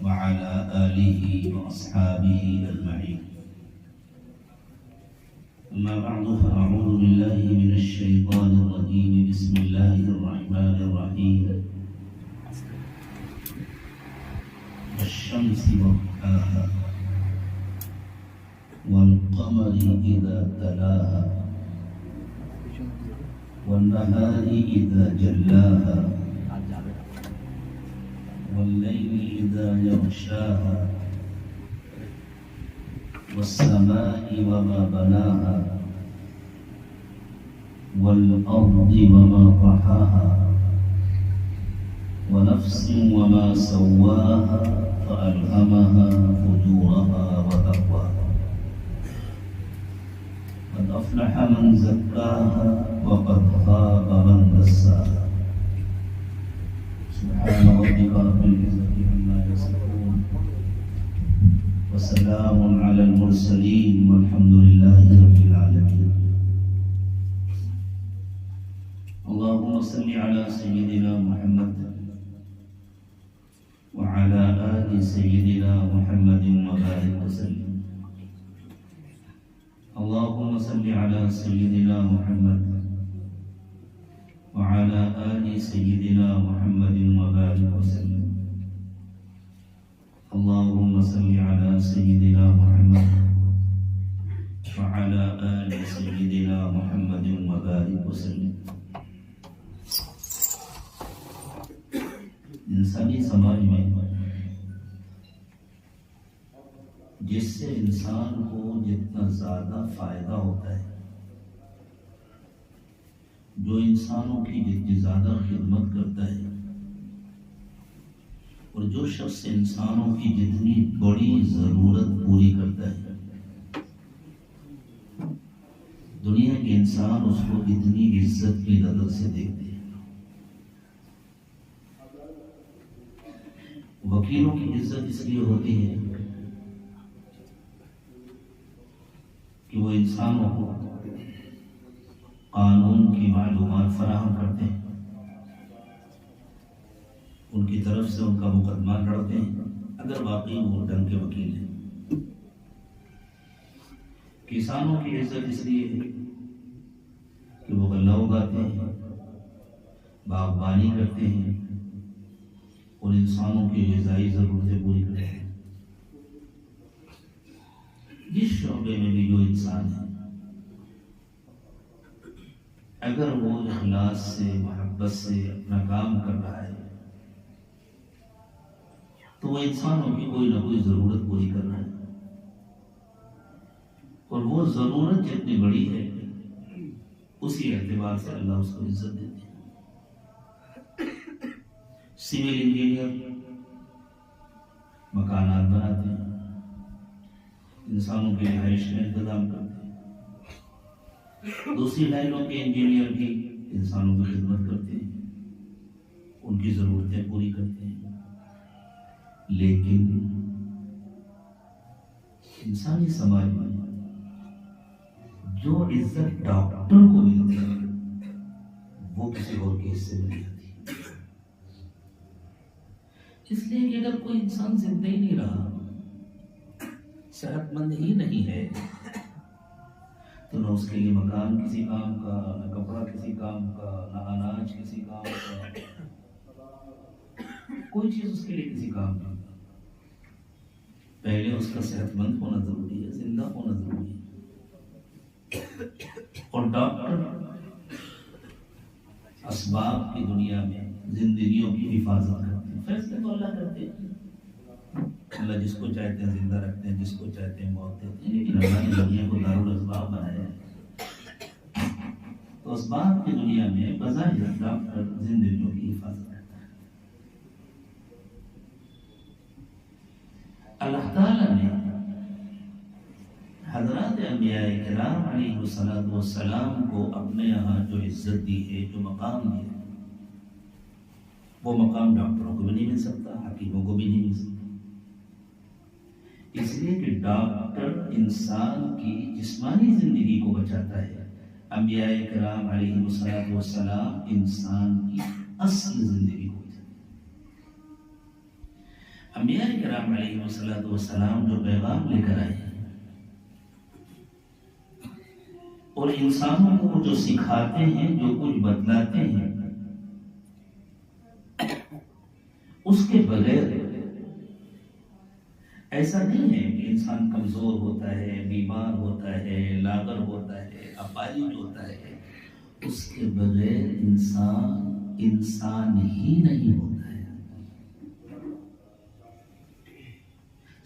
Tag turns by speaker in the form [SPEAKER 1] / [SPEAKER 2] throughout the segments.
[SPEAKER 1] وعلى آله وأصحابه أجمعين. أما بعد فأعوذ بالله من الشيطان الرجيم. بسم الله الرحمن الرحيم. والشمس وضحاها والقمر إذا تلاها والنهار إذا جلاها والليل إذا يغشاها والسماء وما بناها والأرض وما طحاها ونفس وما سواها فألهمها فجورها وتقواها. قد أفلح من زكاها وقد خاب من دساها. سبحان ربك رب العزة عما يصفون وسلام على المرسلين والحمد لله رب العالمين. اللهم صل على سيدنا محمد وعلى آل سيدنا محمد وبارك وسلم. اللهم صل على سيدنا محمد وعلى آل سيدنا محمد وبارك وسلم. اللهم صل على سيدنا محمد وعلى آل سيدنا محمد وبارك وسلم. انسانی سماج میں جس سے انسان کو جتنا زیادہ فائدہ ہوتا ہے، جو انسانوں کی جتنی زیادہ خدمت کرتا ہے، اور جو شخص انسانوں کی جتنی بڑی ضرورت پوری کرتا ہے، دنیا کے انسان اس کو اتنی عزت کی نظر سے دیکھتے ہیں. وکیلوں کی عزت اس لیے ہوتی ہے کہ وہ انسانوں کو قانون کی معلومات فراہم کرتے ہیں، ان کی طرف سے ان کا مقدمہ لڑتے ہیں اگر واقعی وہ ڈنگ کے وکیل ہیں. کسانوں کی عزت اس لیے ہے کہ وہ غلہ اگاتے ہیں، باغبانی کرتے ہیں اور انسانوں کی غذائی ضرورتیں پوری کرتے ہیں. جس شعبے میں بھی جو انسان ہے، اگر وہ اخلاص سے محبت سے اپنا کام کر رہا ہے تو وہ انسانوں کی کوئی نہ کوئی ضرورت پوری کر رہا ہے، اور وہ ضرورت جتنی بڑی ہے اسی اعتبار سے اللہ اس کو عزت دیتے ہیں. سول انجینئر مکانات بناتے ہیں، انسانوں کے رہائش کا انتظام کرتے ہیں. دوسری لائنوں کے انجینئر بھی انسانوں کی خدمت کرتے ہیں، ان کی ضرورتیں پوری کرتے ہیں. لیکن انسانی سماج میں جو عزت ڈاکٹر کو ملتی ہے وہ کسی اور کے حصے میں نہیں آتی. اس لیے کہ اگر کوئی انسان زندہ ہی نہیں رہا، صحت مند ہی نہیں ہے، تو نہ اس کے لیے مکان کسی کام کا، نہ کپڑا کسی کام کا، نہ اناج کسی کام کا، کوئی چیز اس کے لیے کسی کام کا. پہلے اس کا صحت مند ہونا ضروری ہے، زندہ ہونا ضروری ہے. اور ڈاکٹر اسباب کی دنیا میں زندگیوں کی حفاظت کرتے ہیں. فیصلے تو اللہ کرتے ہیں، اللہ جس کو چاہتے ہیں زندہ رکھتے ہیں، جس کو چاہتے ہیں موت دیتے ہیں. لیکن اللہ نے دنیا کو دارالاسباب بنایا ہے، تو اسباب کی دنیا میں بظاہر ڈاکٹر زندگیوں کی حفاظت کرتا ہے. اللہ تعالیٰ نے حضرات انبیاء کرام علیہ السلام کو اپنے یہاں جو عزت دی ہے، جو مقام دیا، وہ مقام ڈاکٹروں کو بھی نہیں مل سکتا، حکیموں کو بھی نہیں مل سکتا. اس لیے کہ ڈاکٹر انسان کی جسمانی زندگی کو بچاتا ہے، انبیاء کرام علیہ السلام انسان کی اصل زندگی کو بچاتے ہیں. انبیاء کرام علیہ السلام جو پیغام لے کر آئے ہیں اور انسانوں کو جو سکھاتے ہیں، جو کچھ بتلاتے ہیں، اس کے بغیر ایسا نہیں ہے کہ انسان کمزور ہوتا ہے، بیمار ہوتا ہے، لاغر ہوتا ہے، اپاہج ہوتا ہے، اس کے بغیر انسان ہی نہیں ہوتا ہے۔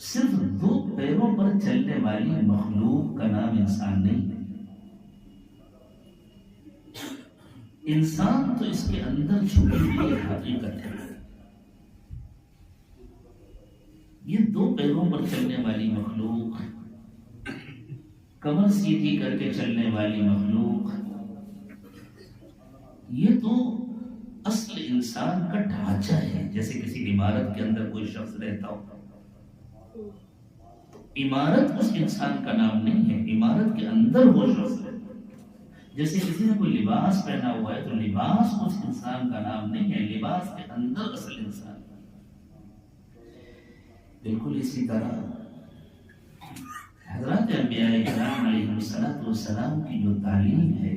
[SPEAKER 1] صرف دو پیروں پر چلنے والی مخلوق کا نام انسان نہیں ہے۔ انسان تو اس کے اندر چھپی ہوئی حقیقت ہے۔ یہ دو پیروں پر چلنے والی مخلوق، کمر سیدھی کر کے چلنے والی مخلوق، یہ تو اصل انسان کا ڈھانچہ ہے۔ جیسے کسی عمارت کے اندر کوئی شخص رہتا ہو، عمارت اس انسان کا نام نہیں ہے، عمارت کے اندر وہ شخص ہے۔ جیسے کسی نے کوئی لباس پہنا ہوا ہے تو لباس اس انسان کا نام نہیں ہے، لباس کے اندر اصل انسان۔ بالکل اسی طرح حضرات انبیاء کرام علیہ السلام کی جو تعلیم ہے،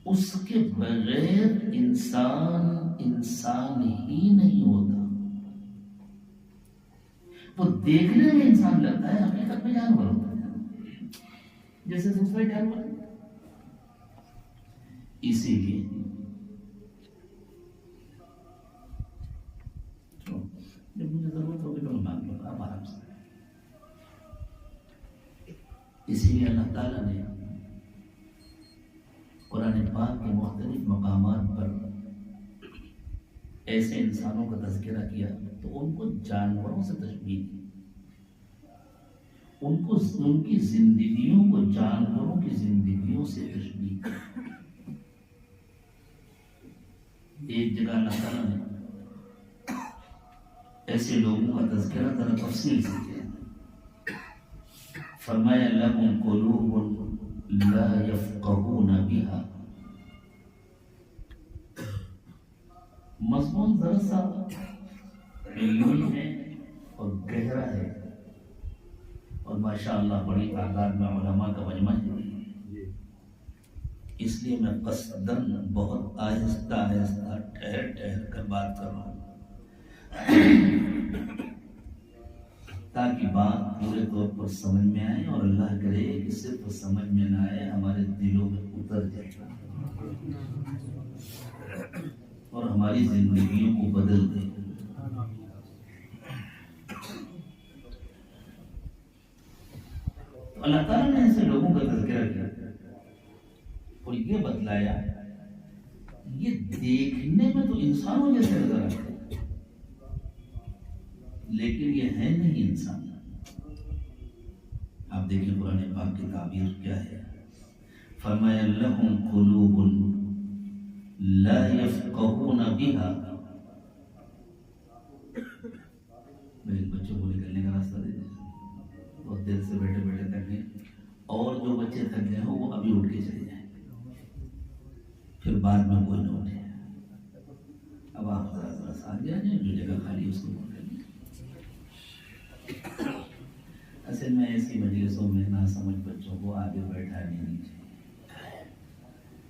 [SPEAKER 1] اس کے بغیر انسان ہی نہیں ہوتا۔ وہ دیکھنے میں انسان لگتا ہے، حقیقت میں جانور ہوتا ہے، جیسے دوسرے جانور۔ اسی لیے جب مجھے ضرورت ہوگی تو میں مانگ لوں گا، آپ آرام سے۔ اسی لیے اللہ تعالیٰ نے قرآن پاک کے مختلف مقامات پر ایسے انسانوں کا تذکرہ کیا تو ان کو جانوروں سے تشبیہ دی، ان کی زندگیوں کو جانوروں کی زندگیوں سے تشبیہ کی۔ ایک جگہ اللہ تعالیٰ نے ایسے لوگوں کا تذکرہ ذرا تفصیل سے کیا، فرمایا لَهُمْ قُلُوبٌ لَا يَفْقَهُونَ بِهَا۔ مضمون ذرا سا علمی ہے اور گہرا ہے، اور ماشاءاللہ بڑی تعداد میں علماء کا مجمع ہے، اس لیے میں قصداً بہت آہستہ آہستہ ٹھہر ٹھہر کر بات کر رہا ہوں تاکہ بات پورے طور پر سمجھ میں آئے، اور اللہ کرے کہ صرف سمجھ میں نہ آئے، ہمارے دلوں میں اتر جائے اور ہماری زندگیوں کو بدل دے۔ اللہ تعالیٰ نے ایسے لوگوں کا تذکرہ کیا اور یہ بتلایا، یہ دیکھنے میں تو انسانوں جیسے نظر آتے ہیں لیکن یہ ہے نہیں انسان۔ آپ دیکھیں قرآن پاک کی تعبیر کیا ہے، فرمایا لَهُمْ قُلُوبٌ لَا يَفْقَهُونَ بِهَا۔ میرے بچوں کو نکلنے کا راستہ دے دیں، بہت دیر سے بیٹھے بیٹھے تھک گئے، اور جو بچے تھک گئے ہوں وہ ابھی اٹھ کے چلے جائیں، پھر بعد میں کوئی نہ اٹھے۔ اب آپ ذرا سا آگے آ جائیں، جو جگہ خالی اس کو نوٹ کر لیں۔ اصل میں ایسی مجلسوں میں نہ سمجھ بچوں کو آگے بیٹھانے نہیں چاہیے۔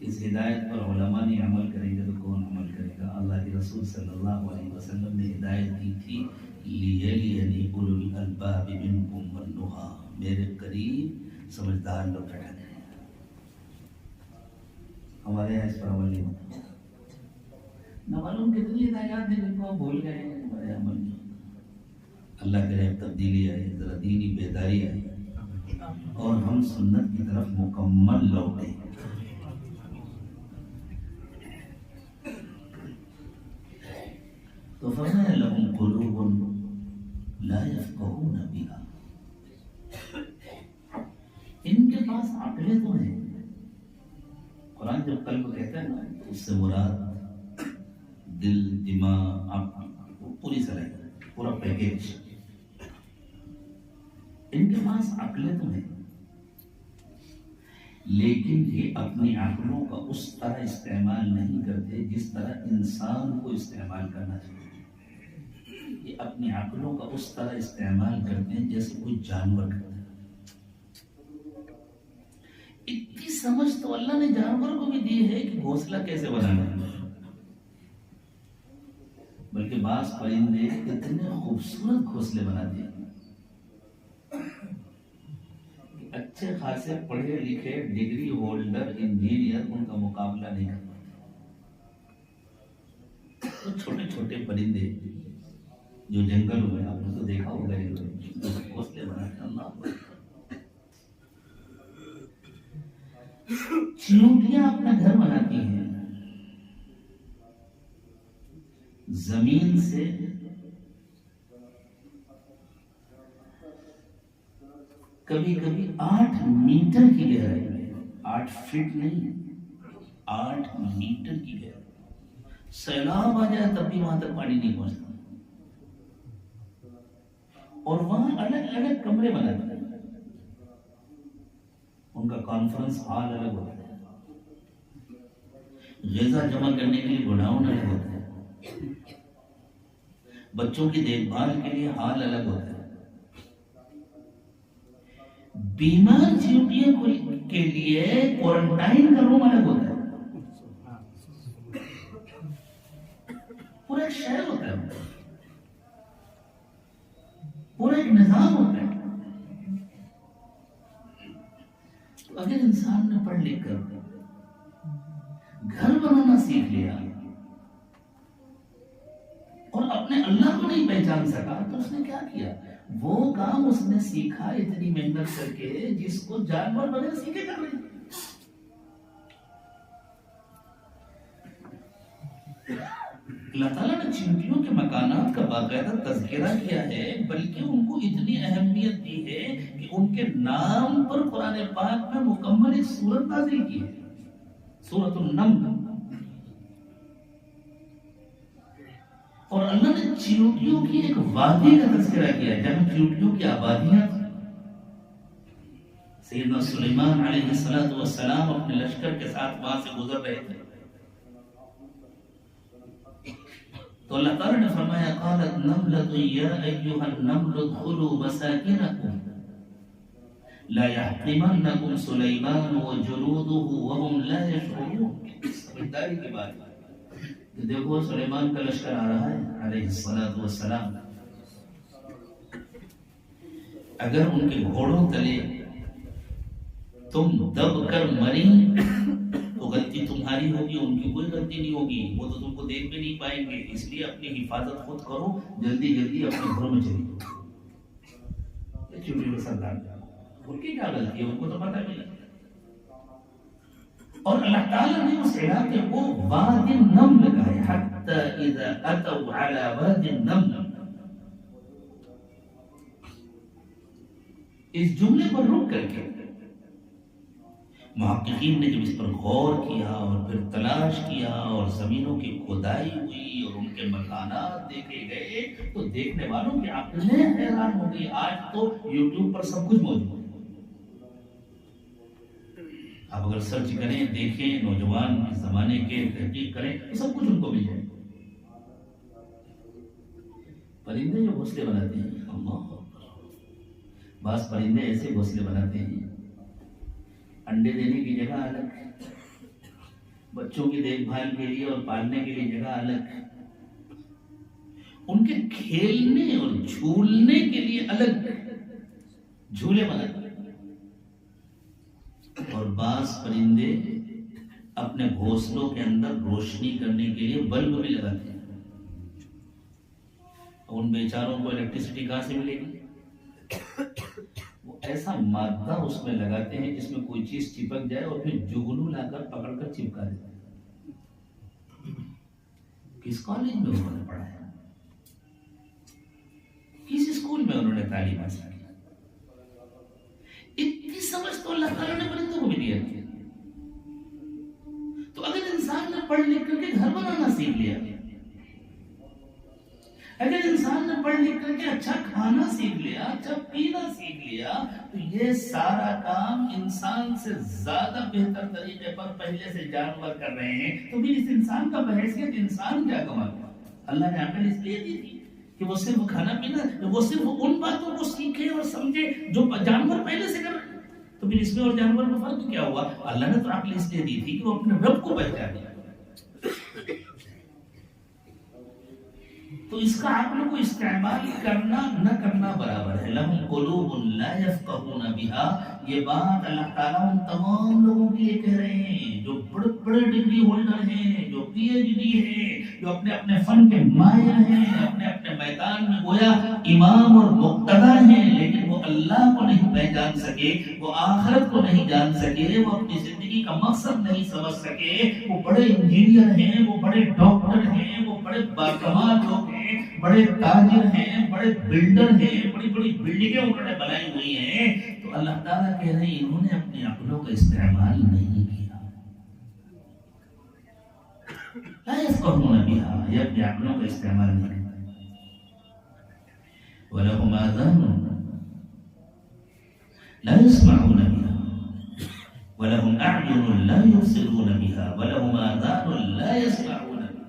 [SPEAKER 1] اس ہدایت پر علماء نے عمل کریں گے تو کون عمل کرے گا؟ اللہ کے رسول صلی اللہ علیہ وسلم نے ہدایت کی تھی، لِيَلِيَنِ أُولُو الْأَلْبَابِ مِنْكُمْ وَالنُّهَىٰ، میرے قریب سمجھدار لوگ بیٹھا کریں۔ ہمارے یہاں اس پر عمل نہیں ہوتا، نہ معلوم کتنی ہدایات ہیں جن کو ہم بھول گئے ہیں، ہمارے عمل نہیں۔ اللہ کرے تبدیلی آئے، ذرا دینی بیداری آئے اور ہم سنت کی طرف مکمل لوٹیں۔ تو فرمایا لَهُمْ قُلُوبٌ لَا يَفْقَهُونَ بِهَا، ان کے پاس عقلیں تو ہیں۔ قرآن جب قلب کہتا ہے نا، اس سے مراد دل، دماغ، عقل، پوری صلاحیت، پورا پیکیج۔ ان کے پاس عقلیں تو ہیں لیکن یہ اپنی عقلوں کا اس طرح استعمال نہیں کرتے جس طرح انسان کو استعمال کرنا چاہیے۔ اپنی عقلوں کا اس طرح استعمال کرتے ہیں جیسے کوئی جانور کرتا ہے. اتنی سمجھ تو اللہ نے جانور کو بھی دی ہے کہ گھونسلہ کیسے بنانا ہے. بلکہ بعض پرندے اتنے خوبصورت گھونسلے بنا دیے کہ اچھے خاصے پڑھے لکھے ڈگری ہولڈر انجینئر ان کا مقابلہ نہیں کر پاتے. تو چھوٹے چھوٹے پرندے جو جنگلوں میں آپ نے تو دیکھا ہوگا گھونسلے بناتے. اللہ چیونٹیاں اپنا گھر بناتی ہیں زمین سے کبھی کبھی 8 میٹر کی گہرائی میں, 8 فٹ نہیں, 8 میٹر کی گہرائی. سیلاب آ جائے تب بھی وہاں تک پانی نہیں پہنچتا. اور وہاں الگ الگ کمرے بناتے ہیں. ان کا کانفرنس ہال الگ ہوتا ہے, غذا جمع کرنے کے لیے گوڈاؤن الگ ہوتا ہے, بچوں کی دیکھ بھال کے لیے ہال الگ ہوتا ہے, بیمار چیونٹیوں کے لیے کوارنٹائن کا روم الگ ہوتا ہے. پورا ایک شہر ہوتا ہے, پورا ایک نظام ہوتا ہے. اگر انسان نے پڑھ لکھ کر گھر بنانا سیکھ لیا اور اپنے اللہ کو نہیں پہچان سکا تو اس نے کیا کیا؟ وہ کام اس نے سیکھا اتنی محنت کر کے جس کو جانور بغیر سیکھے کر رہے. اللہ تعالیٰ نے چیونٹیوں کے مکانات کا باقاعدہ تذکرہ کیا ہے, بلکہ ان کو اتنی اہمیت دی ہے کہ ان کے نام پر قرآن پاک میں مکمل ایک سورت نازل کی ہے, سورۃ النمل. اور اللہ نے چیونٹیوں کی ایک وادی کا تذکرہ کیا ہے جہاں چیونٹیوں کی آبادیاں. سیدنا سلیمان علیہ السلام اپنے لشکر کے ساتھ وہاں سے گزر رہے تھے تو اللہ تعالیٰ نے فرمایا قالت نملۃ یا ایھا النمل ادخلوا مساکنکم لا يحطمنکم سلیمان وجنودہ وهم لا يشعرون. سمجھداری کی بات ہے کہ دیکھو سلیمان کا لشکر آ رہا ہے علیہ السلام, اگر ان کے گھوڑوں تلے تم دب کر مری تو غلطی تمہاری ہوگی, ان کی کوئی غلطی نہیں ہوگی, وہ تو تم کو دیکھ بھی نہیں پائیں گے. اس لیے اپنی حفاظت خود کرو, جلدی جلدی اپنے گھروں میں چلی جاؤ. چیونٹیوں کے سردار ان کی کیا غلطی ہے, ان کو تو پتہ نہیں. اور اللہ تعالیٰ نے اس علاقے کو وادی النمل کہا ہے, حتی اذا اتوا علی وادی النمل. اس جملے پر رک کر کے محققین نے جب اس پر غور کیا اور پھر تلاش کیا اور زمینوں کی کھدائی ہوئی اور ان کے مکانات دیکھے گئے تو دیکھنے والوں کی عقلیں حیران ہو گئی. آج تو یوٹیوب پر سب کچھ موجود ہے, آپ اگر سرچ کریں, دیکھیں, نوجوان اس زمانے کے تحقیق کریں تو سب کچھ ان کو مل جائے. پرندے جو گھونسلے بناتے ہیں, اللہ, بعض پرندے ایسے گھونسلے بناتے ہیں انڈے دینے کی جگہ الگ, بچوں کی دیکھ بھال کے لیے اور پالنے کے لیے جگہ الگ, ان کے کھیلنے اور جھولنے کے لیے الگ جھولے بناتے ہیں. اور بعض پرندے اپنے گھونسلوں کے اندر روشنی کرنے کے لیے بلب بھی لگاتے ہیں. ان بیچاروں کو الیکٹریسٹی کہاں سے ملے گی؟ وہ ایسا مادہ اس میں لگاتے ہیں جس میں کوئی چیز چپک جائے اور پھر جگنو لا کر پکڑ کر چپکا دیتے ہیں. کس کالج میں انہوں نے پڑھا ہے, کس اسکول میں انہوں نے تعلیم حاصل کی؟ اتنی سمجھ تو اللہ تعالیٰ نے پرندوں کو بھی دیا. تو اگر انسان نے پڑھ لکھ کر کے گھر بنانا سیکھ لیا, اگر انسان نے پڑھ لکھ کر کے اچھا کھانا سیکھ لیا, اچھا پینا سیکھ لیا, تو یہ سارا کام انسان سے زیادہ بہتر طریقے پر پہلے سے جانور کر رہے ہیں. تو بھی اس انسان کا بحیثیت انسان کیا کمال ہے. اللہ نے عقل اس لیے دی تھی کہ وہ صرف کھانا پینا، وہ صرف ان باتوں کو سیکھے اور سمجھے جو جانور پہلے سے کر رہے ہیں. تو پھر اس میں اور جانور میں فرق کیا ہوا؟ اللہ نے تو عقل اس لیے دی تھی کہ وہ اپنے رب کو پہچانے. تو اس کا عقل کو استعمال کرنا نہ کرنا برابر ہے. لَهُمْ قُلُوبٌ لَا يَفْقَهُونَ بِهَا. یہ بات اللہ تعالیٰ ان تمام لوگوں کے لیے کہہ رہے ہیں جو بڑے بڑے ڈگری ہولڈر ہیں، جو پی ایچ ڈی ہیں، جو اپنے اپنے فن کے ماہر ہیں، اپنے اپنے میدان میں گویا امام اور مقتدی ہیں، لیکن وہ اللہ کو نہیں پہچان سکے، وہ آخرت کو نہیں جان سکے، وہ اپنی زندگی کا مقصد نہیں سمجھ سکے. وہ بڑے انجینئر ہیں، وہ بڑے ڈاکٹر ہیں، وہ بڑے باکمال لوگ ہیں، بڑے تاجر ہیں، بڑے بلڈر ہیں، بڑی بڑی بلڈنگیں انہوں نے بنائی ہوئی ہیں. تو اللہ تعالیٰ کہہ رہے ہیں انہوں نے اپنی عقلوں کا استعمال نہیں کیا. لا يفقهون بها، یہ اپنی عقلوں کا استعمال نہیں کرتے. وَلَهُمْ آذَانٌ لا يسمعون بها وَلَهُمْ أَعْيُنٌ لا يبصرون بها وَلَهُمْ آذَانٌ لا يسمعون بها.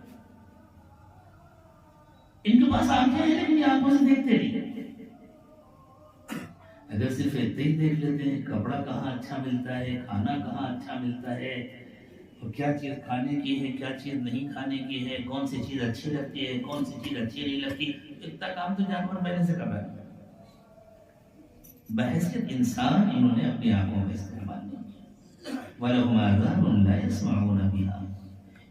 [SPEAKER 1] ان کے پاس آنکھیں ہیں لیکن یہ آنکھوں سے دیکھتے نہیں. اگر صرف اتنے ہی دیکھ لیتے ہیں کپڑا کہاں اچھا ملتا ہے، کھانا کہاں اچھا ملتا ہے، اور کیا چیز کھانے کی ہے، کیا چیز نہیں کھانے کی ہے، کون سی چیز اچھی لگتی ہے، کون سی چیز اچھی نہیں لگتی، اتنا کام تو جانور پہلے سے کر رہا ہے. بحیثیت انسان انہوں نے اپنی آنکھوں کا استعمال نہیں کیا. وَلَهُمْ آذَانٌ لَا يَسْمَعُونَ بِهَا.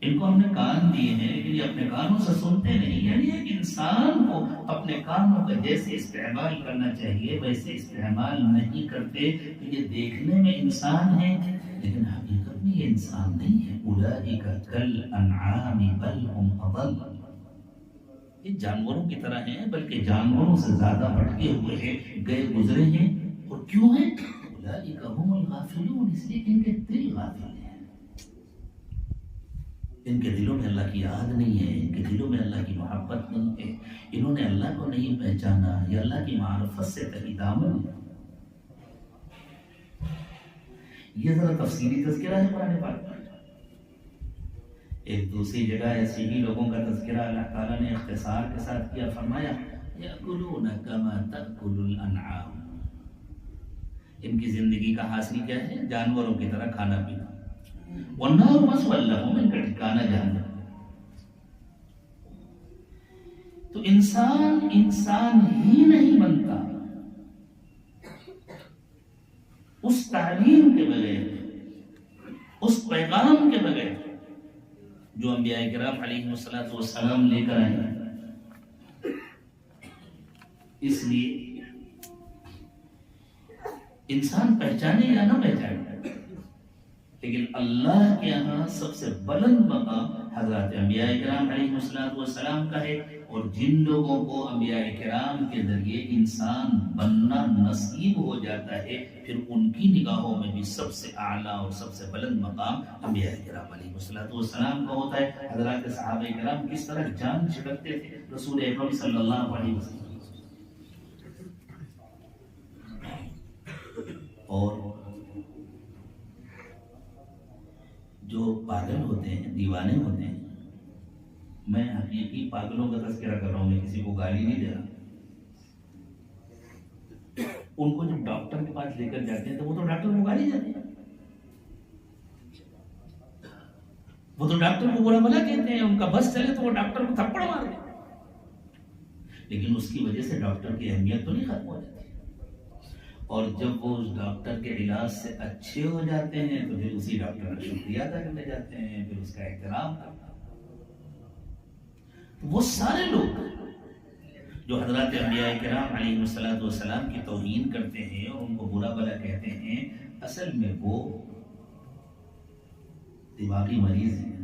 [SPEAKER 1] ان کو ہم نے کان دیے ہیں لیکن یہ اپنے کانوں سے سنتے نہیں. یعنی ایک انسان کو اپنے کانوں کا جیسے استعمال کرنا چاہیے ویسے استعمال نہیں کرتے. یہ دیکھنے میں انسان ہے لیکن حقیقت میں یہ انسان نہیں ہے. اولئک کالانعام بل هم اضل. یہ جانوروں کی طرح ہیں بلکہ جانوروں سے زیادہ بھٹکے ہوئے ہیں، گئے گزرے ہیں. اور کیوں ہیں؟ اولئک هم الغافلون، اس لیے ان کے دل غافل ہیں. ان کے دلوں میں اللہ کی یاد نہیں ہے، ان کے دلوں میں اللہ کی محبت نہیں ہے، انہوں نے اللہ کو نہیں پہچانا. یہ اللہ کی معرفت سے تہی دامن ہے. یہ ذرا تفصیلی تذکرہ ہے قرآن پاک میں. ایک دوسری جگہ ایسی ہی لوگوں کا تذکرہ اللہ تعالیٰ نے اختصار کے ساتھ کیا. فرمایا یأکلون کما تأکل الانعام. ان کی زندگی کا حاصل کیا ہے؟ جانوروں کی طرح کھانا پینا. والنار مثوی لہم، ان کا ٹھکانہ جہنم. تو انسان ہی نہیں بنتا اس تعلیم کے بغیر، اس پیغام کے بغیر جو انبیاء کرام علیہ الصلوۃ والسلام لے کر آئے. اس لیے انسان پہچانے یا نہ پہچانے لیکن اللہ کے یہاں سب سے بلند مقام حضرات انبیاء کرام علیہ الصلوۃ والسلام کا ہے. اور جن لوگوں کو انبیاء کرام کے ذریعے انسان بننا نصیب ہو جاتا ہے پھر ان کی نگاہوں میں بھی سب سے اعلیٰ اور سب سے بلند مقام انبیاء کرام علیہ الصلوۃ والسلام کا ہوتا ہے. حضرات صحابہ کرام کس طرح جان چھڑکتے تھے رسول اکرم صلی اللہ علیہ وسلم. اور جو پاگل ہوتے ہیں، دیوانے ہوتے ہیں، میں حقیقی پاگلوں کا تذکرہ کر رہا ہوں، میں کسی کو گالی نہیں دے رہا. ان کو جب ڈاکٹر کے پاس لے کر جاتے ہیں تو وہ تو ڈاکٹر کو گالی دیتے ہیں، وہ تو ڈاکٹر کو برا بھلا کہتے ہیں. ان کا بس چلے تو وہ ڈاکٹر کو تھپڑ مار دیتے ہیں، لیکن اس کی وجہ سے ڈاکٹر کی اہمیت تو نہیں ختم ہو جاتی. اور جب وہ اس ڈاکٹر کے علاج سے اچھے ہو جاتے ہیں تو پھر اسی ڈاکٹر کا شکریہ ادا کرنے جاتے ہیں، پھر اس کا احترام کرتے ہیں. وہ سارے لوگ جو حضرات انبیاء کرام علیہ الصلوۃ والسلام کی توہین کرتے ہیں اور ان کو برا بھلا کہتے ہیں، اصل میں وہ دماغی مریض ہیں.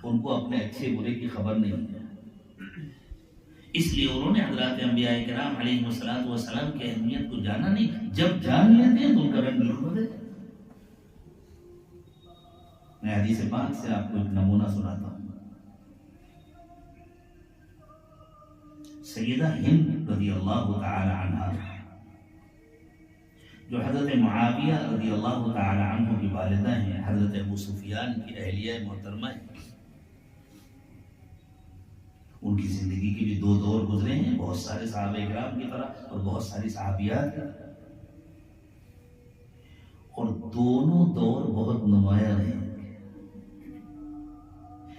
[SPEAKER 1] ان کو اپنے اچھے برے کی خبر نہیں ہے. اس لیے انہوں نے حضرات انبیاء کرام علیہ الصلوۃ والسلام کی اہمیت کو جانا نہیں. جب جان لیتے ہیں تو ان کا رنگ بالکل بدل جاتا ہے. میں حدیث پاک سے آپ کو ایک نمونہ سناتا ہوں. سیدہ ہند رضی اللہ تعالی عنہ جو حضرت معاویہ رضی اللہ تعالی عنہ کی والدہ ہیں، حضرت ابو سفیان کی اہلیہ محترمہ ہیں، ان کی زندگی کے بھی دو دور گزرے ہیں، بہت سارے صحابہ کرام کی طرح اور بہت ساری صحابیات کی طرح، اور دونوں دور بہت نمایاں ہیں۔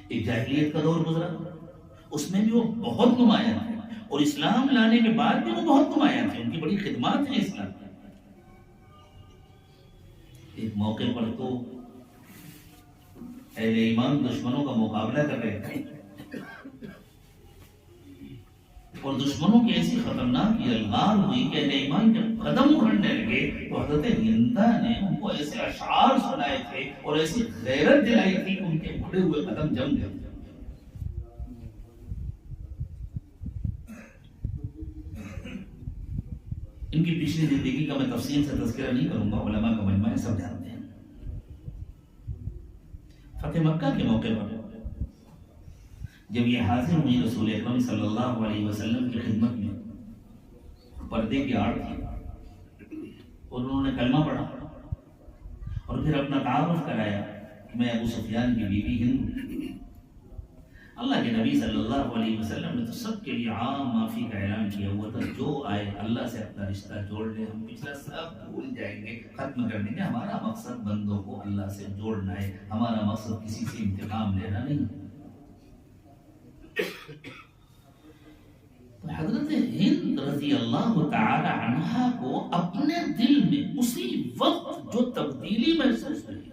[SPEAKER 1] ایک جاہلیت کا دور گزرا، اس میں بھی وہ بہت نمایاں تھے، اور اسلام لانے کے بعد بھی وہ بہت نمایاں تھے، ان کی بڑی خدمات ہیں اسلام۔ ایک موقع پر تو اہل ایمان دشمنوں کا مقابلہ کر رہے تھے، اور دشمنوں کی ایسی خطرناک الغار ہوئی کہ اہل ایمان جب قدم اکھڑنے لگے تو حضرت ہندا نے ان کو ایسے اشعار سنائے تھے اور ایسی غیرت دلائی تھی کہ ان کے بڑے ہوئے قدم جم گئے۔ ان کی پچھلی زندگی کا میں تفصیل سے تذکرہ نہیں کروں گا، علماء کا مجمع ہے، سب جانتے ہیں۔ فتح مکہ کے موقع پر جب یہ حاضر ہوئی رسول اکرم صلی اللہ علیہ وسلم کی خدمت میں، پردے کی آڑ تھی، اور انہوں نے کلمہ پڑھا اور پھر اپنا تعارف کرایا کہ میں ابو سفیان کی بیوی ہند ہوں۔ اللہ کے نبی صلی اللہ علیہ وسلم نے تو سب کے لیے عام معافی کا اعلان کیا ہوا تھا، جو آئے اللہ سے اپنا رشتہ جوڑ لے، ہم پچھلا سب بھول جائیں گے، ختم کر دیں گے۔ ہمارا مقصد بندوں کو اللہ سے جوڑنا ہے، ہمارا مقصد کسی سے انتقام لینا نہیں۔ تو حضرت ہند رضی اللہ تعالی عنہا کو اپنے دل میں اسی وقت جو تبدیلی محسوس ہوئی،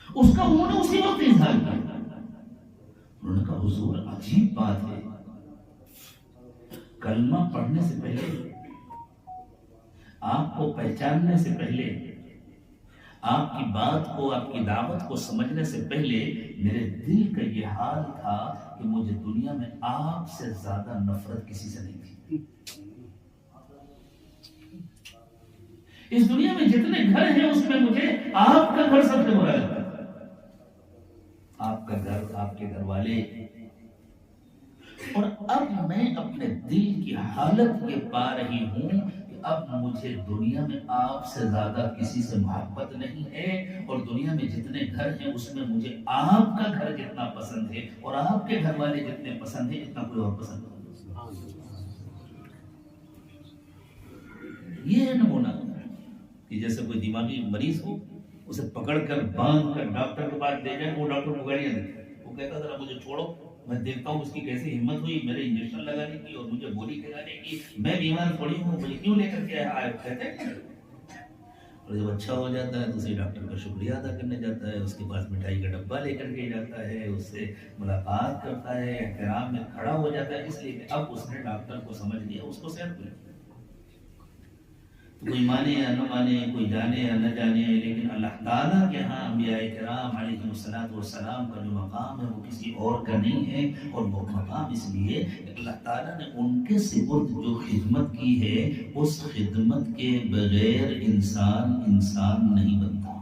[SPEAKER 1] اس کا انہوں نے اسی وقت اظہار کیا۔ انہوں نے کہا حضور عجیب بات ہے، کلمہ پڑھنے سے پہلے، آپ کو پہچاننے سے پہلے، آپ کی بات کو، آپ کی دعوت کو سمجھنے سے پہلے میرے دل کا یہ حال تھا کہ مجھے دنیا میں آپ سے زیادہ نفرت کسی سے نہیں تھی۔ اس دنیا میں جتنے گھر ہیں اس میں مجھے آپ کا گھر سب سے برا لگتا ہے، آپ کا گھر، آپ کے گھر والے۔ اور اب میں اپنے دل کی حالت یہ پا رہی ہوں کہ اب مجھے دنیا میں آپ سے زیادہ کسی سے محبت نہیں ہے، اور دنیا میں جتنے گھر ہیں اس میں مجھے آپ کا گھر جتنا پسند ہے اور آپ کے گھر والے جتنے پسند ہیں اتنا کوئی اور پسند نہیں۔ یہ ہے نمونہ کہ جیسے کوئی دماغی مریض ہو، اسے پکڑ کر باندھ کر ڈاکٹر کے پاس لے جائے، وہ ڈاکٹر کو گالیاں دیتا ہے، وہ کہتا ذرا مجھے چھوڑو، میں دیکھتا ہوں اس کی کیسی ہمت ہوئی میرے انجیکشن لگانے کی اور مجھے گولی کھلانے کی، میں بیمار تھوڑی ہوں، مجھے کیوں لے کر کے آیا کہتے ہیں۔ اور جب اچھا ہو جاتا ہے تو اسی ڈاکٹر کا شکریہ ادا کرنے جاتا ہے، اس کے پاس مٹھائی کا ڈبہ لے کر کے جاتا ہے، اس سے ملاقات کرتا ہے، احترام میں کھڑا ہو جاتا ہے، اس لیے کہ اب اس نے ڈاکٹر کو سمجھ لیا، اس کو صحت ملی۔ کوئی مانے یا نہ مانے، کوئی جانے یا نہ جانے، لیکن اللہ تعالیٰ کے ہاں انبیاء کرام علیہ السلام کا جو مقام ہے وہ کسی اور کا نہیں ہے، اور وہ مقام اس لیے کہ اللہ تعالیٰ نے ان کے سپرد جو خدمت کی ہے، اس خدمت کے بغیر انسان نہیں بنتا۔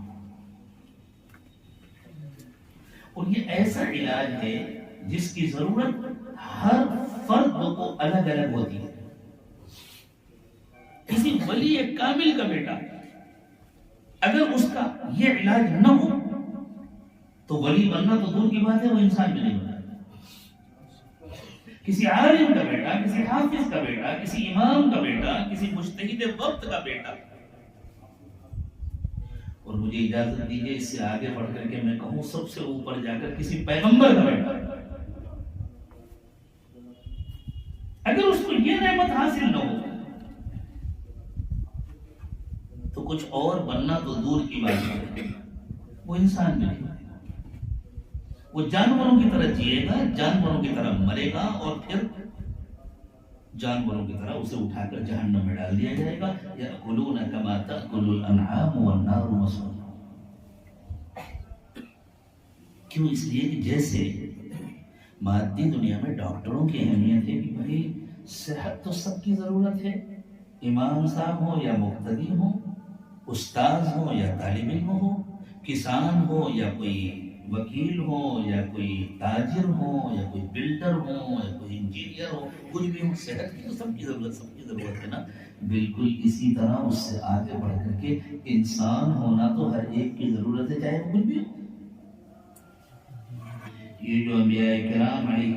[SPEAKER 1] اور یہ ایسا علاج ہے جس کی ضرورت ہر فرد کو الگ الگ ہوتی ہے۔ کسی ولی کامل کا بیٹا اگر اس کا یہ علاج نہ ہو تو ولی بننا تو دور کی بات ہے، وہ انسان بھی نہیں بنا۔ کسی عالم کا بیٹا، کسی حافظ کا بیٹا، کسی امام کا بیٹا، کسی مجتہد وقت کا بیٹا، اور مجھے اجازت دیجیے اس سے آگے بڑھ کر کے میں کہوں سب سے اوپر جا کر کسی پیغمبر کا بیٹا، اگر اس کو یہ نعمت حاصل نہ ہو تو کچھ اور بننا تو دور کی بات ہے، وہ انسان بھی نہیں، وہ جانوروں کی طرح جیے گا، جانوروں کی طرح مرے گا، اور پھر جانوروں کی طرح اسے اٹھا کر جہنم میں ڈال دیا جائے گا۔ یأکلون کما تأکل الانعام والنار مثوی۔ کیوں؟ اس لیے کہ جیسے مادی دنیا میں ڈاکٹروں کی اہمیت ہے کہ بھائی صحت تو سب کی ضرورت ہے، امام صاحب ہو یا مقتدی ہو، استاذ ہو یا طالب علم ہو، کسان ہو یا کوئی وکیل ہو یا کوئی تاجر ہو یا کوئی بلڈر ہو یا کوئی انجینئر ہو، کچھ بھی ہو، صحت کی تو سب کی ضرورت ہے نا۔ بالکل اسی طرح اس سے آگے بڑھ کر کے انسان ہونا تو ہر ایک کی ضرورت ہے، چاہے وہ کچھ بھی ہو۔ یہ جو انبیاء کرام علیہ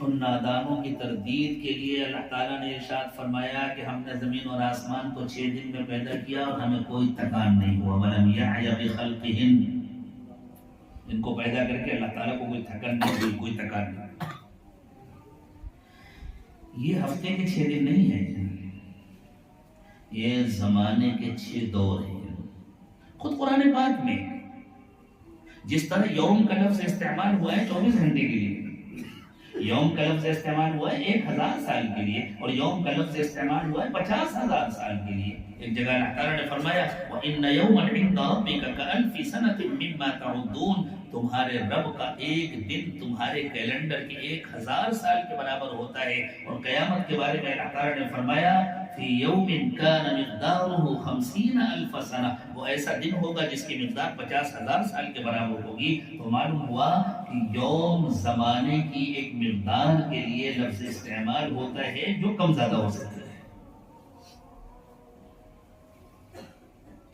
[SPEAKER 1] ان نادانوں کی تردید کے لیے اللہ تعالیٰ نے ارشاد فرمایا کہ ہم نے زمین اور آسمان کو 6 دن میں پیدا کیا اور ہمیں کوئی تکان نہیں ہوا وَلَمْ يَعْيَ بِخَلْقِهِنْ، ان کو پیدا کر کے اللہ تعالیٰ کو کوئی تھکن نہیں ہوئی، کوئی تکان نہیں۔ یہ ہفتے کے 6 دن نہیں ہیں، یہ زمانے کے 6 دور ہیں۔ خود قرآن پاک میں جس طرح یوم کا لفظ استعمال ہوا ہے 24 گھنٹے کے لیے، یوم کا لفظ استعمال ہوا ہے 1000 سال کے لیے، اور یوم کا لفظ استعمال ہوا ہے 50,000 سال کے لیے۔ ایک جگہ اللہ تعالیٰ نے فرمایا وَإِنَّ يَوْمًا عِنْدَ رَبِّكَ كَأَلْفِ سَنَةٍ مِّمَّا تَعُدُّونَ، تمہارے رب کا ایک دن تمہارے کیلنڈر کے 1000 سال کے برابر ہوتا ہے۔ اور قیامت کے بارے میں اللہ تعالیٰ نے فرمایا فِي يَوْمٍ كَانَ مِقْدَارُهُ 50,000 سَنَةً، وہ ایسا دن ہوگا جس کی مقدار 50,000 سال کے برابر ہوگی۔ تو معلوم ہوا کہ یوم زمانے کی ایک مقدار کے لیے لفظ استعمال ہوتا ہے جو کم زیادہ ہو سکتا ہے۔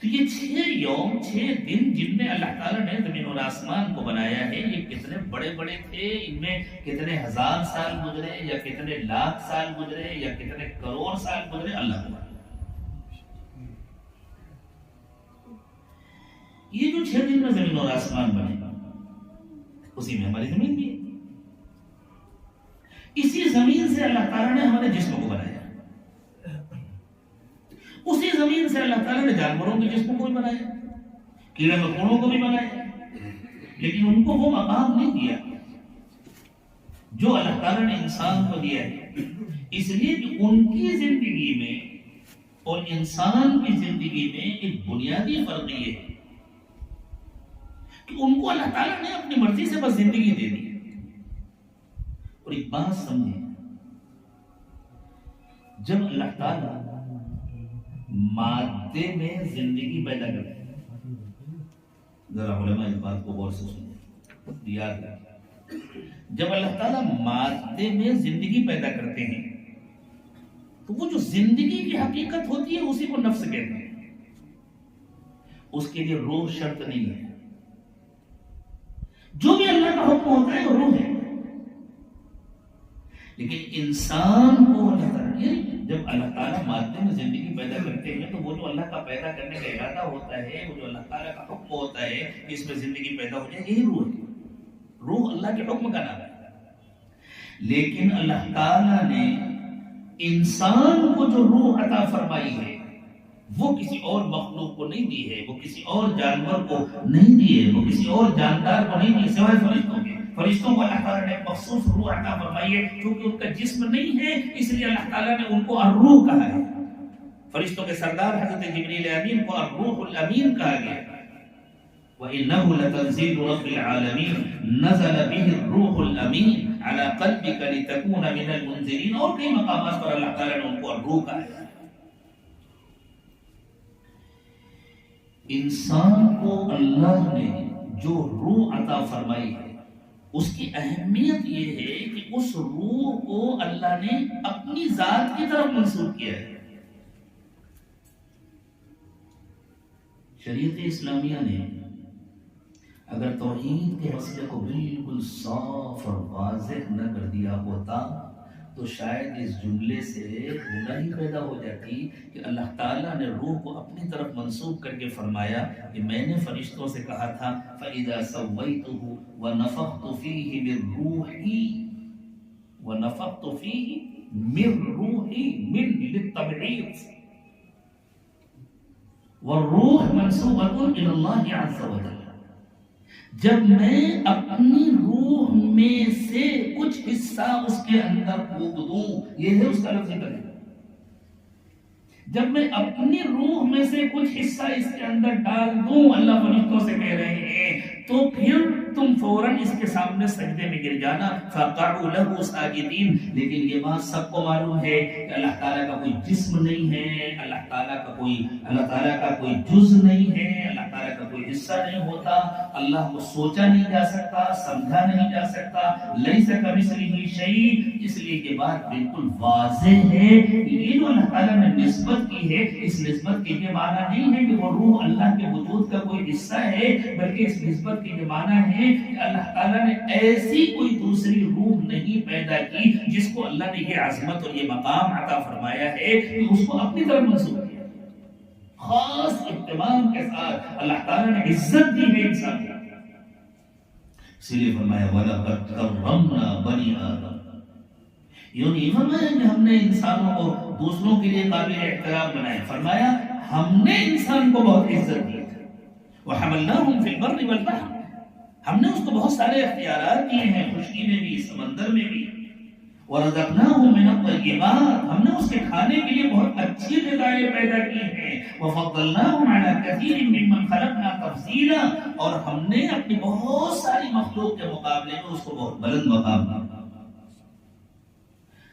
[SPEAKER 1] تو یہ 6 یوم 6 دن جن میں اللہ تعالیٰ نے زمین اور آسمان کو بنایا ہے، یہ کتنے بڑے بڑے تھے، ان میں کتنے 1000 سال گزرے یا کتنے لاکھ سال گزرے یا کتنے کروڑ سال گزرے، اللہ کو معلوم۔ یہ جو 6 دن میں زمین اور آسمان بنے، اسی میں ہماری زمین بھی ہے۔ اسی زمین سے اللہ تعالیٰ نے ہمارے جسم کو بنایا، اسی زمین سے اللہ تعالیٰ نے جانوروں کے جسم کو بھی بنایا، کیڑے مکوڑوں کو بھی بنایا، لیکن ان کو وہ مقام نہیں دیا جو اللہ تعالیٰ نے انسان کو دیا ہے، اس لیے کہ ان کی زندگی میں اور انسان کی زندگی میں ایک بنیادی فرق یہ ہے کہ ان کو اللہ تعالیٰ نے اپنی مرضی سے بس زندگی دے دی۔ اور ایک بات سمجھیں، جب اللہ تعالیٰ مادے میں زندگی پیدا کرتے ہیں، ذرا علماء اس بات کو غور سے سنیں، یاد رکھیں، جب اللہ تعالیٰ مادے میں زندگی پیدا کرتے ہیں تو وہ جو زندگی کی حقیقت ہوتی ہے اسی کو نفس کہتے ہیں، اس کے لیے روح شرط نہیں ہے، جو بھی اللہ کا حکم ہوتا ہے وہ روح ہے۔ لیکن انسان کو اللہ تعالیٰ جب اللہ تعالیٰ مادے میں زندگی پیدا کرتے ہیں تو وہ جو اللہ کا پیدا کرنے کا ارادہ ہوتا ہے، وہ جو اللہ تعالیٰ کا حکم ہوتا ہے کہ اس میں زندگی پیدا ہو جائے، یہی روح ہے۔ روح اللہ کے حکم کا نام ہے۔ لیکن اللہ تعالیٰ نے انسان کو جو روح عطا فرمائی ہے وہ کسی اور مخلوق کو نہیں دی ہے، وہ کسی اور جانور کو نہیں دی ہے، وہ کسی اور جاندار کو نہیں دی سوائے فرشتوں کے۔ فرشتوں کو اللہ تعالیٰ نے مخصوص روح عطا فرمائی ہے، کیونکہ ان کا جسم نہیں ہے اس لیے اللہ تعالیٰ نے ان کو الروح کہا ہے۔ فرشتوں کے سردار حضرت جبریل امین کو الروح الامین کہا گیا۔ وَإِنَّهُ لَتَنزِيلُ رَبِّ الْعَالَمِينَ نَزَلَ بِهِ الرُّوحُ الْأَمِينُ عَلَى قَلْبِكَ لِتَكُونَ مِنَ الْمُنذِرِينَ، اور کئی مقامات پر اللہ تعالیٰ نے ان کو الروح کہا ہے۔ انسان کو اللہ نے جو روح عطا فرمائی ہے اس کی اہمیت یہ ہے کہ اس روح کو اللہ نے اپنی ذات کی طرف منسوب کیا ہے۔ شریعت اسلامیہ نے اگر توحید کے مسئلے کو بالکل صاف اور واضح نہ کر دیا ہوتا تو شاید اس جملے سے گمراہی پیدا ہو جاتی کہ اللہ تعالیٰ نے روح کو اپنی طرف منسوب کر کے فرمایا کہ میں نے فرشتوں سے کہا تھا فَإِذَا سَوَّيْتُهُ وَنَفَخْتُ فِيهِ مِن رُّوحِي، وَنَفَخْتُ فِيهِ مِن رُّوحِي، من للتبعیض، والروح منسوبۃ الی اللہ عز وجل، جب میں اپنی روح میں سے کچھ حصہ اس کے اندر پھونک دوں، یہ ہے اس کا لفظ ذکر ہے، جب میں اپنی روح میں سے کچھ حصہ اس کے اندر ڈال دوں، اللہ فرشتوں سے کہہ رہے ہیں، تو پھر تم فوراً اس کے سامنے سجدے میں گر جانا، فَقَعُوا لَهُ سَاجِدِينَ۔ لیکن یہ بات سب کو معلوم ہے کہ اللہ تعالیٰ کا کوئی جسم نہیں ہے، اللہ تعالیٰ کا کوئی جز نہیں ہے، اللہ تعالیٰ کا کوئی حصہ نہیں ہوتا، اللہ کو سوچا نہیں جا سکتا، سمجھا نہیں جا سکتا، لَيْسَ كَمِثْلِهِ شَيْءٌ۔ اس لیے یہ بات بالکل واضح ہے، یہ جو اللہ تعالیٰ نے نسبت کی ہے، اس نسبت کے یہ معنی نہیں ہے کہ وہ روح اللہ کے وجود کا کوئی حصہ ہے، بلکہ اس نسبت عظمت کی جو معنی ہے کہ اللہ تعالیٰ نے ایسی کوئی دوسری روح نہیں پیدا کی جس کو اللہ نے یہ عظمت اور یہ مقام عطا فرمایا ہے کہ اس کو اپنی طرف منسوب کیا. خاص اہتمام کے ساتھ اللہ تعالیٰ نے عزت دی ہے انسان کو. اسی لیے فرمایا وَلَقَدْ كَرَّمْنَا بَنِي آدَمَ. یوں نہیں فرمایا کہ ہم نے انسانوں کو دوسروں کے لیے قابل احترام بنایا، فرمایا ہم نے انسان کو بہت عزت دی. وَحَمَلْنَاهُمْ فِي الْبَرِّ وَالْبَحْرِ. ہم نے اس کو بہت سارے اختیارات دیے ہیں، خشکی میں بھی، سمندر میں بھی. وَرَزَقْنَاهُ مِنَ الطَّيِّبَاتِ. ہم نے اس کے کھانے کے لیے بہت اچھی غذائیں پیدا کی ہیں. وَفَضَّلْنَاهُمْ عَلَى كَثِيرٍ مِّمَّنْ خَلَقْنَا تَفْضِيلًا. اور ہم نے اپنی بہت ساری مخلوق کے مقابلے میں اس کو بہت بلند مقام دیا.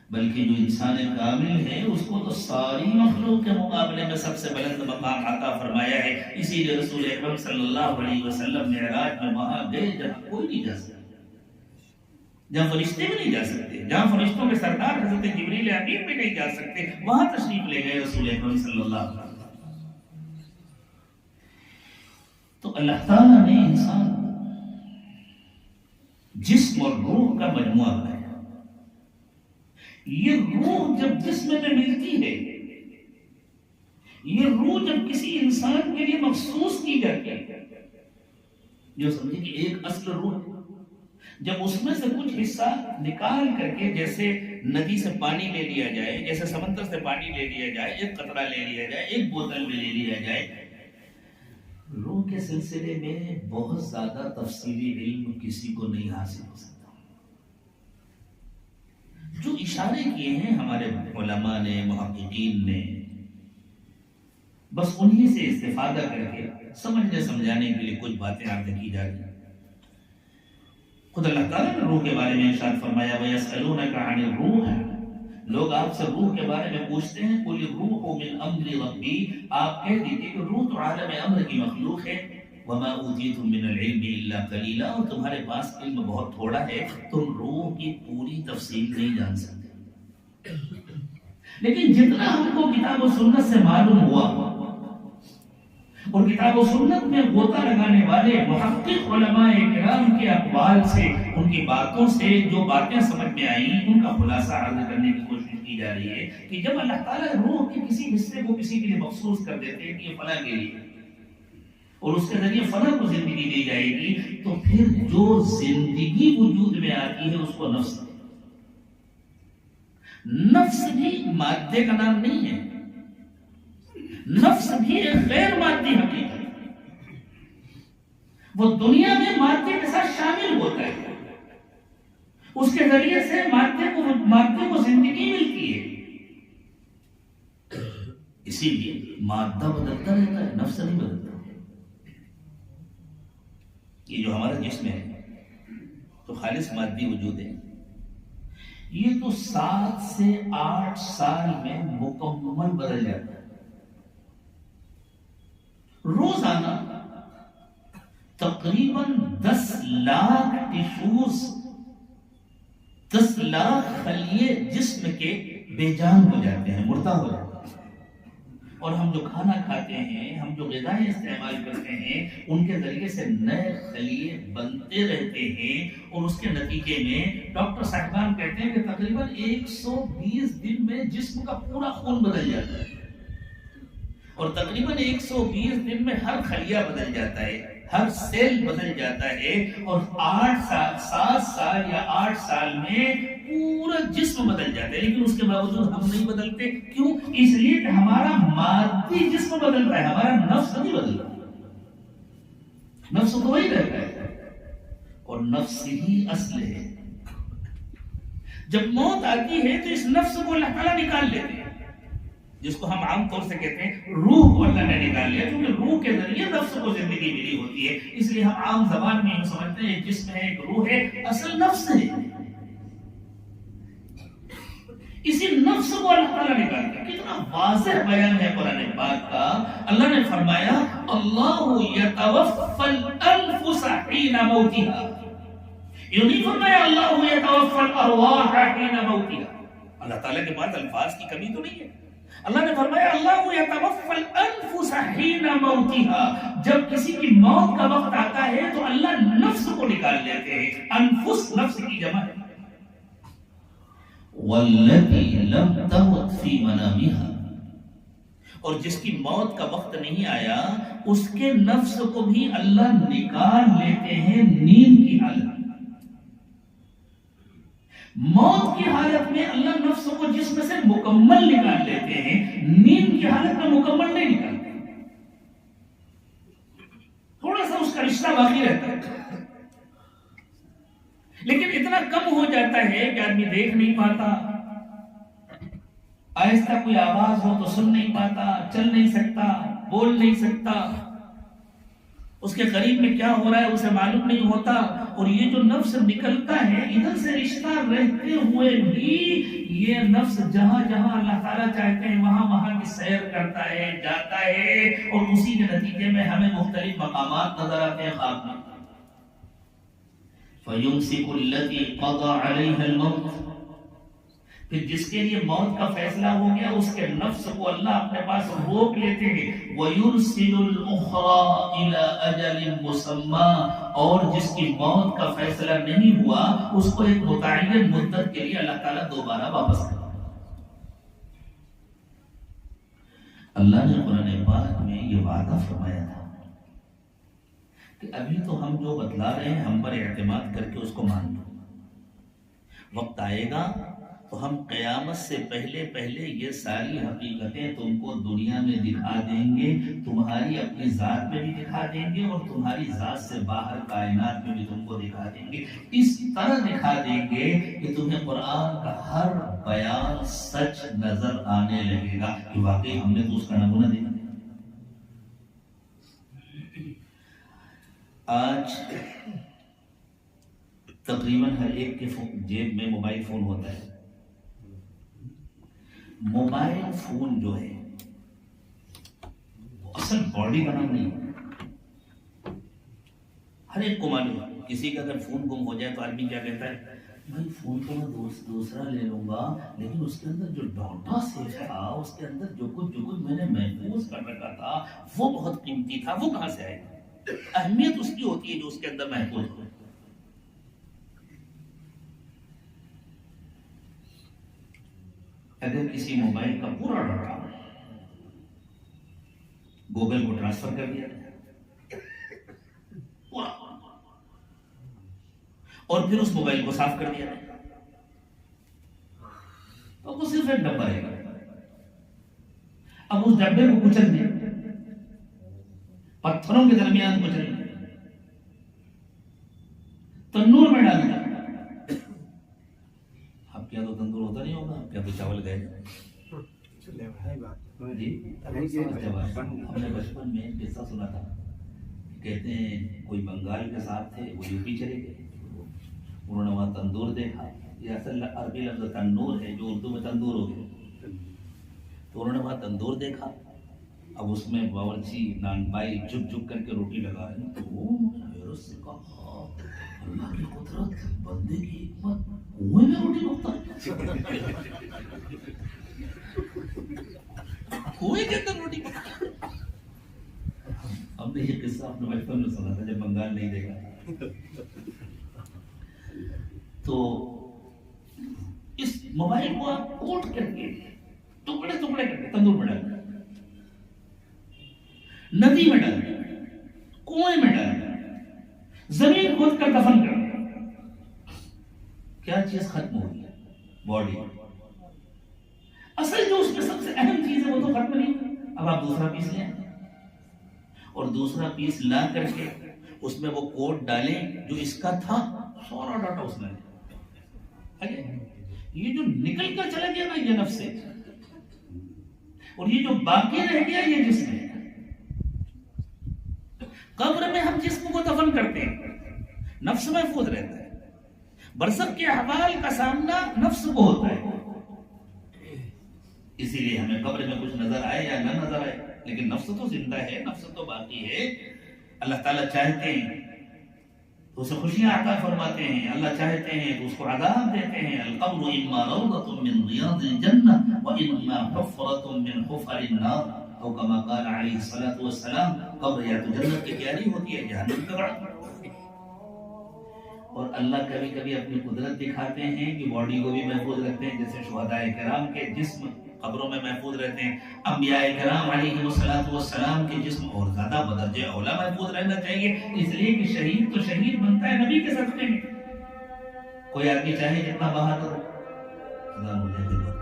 [SPEAKER 1] بلکہ جو انسان کامل ہے اس کو تو ساری مخلوق کے مقابلے میں سب سے بلند مقام عطا فرمایا ہے. اسی لیے رسول اکرم صلی اللہ علیہ وسلم معراج میں وہاں گئے جہاں کوئی نہیں جا سکتا، جہاں فرشتے بھی نہیں جا سکتے، جہاں فرشتوں کے سردار حضرت جبریل امین بھی نہیں جا سکتے، وہاں تشریف لے گئے رسول اکرم صلی اللہ علیہ وسلم. تو اللہ تعالیٰ نے انسان جسم اور روح کا مجموعہ بنایا. یہ روح جب جسم میں ملتی ہے، یہ روح جب کسی انسان کے لیے مخصوص کی جاتی ہے، جو سمجھے کہ ایک اصل روح ہے، جب اس میں سے کچھ حصہ نکال کر کے جیسے ندی سے پانی لے لیا جائے، جیسے سمندر سے پانی لے لیا جائے، ایک قطرہ لے لیا جائے، ایک بوتل میں لے لیا جائے، روح کے سلسلے میں بہت زیادہ تفصیلی علم کسی کو نہیں حاصل ہو سکتا. جو اشارے کیے ہیں ہمارے علماء نے، محققین نے، بس انہی سے استفادہ کر کے سمجھنے سمجھانے کے لیے کچھ باتیں آپ کی جا رہی ہیں. خود اللہ تعالیٰ نے روح کے بارے میں ارشاد فرمایا وَيَسْأَلُونَكَ عَنِ الرُّوحِ. لوگ آپ سے روح کے بارے میں پوچھتے ہیں، قُلِ الرُّوحُ مِنْ أَمْرِ رَبِّي. آپ کہہ دیجئے کہ روح تو عالم امر کی مخلوق ہے. وَمَا أُوتِيتُم مِّنَ الْعِلْمِ إِلَّا قَلِيلًا. اور تمہارے پاس علم بہت تھوڑا ہے، تم روح کی پوری تفصیل نہیں جان سکتے. لیکن جتنا ہم کو کتاب و سنت سے معلوم ہوا اور کتاب و سنت میں غوطہ لگانے والے محقق علماء کرام کے اقوال سے، ان کی باتوں سے جو باتیں سمجھ میں آئیں، ان کا خلاصہ عرض کرنے کی کوشش کی جا رہی ہے کہ جب اللہ تعالیٰ روح کے کسی حصے کو کسی کے لیے مخصوص کر دیتے ہیں کہ یہ فلاں کے لیے اور اس کے ذریعے فلاں کو زندگی دی جائے گی، تو پھر جو زندگی وجود میں آتی ہے اس کو نفس. نفس بھی مادے کا نام نہیں ہے، نفس بھی ایک غیر مادی حقیقت ہے. وہ دنیا میں مادے کے ساتھ شامل ہوتا ہے، اس کے ذریعے سے مادے کو زندگی ملتی ہے. اسی لیے مادہ بدلتا رہتا ہے، نفس نہیں بدلتا. یہ جو ہمارا جسم ہے تو خالص مادی وجود ہے، یہ تو 7 سے 8 سال میں مکمل بدل جاتا ہے. روزانہ تقریباً 10 لاکھ ٹیشوز، 10 لاکھ خلیے جسم کے بے جان ہو جاتے ہیں، مردہ ہو جاتے ہیں. اور ہم جو کھانا کھاتے ہیں، ہم جو غذائیں استعمال کرتے ہیں، ان کے ذریعے سے نئے خلیے بنتے رہتے ہیں. اور اس کے نتیجے میں ڈاکٹر صاحبان کہتے ہیں کہ تقریباً 120 دن میں جسم کا پورا خون بدل جاتا ہے، اور تقریباً 120 دن میں ہر خلیہ بدل جاتا ہے، ہر سیل بدل جاتا ہے. اور 7 سال یا 8 سال میں پورا جسم بدل جاتا ہے. لیکن اس کے باوجود ہم نہیں بدلتے. کیوں؟ اس لیے کہ ہمارا مادی جسم بدلتا ہے، ہمارا نفس نہیں بدلتا. نفس تو وہی رہتا ہے، اور نفس ہی اصل ہے. جب موت آتی ہے تو اس نفس کو اللہ تعالیٰ نکال لیتے ہیں، جس کو ہم عام طور سے کہتے ہیں روح کو اللہ نے نکال لیا، کیونکہ روح کے ذریعے نفس کو زندگی ملی ہوتی ہے. اس لیے ہم عام زبان میں سمجھتے ہیں ایک جسم ہے، ایک روح ہے، اصل نفس ہے. اسی نفس کو اللہ تعالیٰ نکال دیا. کتنا واضح بیان ہے قرآن پاک کا. اللہ نے فرمایا اللہ یتوفی الانفس حین موتها. یہ نہیں فرمایا اللہ یتوفی الارواح حین موتها. اللہ تعالیٰ کے پاس الفاظ کی کمی تو نہیں ہے. اللہ نے فرمایا اللہ یتوفی الانفس حین موتها، جب کسی کی موت کا وقت آتا ہے تو اللہ نفس کو نکال لیتے ہیں. انفس نفس کی جمع ہے. واللتی لم تمت فی منامها، اور جس کی موت کا وقت نہیں آیا اس کے نفس کو بھی اللہ نکال لیتے ہیں نیند کی حالت. موت کی حالت میں اللہ نفس کو جسم سے مکمل نکال لیتے ہیں، نیند کی حالت میں مکمل نہیں نکالتے، تھوڑا سا اس کا رشتہ باقی رہتا ہے، لیکن اتنا کم ہو جاتا ہے کہ آدمی دیکھ نہیں پاتا، آہستہ کوئی آواز ہو تو سن نہیں پاتا، چل نہیں سکتا، بول نہیں سکتا، اس کے قریب میں کیا ہو رہا ہے اسے معلوم نہیں ہوتا. اور یہ جو نفس نکلتا ہے ادھر سے رشتہ رہتے ہوئے بھی یہ نفس جہاں جہاں اللہ تعالیٰ چاہتے ہیں وہاں وہاں کی سیر کرتا ہے، جاتا ہے، اور اسی کے نتیجے میں ہمیں مختلف مقامات نظر آتے ہیں خواب میں. فَيُمْسِكُ الَّذِي قَضَى عَلَيْهَا الْمَوْتِ، پھر جس کے لیے موت کا فیصلہ ہو گیا اس کے نفس کو اللہ اپنے پاس روک لیتے ہیں. وَيُرْسِلُ الْأُخْرَى إِلَىٰ أَجَلٍ مُّسَمًّى، اور جس کی موت کا فیصلہ نہیں ہوا اس کو ایک متعین مدت کے لیے اللہ تعالیٰ دوبارہ واپس کرتا ہے. اللہ نے قرآن پاک میں یہ وعدہ فرمایا تھا کہ ابھی تو ہم جو بتلا رہے ہیں ہم پر اعتماد کر کے اس کو مان لو، وقت آئے گا تو ہم قیامت سے پہلے پہلے یہ ساری حقیقتیں تم کو دنیا میں دکھا دیں گے، تمہاری اپنی ذات میں بھی دکھا دیں گے اور تمہاری ذات سے باہر کائنات میں بھی تم کو دکھا دیں گے. اس طرح دکھا دیں گے کہ تمہیں قرآن کا ہر بیان سچ نظر آنے لگے گا کہ واقعی ہم نے تو اس کا نمونہ دیکھا. آج تقریباً ہر ایک کے جیب میں موبائل فون ہوتا ہے. موبائل فون جو ہے وہ اصل باڈی کا نام نہیں ہے. ہر ایک کو معلوم ہے کسی کا اگر فون گم ہو جائے تو آدمی کیا کہتا ہے، بھائی فون تو میں دوسرا لے لوں گا لیکن اس کے اندر جو ڈاٹا سیف تھا، اس کے اندر جو کچھ میں نے محفوظ کر رکھا تھا وہ بہت قیمتی تھا، وہ کہاں سے آئے گا؟ اہمیت اس کی ہوتی ہے جو اس کے اندر محفوظ ہو. اگر کسی موبائل کا پورا ڈاٹا گوگل کو ٹرانسفر کر دیا پورا اور پھر اس موبائل کو صاف کر دیا تو وہ صرف ایک ڈبہ رہے گا. اب اس ڈبے کو کچل دیا، پتھروں کے درمیان کچل دیا، تندور میں ڈال دیا. اب کیا تو تندور ہوتا نہیں ہوگا، کیا تو چاول گئے. ہم نے بچپن میں قصہ سنا تھا، کہتے ہیں کوئی بنگال کے ساتھ تھے، وہ یو پی چلے گئے، انہوں نے وہاں تندور دیکھا. یہ اصل عربی لفظ تنور ہے جو اردو میں تندور ہو گیا. تو انہوں نے وہاں تندور دیکھا، اب اس میں باورچی نان پائی جھک جھک کر کے روٹی لگا رہے ہیں. تو حیرت سے کہا اللہ کی قدرت، بندے کی حکمت، کنویں میں روٹی پکتا ہے، کنویں کے اندر روٹی پکتا ہے. ہم نے یہ قصہ اپنے بچپن میں سنا تھا جب بنگال نہیں دیکھا. تو اس موبائل کو آپ کوٹ کر کے ٹکڑے ٹکڑے کر کے تندور میں ڈال دیں، ندی میں ڈال دیں، کنویں میں ڈال دیں، زمین کھود کر دفن کر دیں. کیا چیز ختم ہو گئی؟ باڈی. اصل جو اس میں سب سے اہم چیز ہے وہ تو ختم نہیں. اب آپ دوسرا پیس لیں اور دوسرا پیس لا کر کے اس میں وہ کوڈ ڈالیں جو اس کا تھا، سارا ڈاٹا اس میں ہے. یہ جو نکل کر چلا گیا نا یہ نفس سے، اور یہ جو باقی رہ گیا یہ جسم ہے. قبر میں ہم جسم کو دفن کرتے ہیں، نفس محفوظ رہتا ہے. برزخ کے احوال کا سامنا نفس کو ہوتا ہے. اسی لیے ہمیں قبر میں کچھ نظر آئے یا نہ نظر آئے لیکن نفس تو زندہ ہے، نفس تو باقی ہے. اللہ تعالیٰ چاہتے ہیں تو اسے خوشیاں عطا فرماتے ہیں، اللہ چاہتے ہیں تو اس کو عذاب دیتے ہیں۔ القبر اما روضۃ من ریاض الجنہ واما حفرۃ من حفر النار، او کما قال علیہ الصلوۃ والسلام، قبر یا تو جنت کی کیاری ہوتی ہے، جہنم کا بڑا۔ اور اللہ کبھی کبھی اپنی قدرت دکھاتے ہیں کہ باڈی کو بھی محفوظ رکھتے ہیں، جیسے شہداء کرام کے جسم قبروں میں محفوظ رہتے ہیں، انبیاء کرام علیہ السلام کے جسم اور زیادہ بدرجہ اولا محفوظ رہنا چاہیے، اس لیے کہ شہید تو شہید بنتا ہے نبی کے صدقے میں۔ کوئی آدمی چاہے جتنا بہادر ہو، خدا مجھے دل بہتر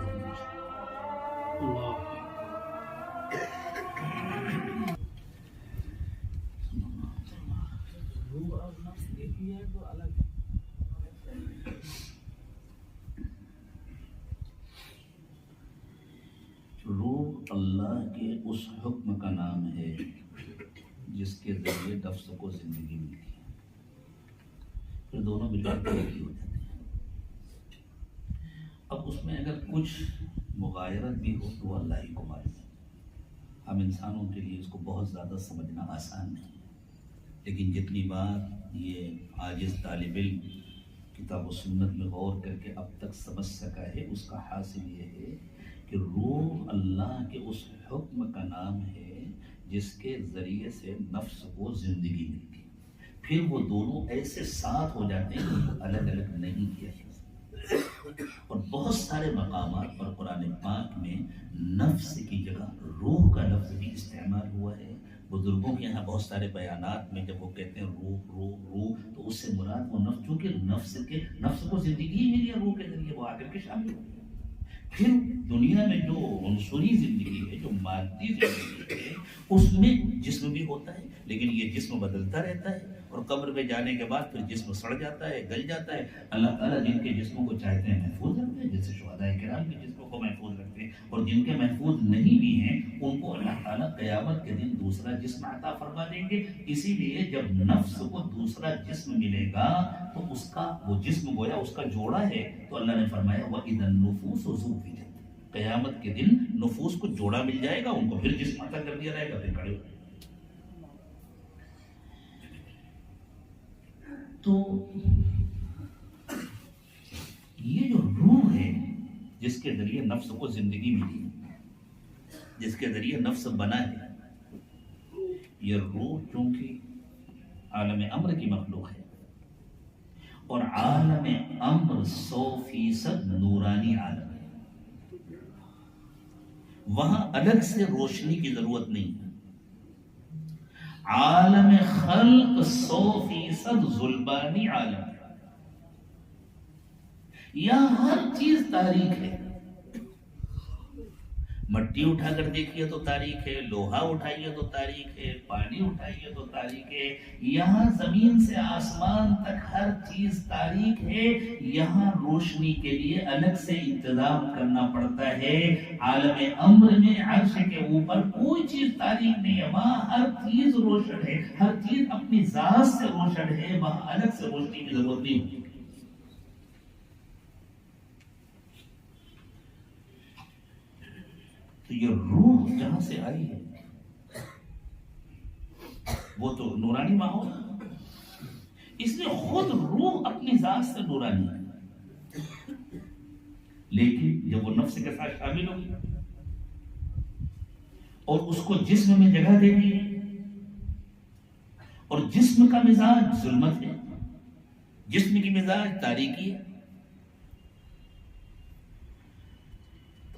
[SPEAKER 1] روح اللہ کے اس حکم کا نام ہے جس کے ذریعے نفس کو زندگی ملتی ہے، پھر دونوں مل کر ترقی ہو جاتے ہیں۔ اب اس میں اگر کچھ مغایرت بھی ہو تو اللہ ہی کو معلوم ہے، ہم انسانوں کے لیے اس کو بہت زیادہ سمجھنا آسان نہیں ہے، لیکن جتنی بار یہ عاجز طالب علم کتاب و سنت میں غور کر کے اب تک سمجھ سکا ہے، اس کا حاصل یہ ہے کہ روح اللہ کے اس حکم کا نام ہے جس کے ذریعے سے نفس کو زندگی ملتی ہے، پھر وہ دونوں ایسے ساتھ ہو جاتے ہیں کہ ان کو الگ الگ نہیں کیا جا سکتا۔ اور بہت سارے مقامات پر قرآن پاک میں نفس کی جگہ روح کا لفظ بھی استعمال ہوا ہے۔ بزرگوں کے یہاں بہت سارے بیانات میں جب وہ کہتے ہیں روح روح روح، تو اس سے مراد وہ نفس، چونکہ نفس کو زندگی ملی ہے روح کے ذریعے، وہ آ کر کے شامل ہو گئی۔ پھر دنیا میں جو عنصری زندگی ہے، جو مادی زندگی ہے، اس میں جسم بھی ہوتا ہے، لیکن یہ جسم بدلتا رہتا ہے، اور قبر میں جانے کے بعد پھر جسم سڑ جاتا ہے، گل جاتا ہے۔ اللہ تعالیٰ جن کے جسموں کو چاہتے ہیں محفوظ رکھتے ہیں، جیسے شہداء کرام کے جسموں کو محفوظ رکھتے ہیں، اور جن کے محفوظ نہیں بھی ہیں ان کو اللہ تعالیٰ قیامت کے دن دوسرا جسم عطا فرما دیں گے۔ اسی لیے جب نفس کو دوسرا جسم ملے گا تو اس کا وہ جسم گویا اس کا جوڑا ہے، تو اللہ نے فرمایا وَإِذَا النُّفُوسُ زُوِّجَتْ، قیامت کے دن نفوس کو جوڑا مل جائے گا، ان کو پھر جسم عطا کر دیا جائے گا، پھر کھڑے ہو جائے گا۔ تو یہ جو روح ہے جس کے ذریعے نفس کو زندگی ملی ہے، جس کے ذریعے نفس بنا ہے، یہ روح چونکہ عالم امر کی مخلوق ہے، اور عالم امر 100% نورانی عالم ہے، وہاں الگ سے روشنی کی ضرورت نہیں ہے۔ عالم خلق 100% ظلمانی عالم ہے، یہاں ہر چیز تاریک ہے۔ مٹی اٹھا کر دیکھیے تو تاریک ہے، لوہا اٹھائیے تو تاریک ہے، پانی اٹھائیے تو تاریک ہے، یہاں زمین سے آسمان تک ہر چیز تاریک ہے۔ یہاں روشنی کے لیے الگ سے انتظام کرنا پڑتا ہے۔ عالم امر میں عرش کے اوپر کوئی چیز تاریک نہیں ہے، وہاں ہر چیز روشن ہے، ہر چیز اپنی ذات سے روشن ہے، وہاں الگ سے روشنی کی ضرورت نہیں ہوتی۔ تو یہ روح جہاں سے آئی ہے وہ تو نورانی ماحول ہے، اس لیے خود روح اپنی ذات سے نورانی ہے، لیکن جب وہ نفس کے ساتھ شامل ہوگی اور اس کو جسم میں جگہ دے دی، اور جسم کا مزاج ظلمت ہے، جسم کی مزاج تاریکی ہے،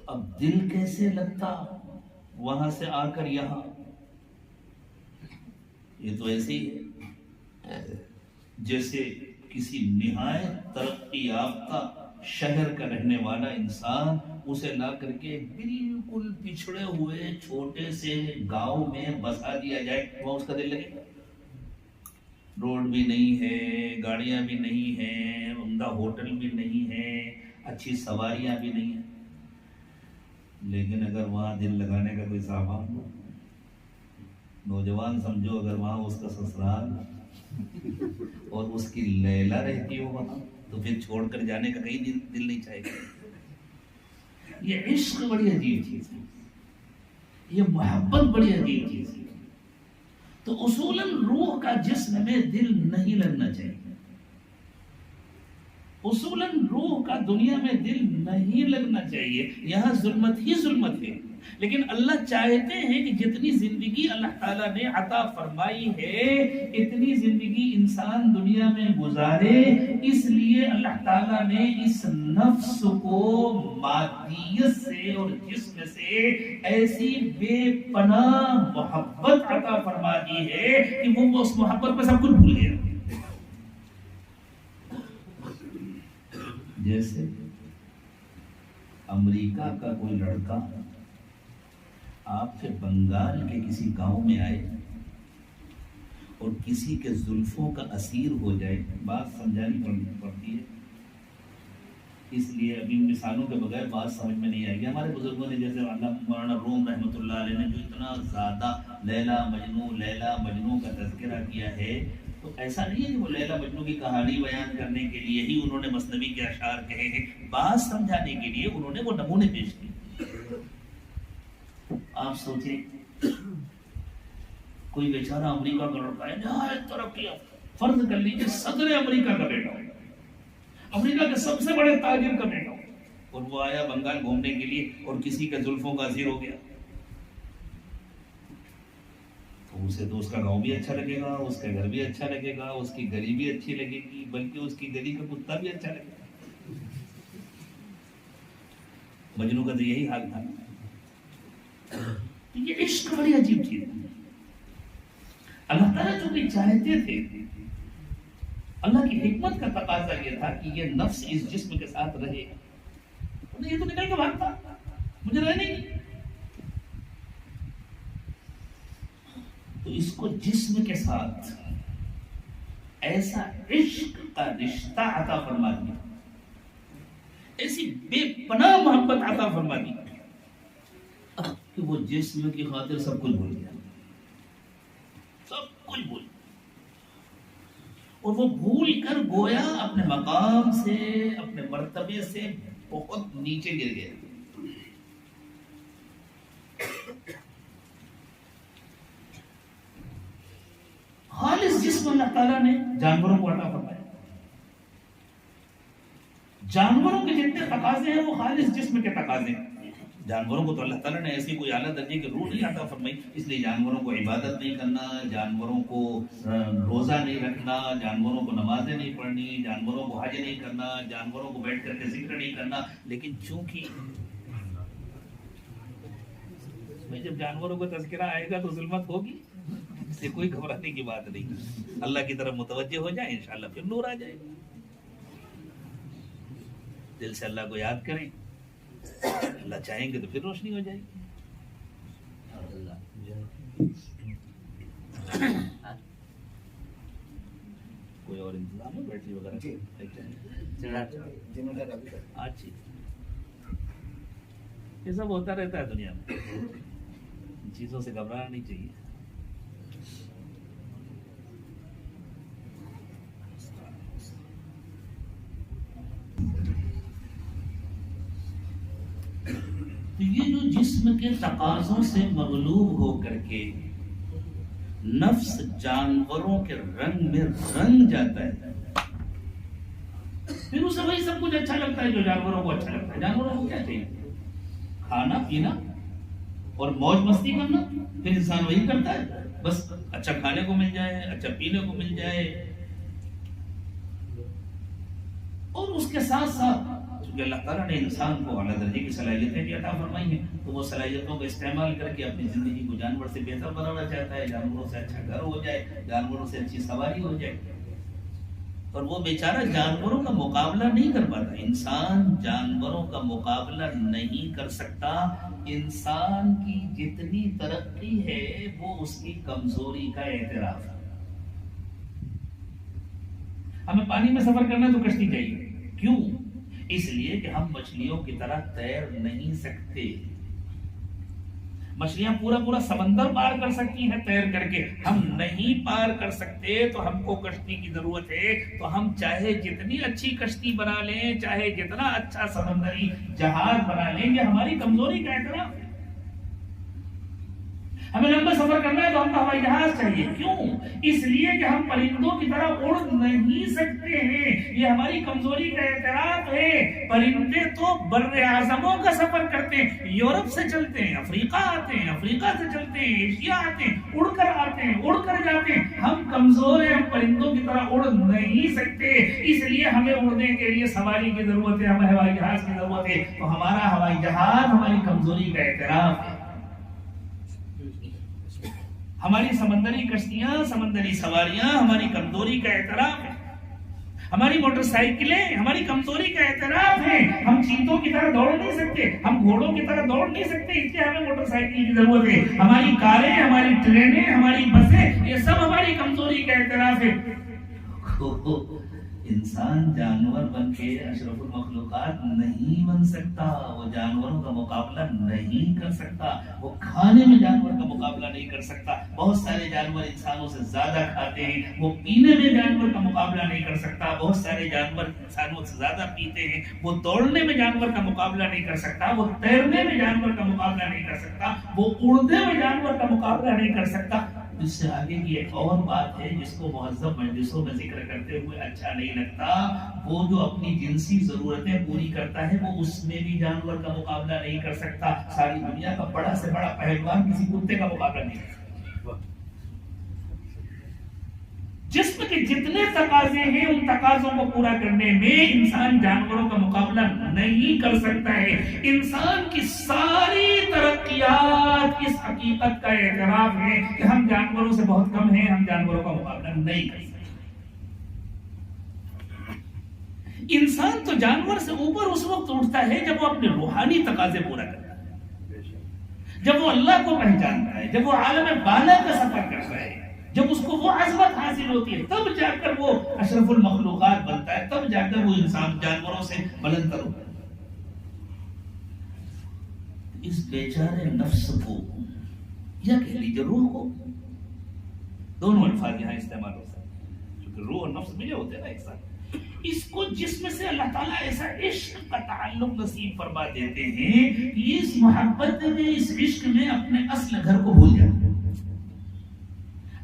[SPEAKER 1] اب دل کیسے لگتا وہاں سے آ کر یہاں؟ یہ تو ایسے ہی ہے جیسے کسی نہایت ترقی یافتہ شہر کا رہنے والا انسان اسے لا کر کے بالکل پچھڑے ہوئے چھوٹے سے گاؤں میں بسا دیا جائے، وہاں اس کا دل لگے گا؟ روڈ بھی نہیں ہے، گاڑیاں بھی نہیں ہیں، عمدہ ہوٹل بھی نہیں ہے، اچھی سواریاں بھی نہیں ہیں، لیکن اگر وہاں دل لگانے کا کوئی سامان ہو، نوجوان سمجھو اگر وہاں اس کا سسرال اور اس کی لیلا رہتی ہو وہاں، تو پھر چھوڑ کر جانے کا کہیں دل نہیں چاہے گا۔ یہ عشق بڑی عجیب چیز ہے، یہ محبت بڑی عجیب چیز ہے۔ تو اصولاً روح کا جسم میں دل نہیں لگنا چاہیے، اصولاً روح کا دنیا میں دل نہیں لگنا چاہیے، یہاں ظلمت ہی ظلمت ہے، لیکن اللہ چاہتے ہیں کہ جتنی زندگی اللہ تعالیٰ نے عطا فرمائی ہے اتنی زندگی انسان دنیا میں گزارے، اس لیے اللہ تعالیٰ نے اس نفس کو مادیت سے اور جسم سے ایسی بے پناہ محبت عطا فرما دی ہے کہ وہ اس محبت پہ سب کچھ بھول گیا۔ جیسے امریکہ کا کوئی لڑکا آپ کے بنگال کے کسی گاؤں میں آئے اور کسی کے زلفوں کا اسیر ہو جائے، بات سمجھانی پڑتی ہے، اس لیے ابھی مثالوں کے بغیر بات سمجھ میں نہیں آئے گی۔ ہمارے بزرگوں نے جیسے مولانا روم رحمۃ اللہ علیہ نے جو اتنا زیادہ لیلا مجنوں کا تذکرہ کیا ہے، تو ایسا نہیں ہے کہ وہ لیلا مجنوں کی کہانی بیان کرنے کے لیے ہی انہوں نے مثنوی کے اشعار کہے ہیں، بات سمجھانے کے لیے انہوں نے وہ نمونے پیش کیے۔ آپ سوچیں کوئی بیچارہ امریکہ کا لڑکا ہے نہایت ترقی، فرض کر لیجیے صدر امریکہ کا بیٹا ہو، امریکہ کے سب سے بڑے تاجر کا بیٹا ہو، اور وہ آیا بنگال گھومنے کے لیے اور کسی کے زلفوں کا اسیر ہو گیا، تو اسے تو اس کا گاؤں بھی اچھا لگے گا، اس کا گھر بھی اچھا لگے گا، اس کی گلی بھی اچھی لگے گی، بلکہ اس کی گلی کا کتا بھی اچھا لگے گا۔ مجنوں کا تو یہی حال تھا۔ یہ عشق بڑی عجیب چیز ہے۔ اللہ تعالیٰ جو بھی چاہتے تھے، اللہ کی حکمت کا تقاضا یہ تھا کہ یہ نفس اس جسم کے ساتھ رہے، یہ تو نکل کے بھاگتا، مجھے رہنے کی، تو اس کو جسم کے ساتھ ایسا عشق کا رشتہ عطا فرما دیا، ایسی بے پناہ محبت عطا فرما دی کہ وہ جسم کی خاطر سب کچھ بھول گیا، سب کچھ بھول، اور وہ بھول کر گویا اپنے مقام سے، اپنے مرتبے سے بہت نیچے گر گیا۔ خالص جسم اللہ تعالیٰ نے جانوروں کو عطا فرمایا، جانوروں کے جتنے تقاضے ہیں وہ خالص جسم کے تقاضے ہیں۔ جانوروں کو تو اللہ تعالیٰ نے ایسی کوئی اعلیٰ درجے کی روح نہیں عطا فرمائی، اس لیے جانوروں کو عبادت نہیں کرنا، جانوروں کو روزہ نہیں رکھنا، جانوروں کو نمازیں نہیں پڑھنی، جانوروں کو حج نہیں کرنا، جانوروں کو بیٹھ کر کے ذکر نہیں کرنا، لیکن چونکہ جب جانوروں کو تذکرہ آئے گا تو ظلمت ہوگی، اس سے کوئی گھبرانے کی بات نہیں، اللہ کی طرف متوجہ ہو جائیں، انشاءاللہ پھر نور آ جائے گا۔ دل سے اللہ کو یاد کریں، اللہ چاہیں گے تو پھر روشنی ہو جائے گی۔ کوئی اور انتظام ہے بیٹری وغیرہ؟ اچھی، یہ سب ہوتا رہتا ہے دنیا میں، ان چیزوں سے گھبرانا نہیں چاہیے۔ یہ جو جسم کے تقاضوں سے مغلوب ہو کر کے نفس جانوروں کے رنگ میں رنگ جاتا ہے، پھر اسے وہی سب کچھ اچھا لگتا ہے جو جانوروں کو اچھا لگتا ہے۔ جانوروں کو کیا چاہیے؟ کھانا پینا اور موج مستی کرنا، پھر انسان وہی کرتا ہے، بس اچھا کھانے کو مل جائے، اچھا پینے کو مل جائے، اور اس کے ساتھ ساتھ کیونکہ اللہ تعالیٰ نے انسان کو اعلیٰ درجے کی صلاحیتیں بھی عطا فرمائی ہیں، تو وہ صلاحیتوں کا استعمال کر کے اپنی زندگی کو جانور سے بہتر بنانا چاہتا ہے، جانوروں سے اچھا گھر ہو جائے، جانوروں سے اچھی سواری ہو جائے، اور وہ بیچارہ جانوروں کا مقابلہ نہیں کر پاتا۔ انسان جانوروں کا مقابلہ نہیں کر سکتا، انسان کی جتنی ترقی ہے وہ اس کی کمزوری کا اعتراف ہے۔ ہمیں پانی میں سفر کرنا تو کشتی چاہیے، کیوں؟ اس لیے کہ ہم مچھلیوں کی طرح تیر نہیں سکتے، مچھلیاں پورا سمندر پار کر سکتی ہیں تیر کر کے، ہم نہیں پار کر سکتے، تو ہم کو کشتی کی ضرورت ہے۔ تو ہم چاہے جتنی اچھی کشتی بنا لیں، چاہے جتنا اچھا سمندری جہاز بنا لیں، یہ ہماری کمزوری کا اعتراف ہے۔ ہمیں لمبا سفر کرنا ہے تو ہم کو ہوائی جہاز چاہیے. کیوں؟ اس لیے کہ ہم پرندوں کی طرح اڑ نہیں سکتے ہیں. یہ ہماری کمزوری کا اعتراف ہے. پرندے تو بر اعظموں کا سفر کرتے ہیں, یورپ سے چلتے ہیں, افریقہ آتے ہیں, افریقہ سے چلتے ہیں, ایشیا آتے ہیں, اڑ کر آتے ہیں, اڑ کر جاتے ہیں. ہم کمزور ہیں, ہم پرندوں کی طرح اڑ نہیں سکتے. اس لیے ہمیں اڑنے کے لیے سواری کی ضرورت ہے, ہمیں ہوائی جہاز کی ضرورت ہے. تو ہمارا ہوائی جہاز ہماری کمزوری کا اعتراف ہے. ہماری سمندری کشتیاں, سمندری سواریاں ہماری کمزوری کا اعتراف ہے. ہماری موٹر سائیکلیں ہماری کمزوری کا اعتراف ہے. ہم چیتوں کی طرح دوڑ نہیں سکتے, ہم گھوڑوں کی طرح دوڑ نہیں سکتے, اس لیے ہمیں موٹر سائیکل کی ضرورت ہے. ہماری کاریں, ہماری ٹرینیں, ہماری بسیں, یہ سب ہماری کمزوری کا اعتراف ہے. انسان جانور بن کے اشرف المخلوقات نہیں بن سکتا. وہ جانوروں کا مقابلہ نہیں کر سکتا. وہ کھانے میں جانور کا مقابلہ نہیں کر سکتا. بہت سارے جانور انسانوں سے زیادہ کھاتے ہیں. وہ پینے میں جانور کا مقابلہ نہیں کر سکتا. بہت سارے جانور انسانوں سے زیادہ پیتے ہیں. وہ دوڑنے میں جانور کا مقابلہ نہیں کر سکتا. وہ تیرنے میں جانور کا مقابلہ نہیں کر سکتا. وہ اڑنے میں جانور کا مقابلہ نہیں کر سکتا. اس سے آگے کی ایک اور بات ہے جس کو مہذب مجلسوں میں ذکر کرتے ہوئے اچھا نہیں لگتا. وہ جو اپنی جنسی ضرورتیں پوری کرتا ہے وہ اس میں بھی جانور کا مقابلہ نہیں کر سکتا. ساری دنیا کا بڑا سے بڑا پہلوان کسی کتے کا مقابلہ نہیں کر سکتا. جسم کے جتنے تقاضے ہیں ان تقاضوں کو پورا کرنے میں انسان جانوروں کا مقابلہ نہیں کر سکتا ہے. انسان کی ساری ترقیات اس حقیقت کا اعتراف ہے کہ ہم جانوروں سے بہت کم ہیں, ہم جانوروں کا مقابلہ نہیں کر سکتے. انسان تو جانور سے اوپر اس وقت اٹھتا ہے جب وہ اپنے روحانی تقاضے پورا کرتا ہے, جب وہ اللہ کو پہچانتا ہے, جب وہ عالم بالا کا سفر کرتا ہے, جب اس کو وہ عظمت حاصل ہوتی ہے, تب جا کر وہ اشرف المخلوقات بنتا ہے, تب جا کر وہ انسان جانوروں سے بلند تر ہوتا ہے. اس بیچارے نفس کو یا کہہ لیجیے روح کو, دونوں الفاظ یہاں استعمال ہوتا ہے کیونکہ روح اور نفس ملے ہوتے ہیں نا ایک ساتھ. اس کو جسم سے اللہ تعالیٰ ایسا عشق کا تعلق نصیب فرما دیتے ہیں کہ اس محبت میں, اس عشق میں اپنے اصل گھر کو بھول جاتا ہے,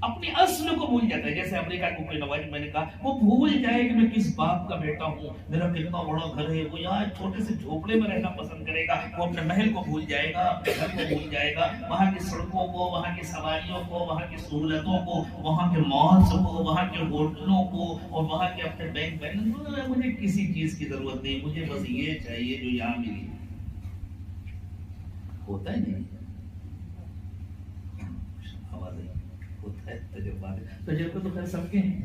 [SPEAKER 1] اپنے اصل کو بھول جاتا ہے. جیسے امریکہ کو کوئی نواز, میں نے کہا وہ بھول جائے کہ میں کس باپ کا بیٹا ہوں, میرا کتنا بڑا گھر ہے. وہ یہاں چھوٹے سے جھوپڑے میں رہنا پسند کرے گا. وہ اپنے محل کو بھول جائے گا, اپنے گھر کو بھول جائے گا, وہاں کی سڑکوں کو, وہاں کی سواریوں کو, وہاں کی سہولتوں کو, وہاں کے مالس کو, وہاں کے ہوٹلوں کو, اور وہاں کے اپنے بینک بیلنس. مجھے کسی چیز کی ضرورت نہیں, مجھے بس یہ چاہیے جو یہاں ملی. ہوتا ہے نہیں, تجربہ تو خیر سب کے ہیں,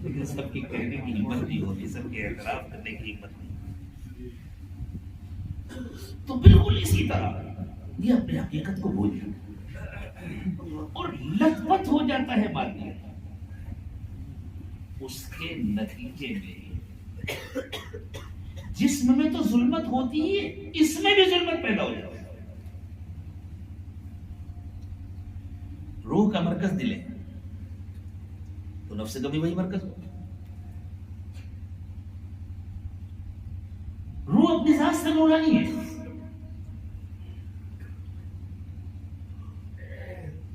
[SPEAKER 1] لیکن سب کی کہنے کی ہمت نہیں ہوتی, سب کے اعتراف کرنے کی ہمت نہیں. تو بالکل اسی طرح یہ اپنی حقیقت کو بھول جاتا اور لت پت ہو جاتا ہے مادیت. اس کے نتیجے میں جسم میں تو ظلمت ہوتی ہے, اس میں بھی ظلمت پیدا ہو جاتی ہے. روح کا مرکز دل ہے تو نفس کا بھی وہی مرکز ہو. روح اپنی ذات سے نورانی ہے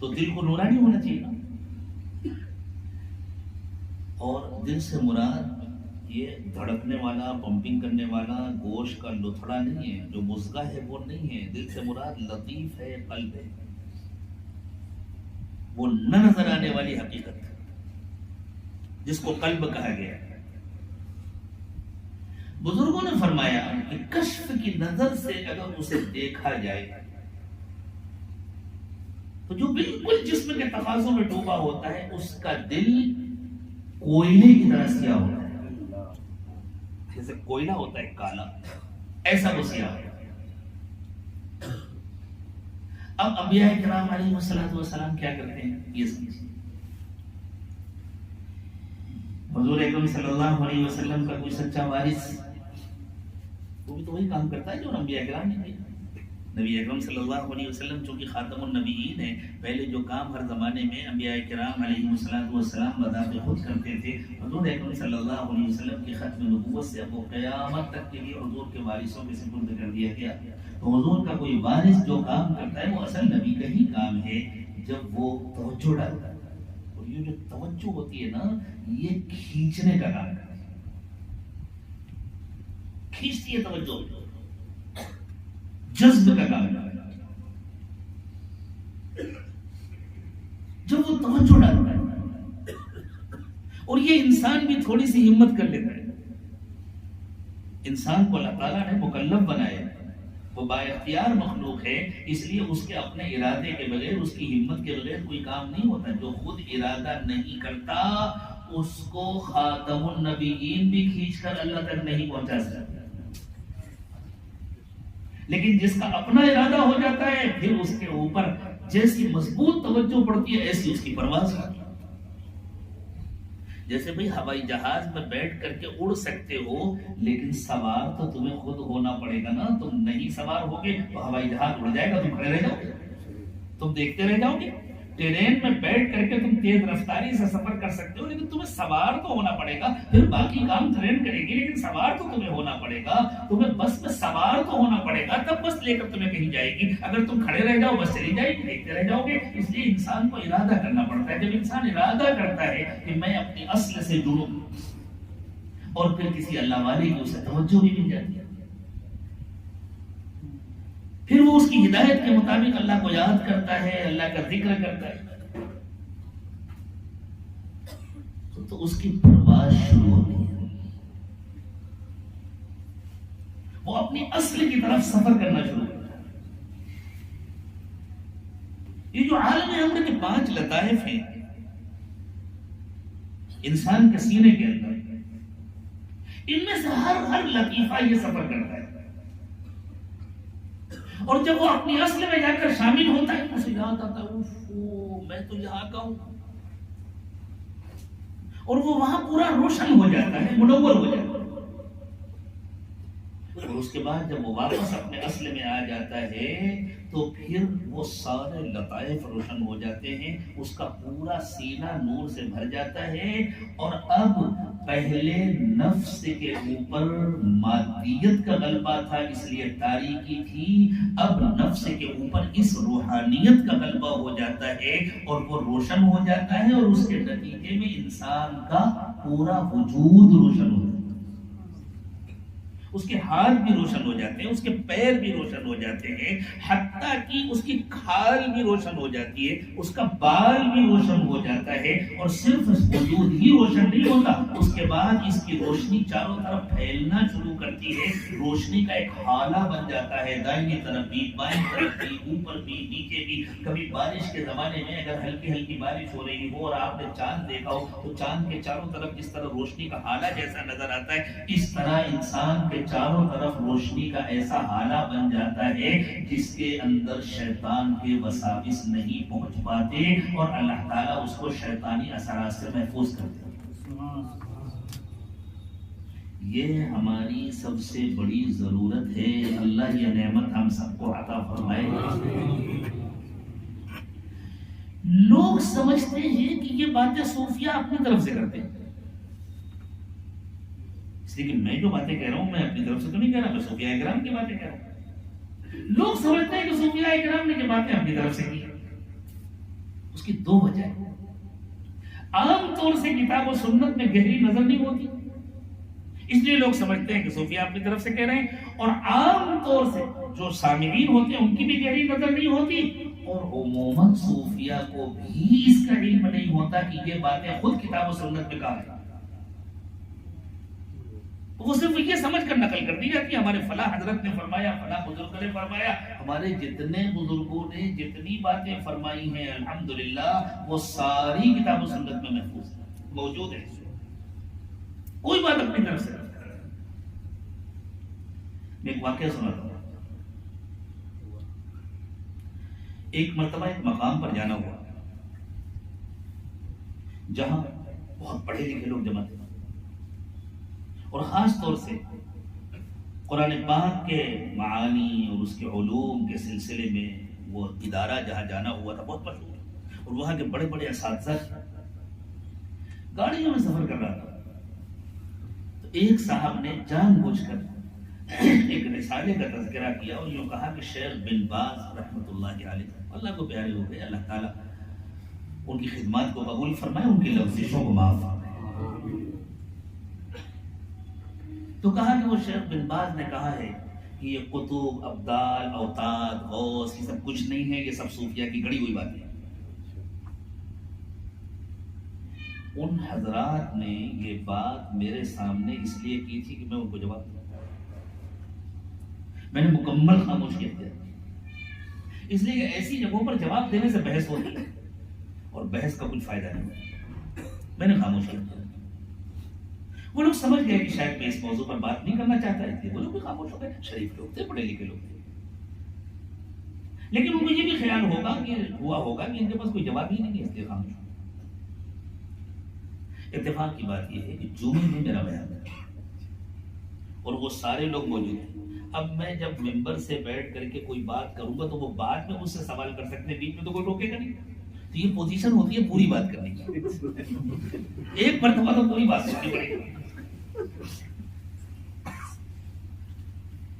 [SPEAKER 1] تو دل کو نورانی ہونا چاہیے نا. اور دل سے مراد یہ دھڑکنے والا, پمپنگ کرنے والا, گوشت کا لتھڑا نہیں ہے, جو مزغہ ہے وہ نہیں ہے. دل سے مراد لطیف ہے, قلب ہے, وہ نہ نظر آنے والی حقیقت جس کو قلب کہا گیا. بزرگوں نے فرمایا کہ کشف کی نظر سے اگر اسے دیکھا جائے تو جو بالکل جسم کے تقاضوں میں ڈوبا ہوتا ہے اس کا دل کوئلے کی طرح سیاہ ہوتا ہے. جیسے کوئلہ ہوتا ہے کالا, ایسا وہ سیاہ ہوتا ہے. اب انبیاء کرام علیہ السلام کیا کرتے ہیں یہ سمجھیں. حضور اکرم صلی اللہ علیہ وسلم کا کوئی سچا وارث وہ بھی تو وہی کام کرتا ہے جو انبیاء کرام نے کیا. نبی اکرم صلی اللہ علیہ وسلم چونکہ خاتم النبیین ہیں, پہلے جو کام ہر زمانے میں انبیاء کرام علیہ السلام بذات خود کرتے تھے, حضور اکرم صلی اللہ علیہ وسلم کی ختم نبوت سے وہ قیامت تک کے لیے حضور کے وارثوں کے سپرد کر دیا گیا. تو حضور کا کوئی وارث جو کام کرتا ہے وہ اصل نبی کا ہی کام ہے. جب وہ توجہ ڈالتا ہے، اور یہ جو توجہ ہوتی ہے نا، یہ کھینچنے کا کام کرتی ہے، کھینچتی ہے توجہ، جذب کا کام کرتی ہے۔ جب وہ توجہ ڈالتا ہے، اور یہ انسان بھی تھوڑی سی ہمت کر لیتا ہے۔ انسان کو اللہ تعالیٰ نے مکلف بنایا ہے، وہ با اختیار مخلوق ہے، اس لیے اس کے اپنے ارادے کے بغیر، اس کی ہمت کے بغیر کوئی کام نہیں ہوتا۔ جو خود ارادہ نہیں کرتا اس کو خاتم النبیین بھی کھینچ کر اللہ تک نہیں پہنچا سکتا، لیکن جس کا اپنا ارادہ ہو جاتا ہے، پھر اس کے اوپر جیسی مضبوط توجہ پڑتی ہے ایسی اس کی پرواز ہوتی ہے۔ جیسے بھئی ہوائی جہاز میں بیٹھ کر کے اڑ سکتے ہو، لیکن سوار تو تمہیں خود ہونا پڑے گا نا۔ تم نہیں سوار ہوگے تو ہوائی جہاز اڑ جائے گا، تم کھڑے رہ جاؤ گے، تم دیکھتے رہ جاؤ گے۔ ٹرین میں بیٹھ کر کے تم تیز رفتاری سے سفر کر سکتے ہو، لیکن تمہیں سوار تو ہونا پڑے گا، پھر باقی کام ٹرین کرے گی، لیکن سوار تو تمہیں ہونا پڑے گا۔ تمہیں بس میں سوار تو ہونا پڑے گا، تب بس لے کر تمہیں کہیں جائے گی۔ اگر تم کھڑے رہ جاؤ بس چلی جائے گی، دیکھتے رہ جاؤ گے۔ اس لیے انسان کو ارادہ کرنا پڑتا ہے۔ جب انسان ارادہ کرتا ہے کہ میں اپنی اصل سے جڑوں، اور پھر کسی اللہ والے کی اسے توجہ بھی مل جاتی ہے، پھر وہ اس کی ہدایت کے مطابق اللہ کو یاد کرتا ہے، اللہ کا ذکر کرتا ہے، تو اس کی پرواز شروع ہوتی ہے، وہ اپنی اصل کی طرف سفر کرنا شروع کرتا ہے۔ یہ جو عالم امر کے 5 لطائف ہیں انسان کے سینے کے اندر، ان میں سے ہر لطیفہ یہ سفر کرتا ہے، اور جب وہ اپنی اصل میں جا کر شامل ہوتا ہے، اسے یاد آتا ہے میں تو یہاں کا ہوں، اور وہ وہاں پورا روشن ہو جاتا ہے، منور ہو جاتا ہے۔ اور اس کے بعد جب وہ واپس اپنے اصل میں آ جاتا ہے تو پھر وہ سارے لطائف روشن ہو جاتے ہیں، اس کا پورا سینہ نور سے بھر جاتا ہے، اور اب پہلے نفس کے اوپر مادیت کا غلبہ تھا، اس لیے تاریکی تھی، اب نفس کے اوپر اس روحانیت کا غلبہ ہو جاتا ہے، اور وہ روشن ہو جاتا ہے، اور اس کے نتیجے میں انسان کا پورا وجود روشن ہو جاتا ہے، اس کے ہاتھ بھی روشن ہو جاتے ہیں، اس کے پیر بھی روشن ہو جاتے ہیں، حتیٰ کہ اس کی کھال بھی روشن ہو جاتی ہے، اس کا بال بھی روشن ہو جاتا ہے، اور صرف وجود ہی روشن نہیں ہوتا، اس کے بعد اس کی روشنی چاروں طرف پھیلنا شروع کرتی ہے، روشنی کا ایک حالہ بن جاتا ہے، دائیں طرف بھی، بائیں طرف بھی، اوپر بھی، نیچے بھی۔ کبھی بارش کے زمانے میں اگر ہلکی ہلکی بارش ہو رہی ہو اور آپ نے چاند دیکھا ہو تو چاند کے چاروں طرف جس طرح روشنی کا حالہ جیسا نظر آتا ہے، اس طرح انسان کے چاروں طرف روشنی کا ایسا حالہ بن جاتا ہے جس کے اندر شیطان کے وساوس نہیں پہنچ پاتے، اور اللہ تعالیٰ اس کو شیطانی اثرات سے محفوظ کرتے ہیں۔ یہ ہماری سب سے بڑی ضرورت ہے، اللہ یہ نعمت ہم سب کو عطا فرمائے۔ لوگ سمجھتے ہیں کہ یہ باتیں صوفیہ اپنی طرف سے کرتے ہیں، لیکن میں جو باتیں کہہ رہا ہوں میں اپنی طرف سے تو نہیں کہہ رہا، میں صوفیاء کرام کی باتیں کہہ رہا ہوں۔ لوگ سمجھتے ہیں کہ صوفیاء کرام نے یہ باتیں اپنی طرف سے کی، اس کی 2 وجہ ہیں۔ عام طور سے کتاب و سنت میں گہری نظر نہیں ہوتی، اس لیے لوگ سمجھتے ہیں کہ صوفیاء اپنی طرف سے کہہ رہے ہیں، اور عام طور سے جو سامعین ہوتے ہیں ان کی بھی گہری نظر نہیں ہوتی، اور عموماً صوفیاء کو بھی اس کا علم نہیں ہوتا کہ یہ باتیں خود کتاب و سنت میں کہا ہے، وہ صرف یہ سمجھ کر نقل کر دی جاتی ہے، ہمارے فلاں حضرت نے فرمایا، فلاں بزرگ نے فرمایا۔ ہمارے جتنے بزرگوں نے جتنی باتیں فرمائی ہیں الحمدللہ وہ ساری کتاب و سنت میں محفوظ ہیں، موجود ہے، کوئی بات اپنی طرف سے نہیں۔ میں ایک واقعہ سناتا ہوں۔ ایک مرتبہ ایک مقام پر جانا ہوا جہاں بہت پڑھے لکھے لوگ جمع تھے، اور خاص طور سے قرآن پاک کے معانی اور اس کے علوم کے سلسلے میں وہ ادارہ جہاں جانا ہوا تھا بہت مشہور، اور وہاں کے بڑے بڑے اساتذہ گاڑیوں میں سفر کر رہا تھا، تو ایک صاحب نے جان بوجھ کر ایک رسالے کا تذکرہ کیا، اور یوں کہا کہ شیخ بن باز رحمۃ اللہ علیہ، اللہ کو پیارے ہو گئے، اللہ تعالیٰ ان کی خدمات کو قبول فرمائے، ان کی لغزشوں کو معاف فرمائے۔ تو کہا کہ وہ شیخ بن باز نے کہا ہے کہ یہ قطب، ابدال، اوتاد، غوث، یہ سب کچھ نہیں ہے، یہ سب صوفیہ کی گڑی ہوئی باتیں ہیں۔ ان حضرات نے یہ بات میرے سامنے اس لیے کی تھی کہ میں ان کو جواب دوں۔ میں نے مکمل خاموشی اختیار کی، اس لیے کہ ایسی جگہوں پر جواب دینے سے بحث ہوتی ہے اور بحث کا کچھ فائدہ نہیں۔ میں نے خاموشی اختیار کی۔ وہ لوگ سمجھ گئے کہ شاید میں اس موضوع پر بات نہیں کرنا چاہتا ہے، وہ لوگ بھی خاموش ہو گئے۔ شریف لوگ تھے، پڑھے لکھے لوگ تھے، لیکن ان کو یہ بھی خیال ہوگا کہ ان کے پاس کوئی جواب ہی نہیں ہے، اس لیے خاموش۔ اتفاق کی بات یہ ہے کہ جمعے میں میرا بیان ہے اور وہ سارے لوگ موجود ہیں۔ اب میں جب ممبر سے بیٹھ کر کے کوئی بات کروں گا تو وہ بعد میں مجھ سے سوال کر سکتے ہیں، بیچ میں تو کوئی روکے گا نہیں۔ تو یہ پوزیشن ہوتی ہے پوری بات کرنے کی، ایک مرتبہ تو پوری بات سننی پڑے گی۔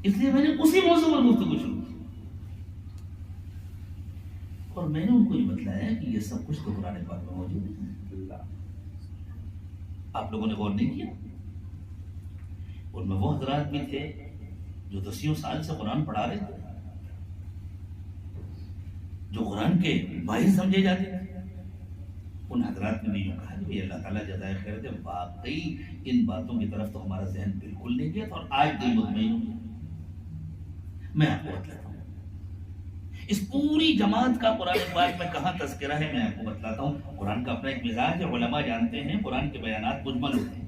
[SPEAKER 1] اس لیے میں نے اسی موضوع پر گفتگو شروع کی اور میں نے ان کو یہ بتلایا کہ یہ سب کچھ تو قرآن پاک میں موجود ہے۔ آپ لوگوں نے غور نہیں کیا؟ ان میں وہ حضرات بھی تھے جو 10 سال سے قرآن پڑھا رہے تھے، جو قرآن کے باعث سمجھے جاتے تھے۔ ان حضرات نے بھی یوں کہا کہ اللہ تعالیٰ جزائے خیر دے، واقعی ان باتوں کی طرف تو ہمارا ذہن بالکل نہیں گیا تھا اور آج دل مطمئن ہوں۔ میں آپ کو بتلاتا ہوں اس پوری جماعت کا قرآن پاک میں کہاں تذکرہ ہے، میں آپ کو بتلاتا ہوں۔ قرآن کا اپنا ایک مزاج ہے، علماء جانتے ہیں قرآن کے بیانات مجمل ہوتے ہیں،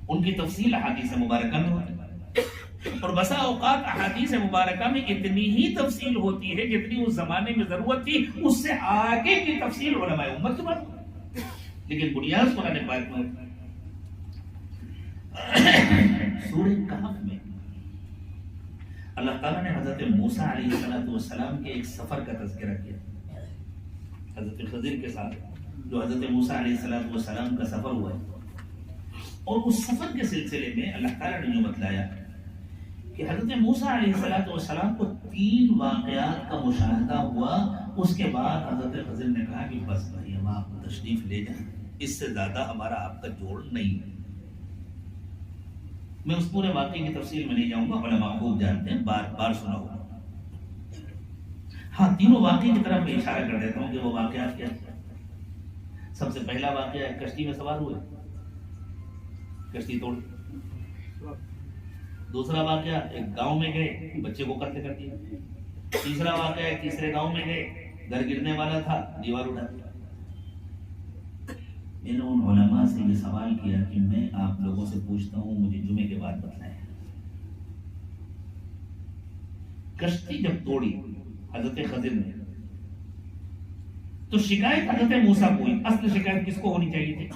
[SPEAKER 1] ان کی تفصیل احادیث مبارکہ میں ہوتی ہے، اور بسا اوقات احادیث مبارکہ میں اتنی ہی تفصیل ہوتی ہے جتنی اس زمانے میں ضرورت تھی، اس سے آگے کی تفصیل علماء امت کے پاس ہوتی ہے، لیکن بنیاد قرآن پاک میں ہوتی ہے۔ سورہ کہف میں اللہ تعالیٰ نے حضرت موسیٰ علیہ السلام کے ایک سفر کا تذکرہ کیا، حضرت خضر کے ساتھ جو حضرت موسیٰ علیہ السلام کا سفر ہوا ہے، اور اس سفر کے سلسلے میں اللہ تعالیٰ نے جو بتلایا کہ حضرت موسیٰ علیہ السلام کو 3 واقعات کا مشاہدہ ہوا۔ اس کے بعد حضرت خضر نے کہا کہ بس بھائی ہم آپ تشریف لے جائیں، اس سے زیادہ ہمارا آپ کا جوڑ نہیں ہے۔ میں اس پورے واقعے کی تفصیل میں نہیں جاؤں گا، علماء خوب جانتے ہیں، بار بار سنا ہوگا۔ ہاں، 3 واقعے کی طرف میں اشارہ کر دیتا ہوں کہ وہ واقعات کیا تھے۔ سب سے پہلا واقعہ کشتی میں سوار ہوئے، کشتی توڑ۔ دوسرا واقعہ ایک گاؤں میں گئے، بچے کو قتل کر دیا۔ تیسرا واقعہ تیسرے گاؤں میں گئے، گھر گرنے والا تھا، دیوار اٹھا دیا۔ میں نے ان علماء سے یہ سوال کیا کہ میں آپ لوگوں سے پوچھتا ہوں، مجھے جمعے کے بعد بتلائیں، کشتی جب توڑی حضرت خضر نے تو شکایت حضرت موسیٰ کو ہوئی، اصل شکایت کس کو ہونی چاہیے تھی؟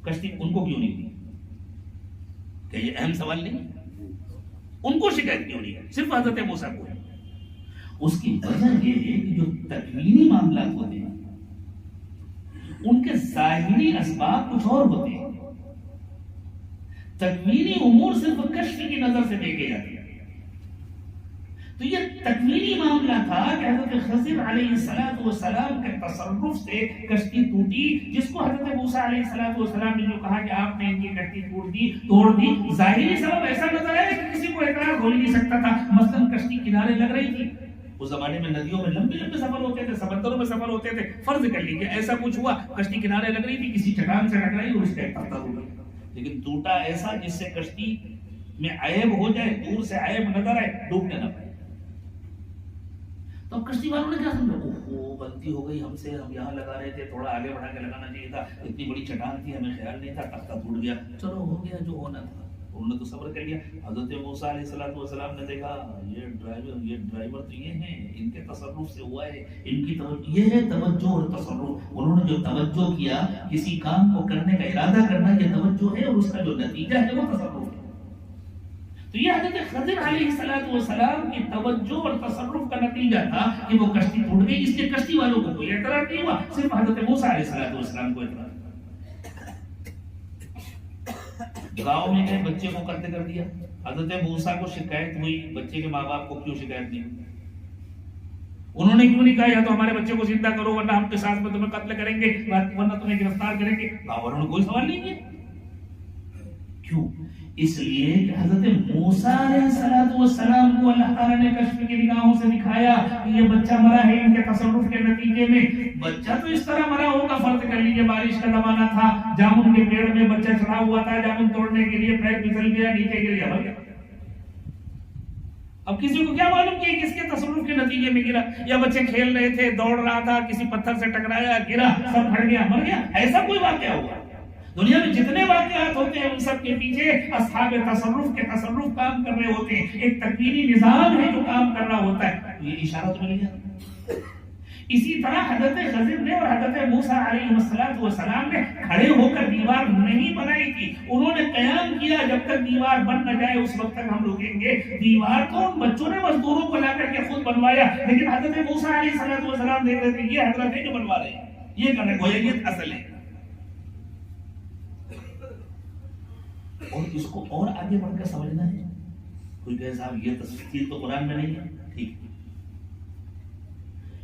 [SPEAKER 1] کشتی ان کو کیوں نہیں ہوئی؟ کہ یہ اہم سوال نہیں؟ ان کو شکایت کیوں نہیں ہے، صرف حضرت موسیٰ کو ہے؟ اس کی وجہ یہ ہے کہ جو تکوینی معاملات ہوتے ہیں ان کے ظاہری اسباب کچھ اور ہوتے ہیں، تکوینی امور صرف کشف کی نظر سے دیکھے جاتے ہیں۔ تو یہ تکوینی معاملہ تھا کہ حضرت خضر علیہ السلام کے تصرف سے کشتی ٹوٹی، جس کو حضرت موسیٰ علیہ السلام نے جو کہا کہ آپ نے ان کی کشتی توڑ دی، ظاہری سبب ایسا نظر آیا کہ کسی کو اعتراض ہو ہی نہیں سکتا تھا۔ مثلا کشتی کنارے لگ رہی تھی، اس زمانے میں ندیوں میں لمبے لمبے سفر ہوتے تھے، سمندروں میں سفر ہوتے تھے، فرض کر لیجیے ایسا کچھ ہوا، کشتی کنارے لگ رہی تھی، کسی چٹان سے ٹکرائی اور اس کا ایک تختہ ٹوٹ گیا، لیکن ٹوٹا ایسا جس سے کشتی میں عیب ہو جائے، دور سے عیب نظر آئے، ڈوبنے نہ پائے۔ تو کشتی والوں نے کیا سمجھا، اوہ غلطی ہو گئی ہم سے، ہم یہاں لگا رہے تھے، تھوڑا آگے بڑھا کے لگانا چاہیے تھا، اتنی بڑی چٹان تھی ہمیں خیال نہیں تھا، تختہ ٹوٹ گیا، چلو ہو گیا جو ہونا تھا۔ انہوں نے تو صبر کر لیا۔ حضرت موسیٰ علیہ السلام نے دیکھا یہ ڈرائیور تو یہ ہیں، ان کے تصرف سے ہوا ہے، ان کی یہ ہے توجہ اور تصرف۔ انہوں نے جو توجہ کیا، کسی کام کو کرنے کا ارادہ کرنا یہ توجہ ہے، اور اس کا جو نتیجہ ہے وہ تصرف ہے۔ تو یہ حضرت خضر علیہ السلام کی توجہ اور تصرف کا نتیجہ تھا کہ وہ کشتی ٹوٹ گئی، اس لیے کشتی والوں کو کوئی اعتراض نہیں ہوا، صرف حضرت موسیٰ علیہ السلام کو اعتراض۔ گاؤں میں گئے، بچے کو قتل کر دیا، حضرت موسیٰ کو شکایت ہوئی، بچے کے ماں باپ کو کیوں شکایت نہیں ہوئی؟ انہوں نے کیوں نہیں کہا یا تو ہمارے بچے کو زندہ کرو ورنہ ہم قصاص میں تمہیں قتل کریں گے ورنہ تمہیں گرفتار کریں گے؟ انہوں نے کوئی سوال نہیں کیا. کیوں؟ اس لیے کہ حضرت موسیٰ علیہ السلام کو اللہ تعالیٰ نے کشف کی نگاہوں سے دکھایا کہ یہ بچہ مرا ہے ان کے تصرف کے نتیجے میں. بچہ تو اس طرح مرا ہوگا، فرض کر لیجیے بارش کا زمانہ تھا، جامن کے پیڑ میں بچہ چڑھا ہوا تھا، جامن توڑنے کے لیے پیر پھسل گیا، نیچے گر گیا، مر گیا. اب کسی کو کیا معلوم کہ کس کے تصرف کے نتیجے میں گرا؟ یا بچے کھیل رہے تھے، دوڑ رہا تھا، کسی پتھر سے ٹکرایا، گرا، سب پھٹ گیا، مر گیا؟ ایسا کوئی واقعہ ہوا؟ دنیا میں جتنے واقعات ہوتے ہیں ان سب کے پیچھے اصحاب تصرف کے تصرف کام کر رہے ہوتے ہیں، ایک تکوینی نظام ہے جو کام کر رہا ہوتا ہے. یہ اشارہ تو مل گیا. اسی طرح حضرت خضر نے اور حضرت موسیٰ علیہ السلام نے کھڑے ہو کر دیوار نہیں بنائی تھی، انہوں نے قیام کیا جب تک دیوار بن نہ جائے اس وقت تک ہم رکیں گے. دیوار تو ان بچوں نے مزدوروں کو لا کر کے خود بنوایا، لیکن حضرت موسیٰ علیہ السلام دیکھ رہے تھے یہ حضرت ہے جو بنوا رہے ہیں، یہ کرنے کو یہ اصل ہے. اور اس کو اور آگے بڑھ کر سمجھنا ہے. کوئی کہے صاحب یہ تفصیل تو قرآن میں نہیں ہے. ٹھیک،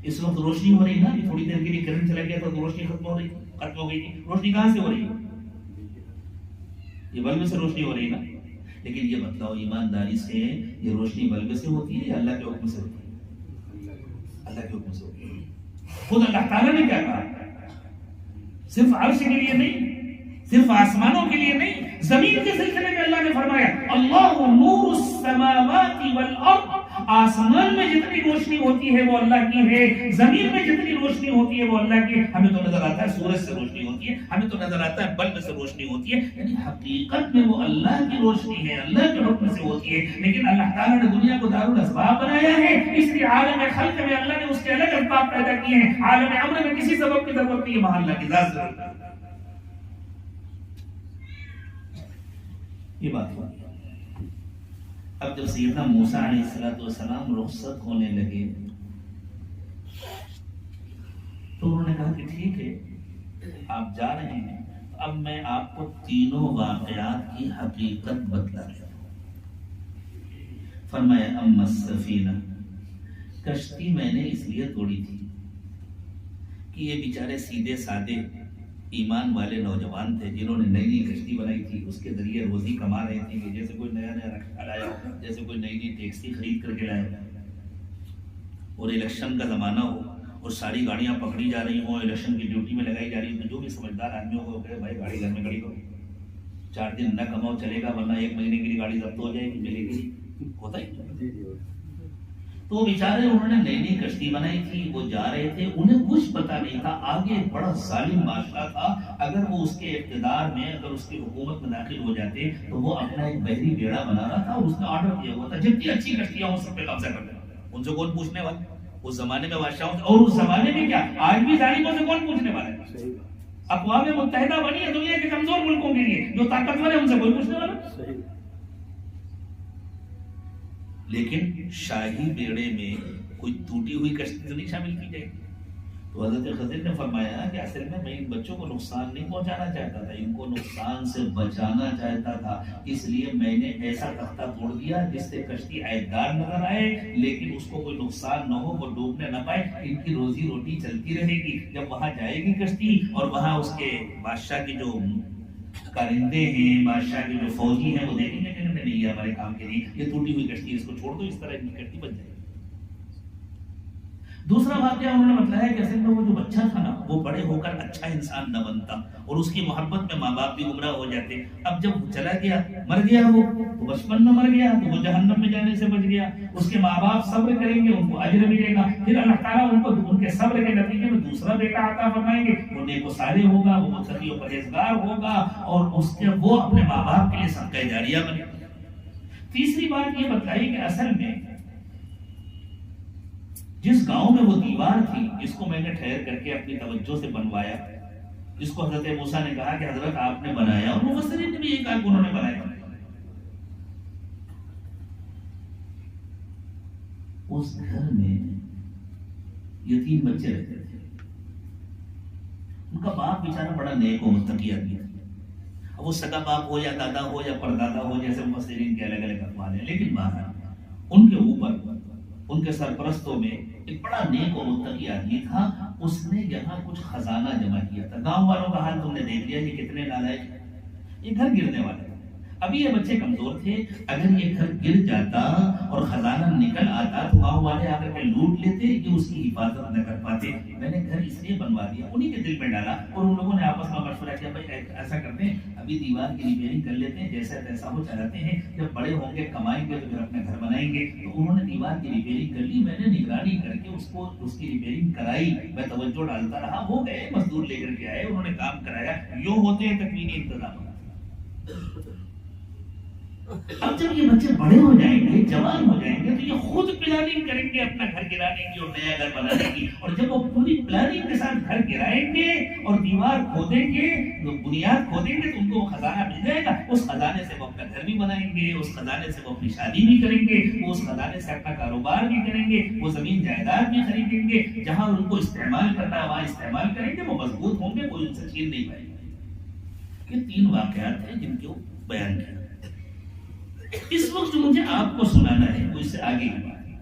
[SPEAKER 1] اس وقت روشنی ہو رہی نا، یہ تھوڑی دیر کے لیے کرنٹ چلا گیا تو روشنی ختم ہو گئی تھی. روشنی کہاں سے ہو رہی ہے؟ یہ بلب سے روشنی ہو رہی ہے نا. لیکن یہ بتلاؤ ایمانداری سے یہ روشنی بلب سے ہوتی ہے یا اللہ کے حکم سے ہوتی ہے؟ اللہ کے حکم سے ہوتی ہے. خود اللہ تعالیٰ نے کیا کہا؟ صرف عرش کے لیے نہیں، صرف آسمانوں کے لیے نہیں، زمین کے سلسلے میں اللہ نے فرمایا اللہ نور السماوات والارض. آسمان میں جتنی روشنی ہوتی ہے وہ اللہ کی ہے، زمین میں جتنی روشنی ہوتی ہے وہ اللہ کی. ہمیں تو نظر آتا ہے سورج سے روشنی ہوتی ہے، ہمیں تو نظر آتا ہے بلب سے روشنی ہوتی ہے، یعنی حقیقت میں وہ اللہ کی روشنی ہے، اللہ کے حکم سے ہوتی ہے. لیکن اللہ تعالیٰ نے دنیا کو دارالاسباب بنایا ہے، اس لیے عالم خلق میں اللہ نے اس کے الگ اسباب پیدا کیے ہیں. عالم امر میں کسی سبب کی ضرورت نہیں ہے، وہاں اللہ کی ذات ضرورت ہے. یہ بات ہوا. اب جب سیدنا موسیٰ علیہ السلام رخصت ہونے لگے تو انہوں نے کہا کہ ٹھیک ہے آپ جا رہے ہیں، اب میں آپ کو تینوں واقعات کی حقیقت بتلا دیا. فرمایا اما السفینہ، کشتی میں نے اس لیے توڑی تھی کہ یہ بیچارے سیدھے سادے ایمان والے نوجوان تھے جنہوں نے نئی کشتی بنائی تھی، اس کے ذریعے روزی کما رہے تھے. جیسے کوئی نیا رکشہ لایا، جیسے کوئی نئی ٹیکسی خرید کر کے لایا اور الیکشن کا زمانہ ہو اور ساری گاڑیاں پکڑی جا رہی ہوں، الیکشن کی ڈیوٹی میں لگائی جا رہی ہوں. جو بھی سمجھدار آدمیوں کو کہے بھائی گاڑی گھر میں کھڑی کرو، 4 دن نہ کماؤ چلے گا ورنہ 1 مہینے کے لیے گاڑی ضبط ہو جائے گی، ملے گی. ہوتا ہی. تو بیچارے انہوں نے نئی کشتی بنائی تھی، وہ جا رہے تھے، انہیں کچھ پتا نہیں تھا آگے بڑا ظالم معاشرہ تھا. اگر وہ اس کے اقتدار میں، اگر اس کی حکومت میں داخل ہو جاتے تو وہ اپنا ایک بحری بیڑا بنا رہا تھا اور اس نے آرڈر دیا ہوا تھا جتنی اچھی کشتیاں ہوں سب پہ قبضہ کر لینا. ان سے کون پوچھنے والا؟ اس زمانے میں بادشاہوں سے، اور اس زمانے میں کیا آج بھی ظالموں سے کون پوچھنے والا ہے؟ اقوام متحدہ بنی ہے دنیا کے کمزور ملکوں کے لیے، جو طاقتور ہے ان سے کوئی پوچھنے والا. لیکن شاہی بیڑے میں کوئی ٹوٹی ہوئی کشتی تو نہیں شامل کی جائے. تو حضرت خضر نے فرمایا کہ اصل میں ان بچوں کو نقصان نہیں پہنچانا چاہتا تھا، ان کو نقصان سے بچانا چاہتا تھا. اس لیے میں نے ایسا تختہ توڑ دیا جس سے کشتی عائدگار نظر آئے لیکن اس کو کوئی نقصان نہ ہو، وہ ڈوبنے نہ پائے، ان کی روزی روٹی چلتی رہے گی. جب وہاں جائے گی کشتی اور وہاں اس کے بادشاہ کے جو کارندے ہیں، بادشاہ کے جو فوجی ہیں، وہ دیکھیں گے کہ نہیں یہ ہمارے کام کے نہیں، یہ ٹوٹی ہوئی کشتی اس کو چھوڑ دو، اس طرح کی کشتی بن جائے گی. دوسرا واقعہ انہوں نے بتلایا کہ اصل میں وہ جو بچہ تھا نا وہ بڑے ہو کر اچھا انسان نہ بنتا اور اس کی محبت میں ماں باپ بھی گمراہ ہو جاتے. اب جب چلا گیا، مر گیا، وہ تو بچپن میں مر گیا تو وہ جہنم میں جانے سے بچ گیا. اس کے ماں باپ صبر کریں گے، ان کو اجر ملے گا. پھر اللہ تعالیٰ ان کو ان کے صبر کے نتیجے میں دوسرا بیٹا عطا فرمائیں گے، وہ نیک و صالح ہوگا، وہ متقی و پرہیزگار ہوگا اور اس کے وہ اپنے ماں باپ کے لیے صدقہ جاریہ بنے گا. تیسری بات یہ بتائی کہ اصل میں جس گاؤں میں وہ دیوار تھی جس کو میں نے ٹھہر کر کے اپنی توجہ سے بنوایا، جس کو حضرت موسیٰ نے کہا کہ حضرت آپ نے بنایا، اور مفسرین نے بھی یہ کہا کہ انہوں نے بنایا، اس گھر میں یتیم بچے رہتے تھے. ان کا باپ بیچارہ بڑا نیک و متقی آدمی تھا. اب وہ سگا باپ ہو یا دادا ہو یا پردادا ہو، جیسے مفسرین کے الگ الگ اقوال ہیں، لیکن بہرحال ان کے اوپر ان کے سرپرستوں میں ایک بڑا نیک و متقی آدمی تھا، اس نے یہاں کچھ خزانہ جمع کیا تھا۔ گاؤں والوں کا حال تم نے دیکھ لیا، یہ کتنے نالائق، یہ گھر گرنے والے، ابھی یہ بچے کمزور تھے، اگر یہ گھر گر جاتا اور خزانہ نکل آتا تو گاؤں والے آ کر کے لوٹ لیتے، یہ اس کی حفاظت نہ کر پاتے۔ میں نے گھر اس لیے بنوا دیا، انہی کے دل میں ڈالا، اور ان لوگوں نے آپس میں مشورہ کیا، بھائی ایسا کرتے ہیں ابھی دیوار کی ریپیئرنگ کر لیتے ہیں، جیسا تیسا وہ چلاتے ہیں، جب بڑے ہوں گے کمائیں گے تو پھر اپنے گھر بنائیں گے۔ تو انہوں نے دیوار کی ریپیئرنگ کر لی، میں نے نگرانی کر کے اس کی ریپیئرنگ کرائی، میں توجہ ڈالتا رہا، وہ گئے مزدور لے کر کے آئے، انہوں نے کام کرایا۔ یوں ہوتے ہیں تکوینی انتظامات۔ اب جب یہ بچے بڑے ہو جائیں گے، جوان ہو جائیں گے، تو یہ خود پلاننگ کریں گے اپنا گھر گرانے کی اور نیا گھر بنانے کی، اور جب وہ پوری پلاننگ کے ساتھ گھر گرائیں گے اور دیوار کھودیں گے، بنیاد کھودیں گے، تو ان کو وہ خزانہ مل جائے گا، اس خزانے سے وہ اپنا گھر بھی بنائیں گے، اس خزانے سے وہ اپنی شادی بھی کریں گے، وہ اس خزانے سے اپنا کاروبار بھی کریں گے، وہ زمین جائیداد بھی خریدیں گے، جہاں ان کو استعمال کرنا ہے وہاں استعمال کریں گے، وہ مضبوط ہوں گے، کوئی ان سے چھین نہیں پائے گا۔ یہ 3 واقعات ہیں جن کو بیان کیا۔ اس وقت جو مجھے آپ کو سنانا ہے وہ اس سے آگے کی بات ہے۔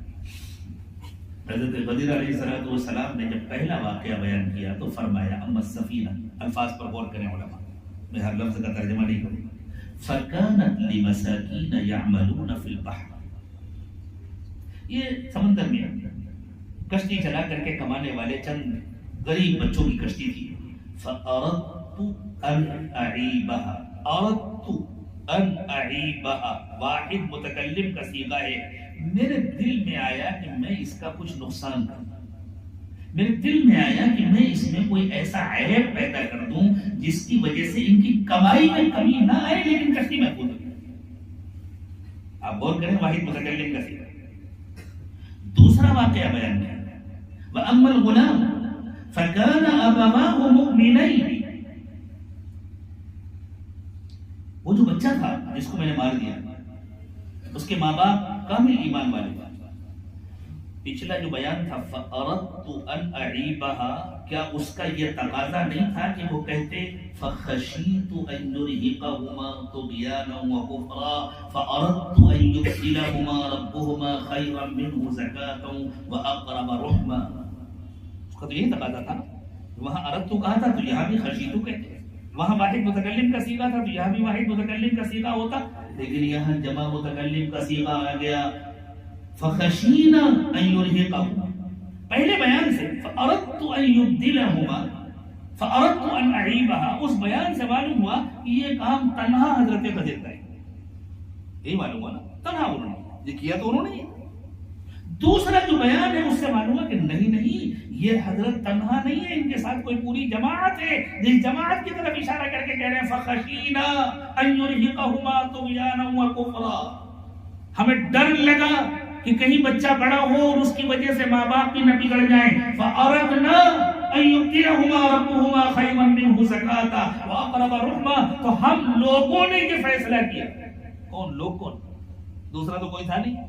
[SPEAKER 1] حضرت خضر علیہ السلام نے جب پہلا واقعہ بیان کیا تو فرمایا اما السفینہ، الفاظ پر غور کریں علماء، میں ہر لفظ کا ترجمہ نہیں کروں، فکانت لمساکین یعملون فی البحر، یہ سمندر میں کشتی چلا کر کے کمانے والے چند غریب بچوں کی کشتی تھی۔ فاردت ان اعیبها، اردت ان اعیبها، واحد متکلم کا صیغہ ہے، میرے دل میں آیا کہ میں اس کا کچھ نقصان کروں، میرے دل میں آیا کہ میں اس میں کوئی ایسا عیب پیدا کر دوں جس کی وجہ سے ان کی کمائی میں کمی نہ آئے لیکن کشتی محفوظ ہو۔ آپ غور کریں، واحد متکلم کا صیغہ۔ دوسرا واقعہ بیان کیا، وَأَمَّا الْغُلَامُ فَكَانَ أَبَوَاهُ مُؤْمِنَيْنِ، وہ جو بچہ تھا جس کو میں نے مار دیا، اس کے ماں باپ کامل ایمان والے تھے۔ پچھلا جو بیان تھا فَأَرَدْتُ أَنْ أَعِيبَهَا، کیا اس کا یہ تقاضا نہیں تھا کہ وہ کہتے فَخَشِيتُ أَنْ يُرْهِقَهُمَا طُغْيَانًا وَكُفْرًا فَأَرَدْتُ أَنْ يُبْدِلَهُمَا رَبُّهُمَا خَيْرًا مِنْهُ زَكَاةً وَأَقْرَبَ رُحْمًا، اس کا تو یہی تقاضا تھا۔ وہاں اردت کہا تھا تو یہاں بھی خشیتو کہتے، وہاں واحد متکلم کا صیغہ تھا تو یہاں بھی واحد متکلم کا صیغہ ہوتا، لیکن یہاں جمع متکلم کا صیغہ آ گیا فخشینا ان یرهقهما، پہلے بیان سے فاردت ان یبدلهما، فاردت ان اعیبها، اس بیان سے معلوم ہوا کہ یہ کام تنہا حضرت خضر کا ہے، یہی معلوم ہوا نا، تنہا انہوں نے یہ کیا تو انہوں نے۔ دوسرا جو بیان ہے اس سے معلوم ہوا کہ نہیں یہ حضرت تنہا نہیں ہے، ان کے ساتھ کوئی پوری جماعت ہے، جس جماعت کی طرف اشارہ کر کے کہہ رہے ہیں فخشینا ان یرهقهما طغیانا وکفرا، ہمیں ڈر لگا کہ کہیں بچہ بڑا ہو اور اس کی وجہ سے ماں باپ بھی نہ بگڑ جائیں، فاردنا ان یبدلهما ربهما خیرا منه زکاة واقرب رحما، تو ہم لوگوں نے یہ فیصلہ کیا۔ کون لوگ؟ کون؟ دوسرا تو کوئی تھا نہیں،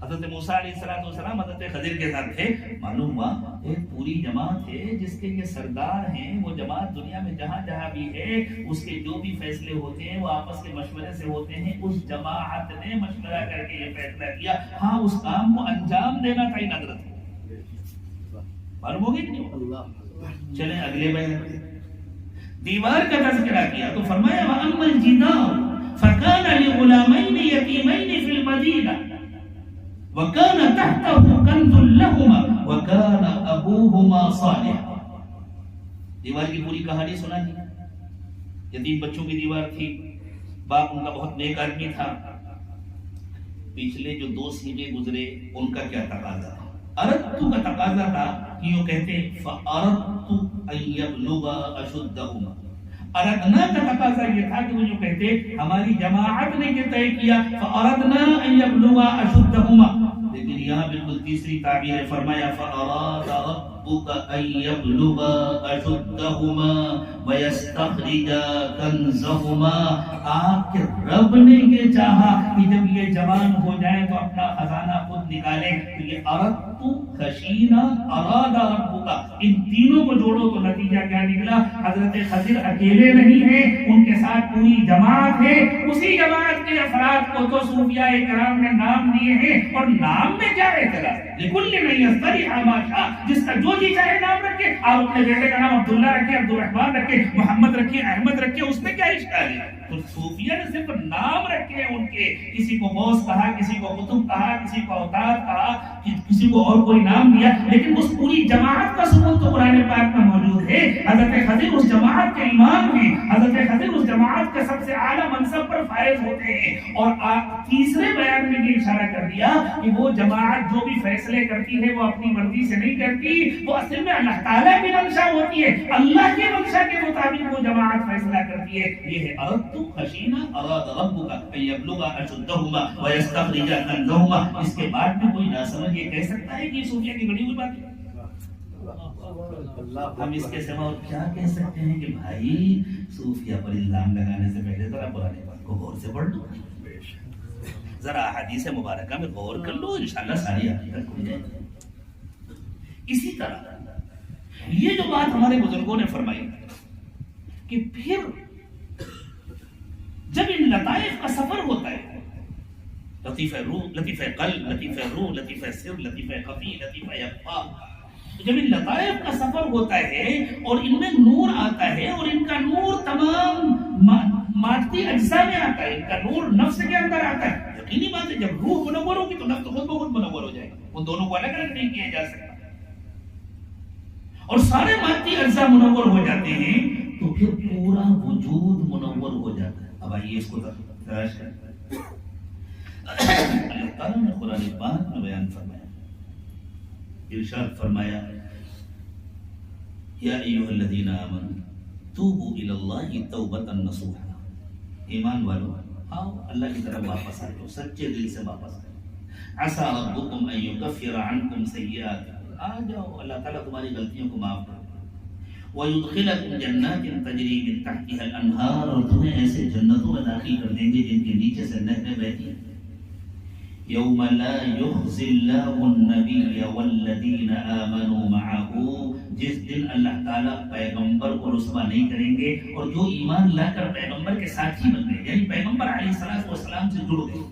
[SPEAKER 1] حضرت موسیٰ علیہ السلام حضرت خضر کے ساتھ تھے، معلوم ہوا ایک پوری جماعت ہے جس کے یہ سردار ہیں، وہ جماعت دنیا میں جہاں جہاں بھی ہے اس کے جو بھی فیصلے ہوتے ہیں وہ آپس کے مشورے سے ہوتے ہیں، اس جماعت نے مشورہ کر کے یہ فیصلہ کیا، ہاں اس کام کو انجام دینا تھا ان حضرت، معلوم ہوگی کہ نہیں؟ چلیں اگلے بیان، دیوار کا تذکرہ کیا تو فرمایا وَأَمَّا الْجِدَارُ فَكَانَ لِغُلَامَيْنِ يَتِيمَيْنِ فِي الْمَدِينَةِ وَكَانَ تَحْتَهُ كَنْزٌ لَهُمَا وَكَانَ أَبُوهُمَا صَالِحًا، دیوار کی پوری کہانی سنا دی، یتیم بچوں کی دیوار تھی، باپ ان کا بہت نیک آدمی تھا، پچھلے جو 2 سیغے گزرے ان کا کیا تقاضا تھا، اردت کا تقاضا تھا کہ یوں کہتے فَأَرَدْتُ أَن يَبْلُغَا أَشُدَّهُمَا، اردنا کا تقاضا یہ تھا کہ وہ جو کہتے ہماری جماعت نے یہ طے کیا فَأَرَدْنَا أَن يَبْلُغَا أَشُدَّهُمَا، لیکن یہاں بالکل تیسری تعبیر ہے، فرمایا فَأَرَادَ رَبُّكَ أَن يَبْلُغَا أَشُدَّهُمَا وَيَسْتَخْرِجَا كَنزَهُمَا، آپ کے رب نے یہ چاہا کہ جب یہ جوان ہو جائیں تو اپنا خزانہ خود نکالے تو یہ اردت خشینا اراد ربک، ان تینوں کو جوڑو تو نتیجہ کیا نکلا؟ حضرت خضر اکیلے نہیں ہیں، ان کے ساتھ پوری جماعت ہے. اسی جماعت کے افراد کو تو صوفیاء کرام نے نام دیے ہیں، اور نام میں کیا اعتراض ہے؟ لکل من یستریح ما شاء، جس کا جو جی چاہے نام رکھے. آپ اپنے بیٹے کا نام عبداللہ رکھے، عبدالرحمان رکھے، محمد رکھے، احمد رکھے، اس میں کیا اشکال ہے؟ تو صوفیہ نے صرف نام رکھے ان کے، کسی کو غوث کہا، کسی کو قطب کہا، کسی کو اوتاد کہا، کسی کو اور کوئی نام دیا، لیکن اس پوری جماعت کا ثبوت تو قرآن پاک میں موجود ہے. حضرت خضر اس جماعت کے امام ہیں، حضرت خضر اس جماعت کے سب سے اعلیٰ منصب پر فائز ہوتے ہیں. اور تیسرے بیان میں یہ اشارہ کر دیا کہ وہ جماعت جو بھی فیصلے کرتی ہے وہ اپنی مرضی سے نہیں کرتی، وہ اصل میں اللہ تعالیٰ کی منشا ہوتی ہے، اللہ کی منشا کے مطابق وہ جماعت فیصلہ کرتی ہے. یہ ہے اردت خشینا اراد ربک ان یبلغ اشدہما ویستخرج کنزہما. اس کے بعد میں کوئی ناسمجھ یہ کہہ سکتا ہے کہ یہ صوفیہ کی گھڑی ہوئی بات ہے؟ ہم اس کے سوا اور کیا کہہ سکتے ہیں کہ بھائی صوفیہ پر الزام لگانے سے پہلے ذرا قرآن پاک کو غور سے پڑھ لو، ذرا احادیث مبارکہ میں غور کر لو، انشاءاللہ ساری حقیقت کھل جائے گی. اسی طرح یہ جو بات ہمارے بزرگوں نے فرمائی کہ پھر جب ان لطائف کا سفر ہوتا ہے، لطیفہ روح، لطیفہ قلب، لطیفہ روح، لطیفہ سر، لطیفہ خفی، لطیفہ یخفا، جب ان لطائف کا سفر ہوتا ہے اور ان میں نور آتا ہے، اور ان کا نور تمام مادی اجزاء میں آتا ہے، ان کا نور نفس کے اندر آتا ہے. یقینی بات ہے جب روح منور ہوگی تو نفس خود بخود منور ہو جائے گا، ان دونوں کو الگ الگ نہیں کیا جا سکتا. اور سارے مادی اجزاء منور ہو جاتے ہیں تو پھر پورا وجود منور ہو جاتا ہے. اب آئیے اس کو تلاش کریں. اللہ تعالیٰ نے قرآن پاک میں بیان فرمایا، ارشاد فرمایا یا ایھا الذین آمنوا توبوا الی اللہ توبۃ نصوحا. ایمان والو آؤ اللہ کی طرف واپس آ جاؤ، سچے دل سے واپس آ جاؤ. عسیٰ ربکم ان یکفر عنکم سیئاتکم، آ جاؤ اللہ تعالیٰ تمہاری غلطیوں کو معاف کر دے. وَيُدْخِلَكُمْ جَنَّاتٍ تَجْرِي مِن تَحْتِهَا الْأَنْهَارُ، اور تمہیں ایسے جنتوں میں داخل کر دیں گے جن کے نیچے سے نہریں بہتی ہیں. يَوْمَ لَا يُخْزِي اللَّهُ النَّبِيَّ وَالَّذِينَ آمَنُوا مَعَهُ، جس دن اللہ تعالیٰ پیغمبر کو رسوا نہیں کریں گے اور جو ایمان لا کر پیغمبر کے ساتھی بن گئے، یعنی پیغمبر علیہ السلام سے جڑ گئے،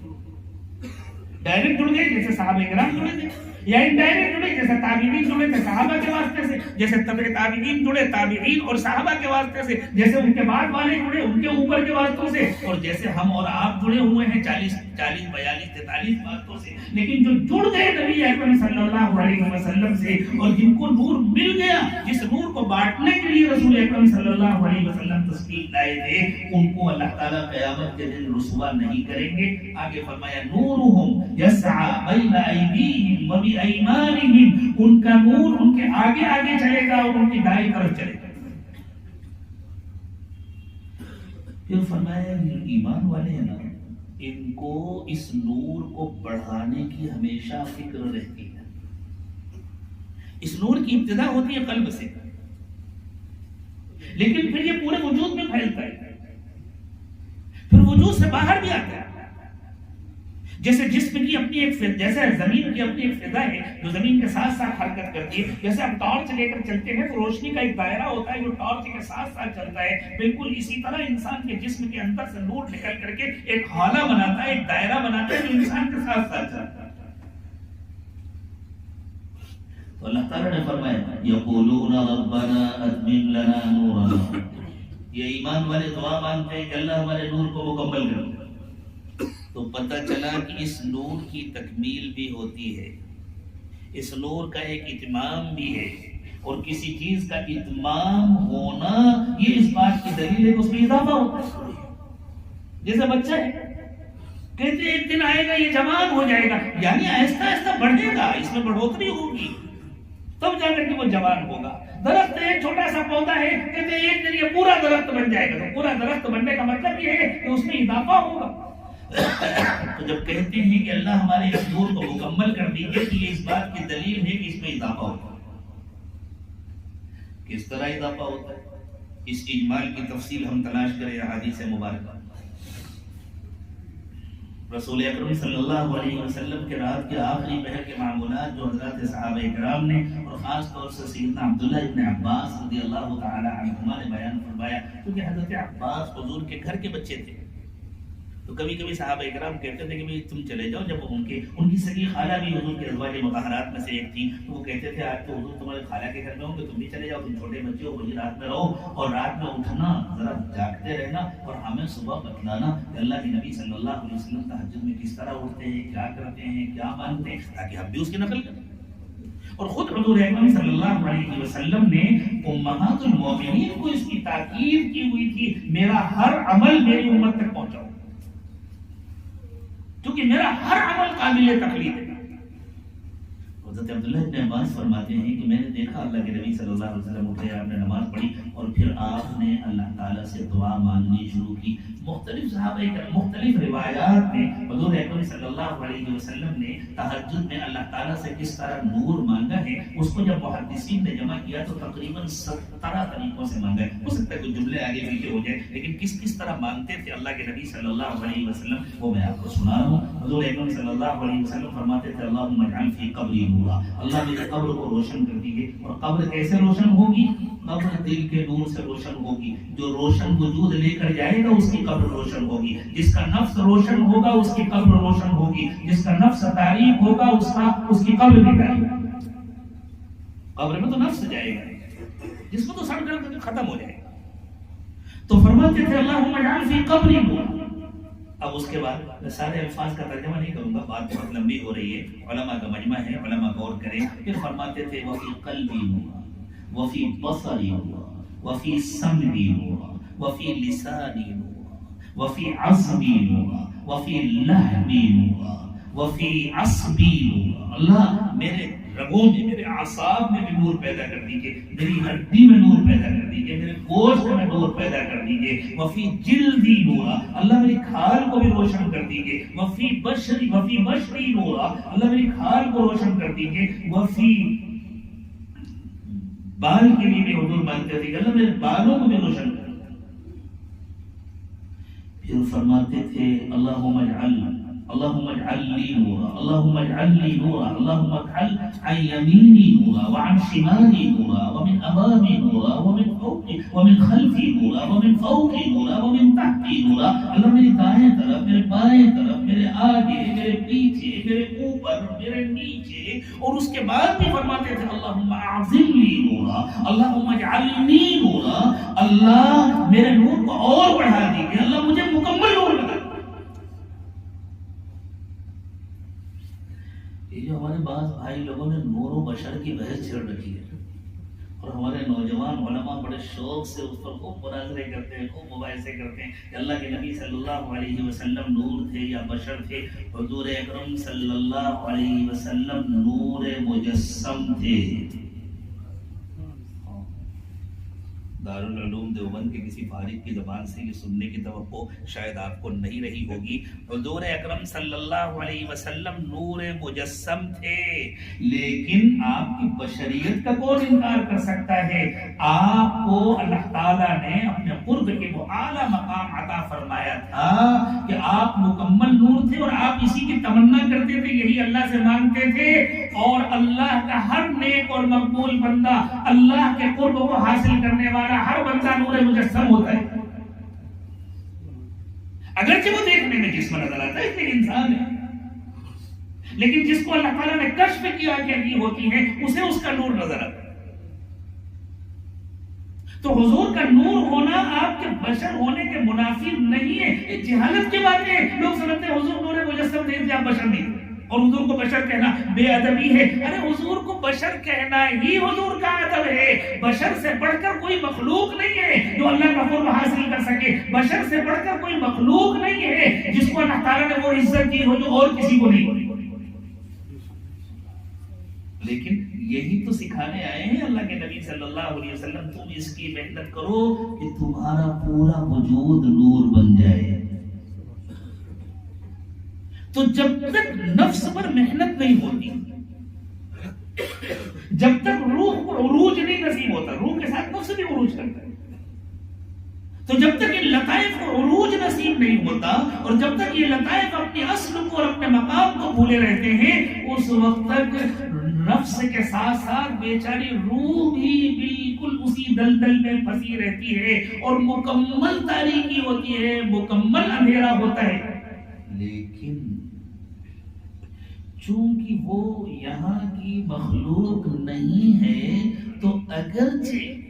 [SPEAKER 1] ڈائریکٹ جڑ گئے جیسے صحابہ کرام جڑے تھے، یا انڈائریکٹ جڑے جیسے تابعین جڑے تھے صحابہ کے واسطے سے، جیسے تبع تابعین جڑے تابعین اور صحابہ کے واسطے سے، جیسے ان کے بعد والے جڑے ان کے اوپر کے واسطوں سے، اور جیسے ہم اور آپ جڑے ہوئے ہیں 40 42 43 واسطوں سے. لیکن جو جڑ گئے نبی اکرم صلی اللہ علیہ وسلم سے اور جن کو نور مل گیا، جس نور کو بانٹنے کے لیے رسول اکرم صلی اللہ علیہ وسلم تشریف لائے تھے، ان کو اللہ تعالیٰ قیامت کے دن رسوا نہیں کریں گے. آگے فرمایا نورہم یسعی بین ایدیہم وبایمانہم، ان کا نور ان کے آگے آگے چلے گا اور ان کی دائیں طرف چلے گا. پھر فرمایا ایمان والے ہیں نا، ان کو اس نور کو بڑھانے کی ہمیشہ فکر رہتی ہے. اس نور کی ابتدا ہوتی ہے قلب سے، لیکن پھر یہ پورے وجود میں پھیلتا ہے، پھر وجود سے باہر بھی آتا ہے. جیسے جسم کی اپنی ایک جیسے زمین کی اپنی ایک فضا ہے جو زمین کے ساتھ ساتھ حرکت کرتی ہے، جیسے آپ ٹارچ لے کر چلتے ہیں تو روشنی کا ایک دائرہ ہوتا ہے جو ٹارچ کے ساتھ ساتھ چلتا ہے، بالکل اسی طرح انسان کے جسم کے اندر سے نور نکل کر کے ایک حالہ بناتا ہے، ایک دائرہ بناتا ہے جو انسان کے ساتھ ساتھ چلتا ہے. تو اللہ تعالیٰ نے فرمایا یقولون ربنا اتمم لنا نورنا، یہ ایمان والے دعا مانگتے ہیں کہ اللہ ہمارے نور کو مکمل کر. تو پتہ چلا کہ اس نور کی تکمیل بھی ہوتی ہے، اس نور کا ایک اتمام بھی ہے، اور کسی چیز کا اتمام ہونا یہ اس بات کی دلیل ہے کہ اس میں اضافہ ہوتا ہے. جیسے بچہ ہے، کہتے ہیں ایک دن آئے گا یہ جوان ہو جائے گا، یعنی آہستہ آہستہ بڑھے گا، اس میں بڑھوتری ہوگی تب جا کر کے وہ جوان ہوگا. درخت ہے، چھوٹا سا پودا ہے، کہتے ہیں ایک دن یہ پورا درخت بن جائے گا. تو پورا درخت بننے کا مطلب یہ ہے کہ اس میں اضافہ ہوگا. تو جب کہتے ہیں کہ اللہ ہمارے اس نور کو مکمل کر دیجیے تو یہ اس بات کی دلیل ہے کہ اس میں اضافہ ہوتا ہے. کس طرح اضافہ ہوتا ہے اس اجمال کی تفصیل ہم تلاش کریں احادیث مبارکہ. رسول اکرم صلی اللہ علیہ وسلم کے رات کے آخری پہر کے معمولات جو حضرات صحابہ کرام نے اور خاص طور سے سیدنا عبداللہ ابن عباس رضی اللہ تعالی عنہما نے بیان فرمایا، کیونکہ حضرت عباس حضور کے گھر کے بچے تھے، تو کبھی کبھی صحابہ کرام کہتے تھے کہ بھئی تم چلے جاؤ، جب ان کی سگی خالہ بھی حضور کے ازواج مطہرات میں سے ایک تھی، تو وہ کہتے تھے آج تو حضور تمہارے خالہ کے گھر میں ہوں گے، تم بھی چلے جاؤ، تم چھوٹے بچے ہو، وہی رات میں رہو، اور رات میں اٹھنا، ذرا جاگتے رہنا اور ہمیں صبح بتلانا کہ اللہ کے نبی صلی اللہ علیہ وسلم تہجد میں کس طرح اٹھتے ہیں، کیا کرتے ہیں، کیا مانتے ہیں، تاکہ ہم بھی اس کی نقل کریں۔ اور خود حضور اکرم صلی اللہ علیہ وسلم نے امہات المومنین کو اس کی تاکید کی ہوئی تھی، میرا ہر عمل میری امت تک پہنچاؤ، کیونکہ میرا ہر عمل قابل تقلید ہے۔ حضرت عبداللہ ابن عباس فرماتے ہیں کہ میں نے دیکھا اللہ کے نبی صلی اللہ علیہ وسلم اٹھے، آپ نے نماز پڑھی اور پھر آپ نے اللہ تعالیٰ سے دعا مانگنی شروع کی۔ مختلف صحابہ کے مختلف روایات میں حضور اکرم صلی اللہ علیہ وسلم نے تہجد میں اللہ تعالیٰ سے کس طرح نور مانگا ہے، اس کو جب محدثین نے جمع کیا تو تقریباً 17 طریقوں سے مانگا ہے۔ ہو سکتا ہے کچھ جملے آگے پیچھے ہو جائے، لیکن کس طرح مانگتے تھے اللہ کے نبی صلی اللہ علیہ وسلم وہ میں آپ کو سنا رہا ہوں۔ حضور اکرم صلی اللہ علیہ وسلم فرماتے تھے اللہم اجعل فی قبری نورا، اللہ میرے قبر کو روشن کر دیجیے۔ اور قبر کیسے روشن ہوگی؟ قبر دل کے نور سے روشن ہوگی، جو روشن وجود لے کر جائے گا اس کی قبر روشن ہوگی، جس کا نفس روشن ہوگا اس کی قبر روشن ہوگی، جس کا نفس تاریک ہوگا اس کی قبر بھی تاریک۔ قبر میں تو نفس جائے گا، جس کو تو سڑ کر ختم ہو جائے گا۔ تو فرماتے تھے اللہم اجعل فی قبری نورا۔ اب اس کے بعد میں سارے الفاظ کا ترجمہ نہیں کروں گا، بات بہت لمبی ہو رہی ہے، علماء کا مجمع ہے، علماء غور کریں۔ پھر فرماتے تھے وفی قلبی نورا وفی بصری نورا وفی سمعی نورا وفی لسانی نورا وفی عصبی نورا وفی لحمی نورا وفی عصبی نورا۔ اللہ میرے رگوں میں، میرے اعصاب میں بھی نور پیدا کر دیجیے، میری ہڈی میں نور پیدا کر دیجیے، میرے گوشت میں نور پیدا کر دیجیے۔ وفی جلدی نورا، اللہ میری کھال کو بھی روشن کر دیجیے۔ وفی بشری نورا، اللہ میری کھال کو روشن کر دیجیے۔ وفی بال کے لیے بھی حضور مانگتے تھے کہ اللہ میرے بالوں کو بھی روشن کر دیجیے۔ پھر فرماتے تھے اللہم اجعل لی نورا، اللہم اجعل لی نورا، اللہم اجعل عن یمینی نورا وعن شمالی نورا ومن امامی نورا ومن خلفی نورا ومن فوقی نورا ومن تحتی نورا۔ اللہ میری دائیں طرف، میرے بائیں طرف، میرے آگے، میرے پیچھے، میرے اوپر، میرے نیچے، اور اس کے بعد بھی فرماتے تھے اللہم اعظم لی نورا، اللہم اجعلنی نورا، اللہ میرے نور کو اور بڑھا دیجیے، اللہ مجھے مکمل نور بنا۔ یہ جو ہمارے بعض بھائی لوگوں نے نور و بشر کی بحث چھیڑ رکھی ہے، اور ہمارے نوجوان علماء بڑے شوق سے اس پر خوب مناظرے کرتے ہیں، خوب مباحثے کرتے ہیں کہ اللہ کے نبی صلی اللہ علیہ وسلم نور تھے یا بشر تھے۔ حضور اکرم صلی اللہ علیہ وسلم نور مجسم تھے۔ دارالعلوم دیوبند کے کسی فارغ کی زبان سے یہ سننے کی توقع شاید آپ کو نہیں رہی ہوگی۔ حضور اکرم صلی اللہ علیہ وسلم نور مجسم تھے، لیکن آپ کی بشریت کا کون انکار کر سکتا ہے؟ آپ کو اللہ تعالیٰ نے اپنے قرب کے وہ اعلیٰ مقام عطا فرمایا تھا کہ آپ مکمل نور تھے، اور آپ اسی کی تمنا کرتے تھے، یہی اللہ سے مانگتے تھے، اور اللہ کا ہر نیک اور مقبول بندہ، اللہ کے قرب کو حاصل کرنے والا ہر بندہ نور مجسم ہوتا ہے، اگرچہ وہ دیکھنے میں جسم نظر آتا ہے، ایک انسان ہے، لیکن جس کو اللہ تعالیٰ نے کشف کی آنکھیں دی ہوتی ہیں اسے اس کا نور نظر آتا ہے۔ تو حضور کا نور ہونا آپ کے بشر ہونے کے منافی نہیں ہے، یہ جہالت کی باتیں ہیں۔ لوگ سمجھتے ہیں حضور نور مجسم نہیں تھے، آپ بشر نہیں تھے، اور حضور کو بشر کہنا بے ادبی ہے۔ ارے حضور کو بشر کہنا ہی حضور کا ادب ہے۔ بشر سے بڑھ کر کوئی مخلوق نہیں ہے جو اللہ کا قرب حاصل کر سکے، بشر سے بڑھ کر کوئی مخلوق نہیں ہے جس کو اللہ تعالیٰ نے وہ عزت دی ہو جو اور کسی کو نہیں۔ لیکن یہی تو سکھانے آئے ہیں اللہ کے نبی صلی اللہ علیہ وسلم، تم اس کی محنت کرو کہ تمہارا پورا وجود نور بن جائے۔ تو جب تک نفس پر محنت نہیں ہوتی، جب تک روح کو عروج نہیں نصیب ہوتا، روح کے ساتھ نفس بھی عروج کرتا ہے، تو جب تک یہ لطائف کو عروج نصیب نہیں ہوتا اور جب تک یہ لطائف اپنے اصل کو اور اپنے مقام کو بھولے رہتے ہیں، اس وقت تک نفس کے ساتھ ساتھ بیچاری روح بھی بالکل اسی دلدل میں پھنسی رہتی ہے اور مکمل تاریکی ہوتی ہے، مکمل اندھیرا ہوتا ہے۔ لیکن چونکہ وہ یہاں کی مخلوق نہیں ہے تو اگرچہ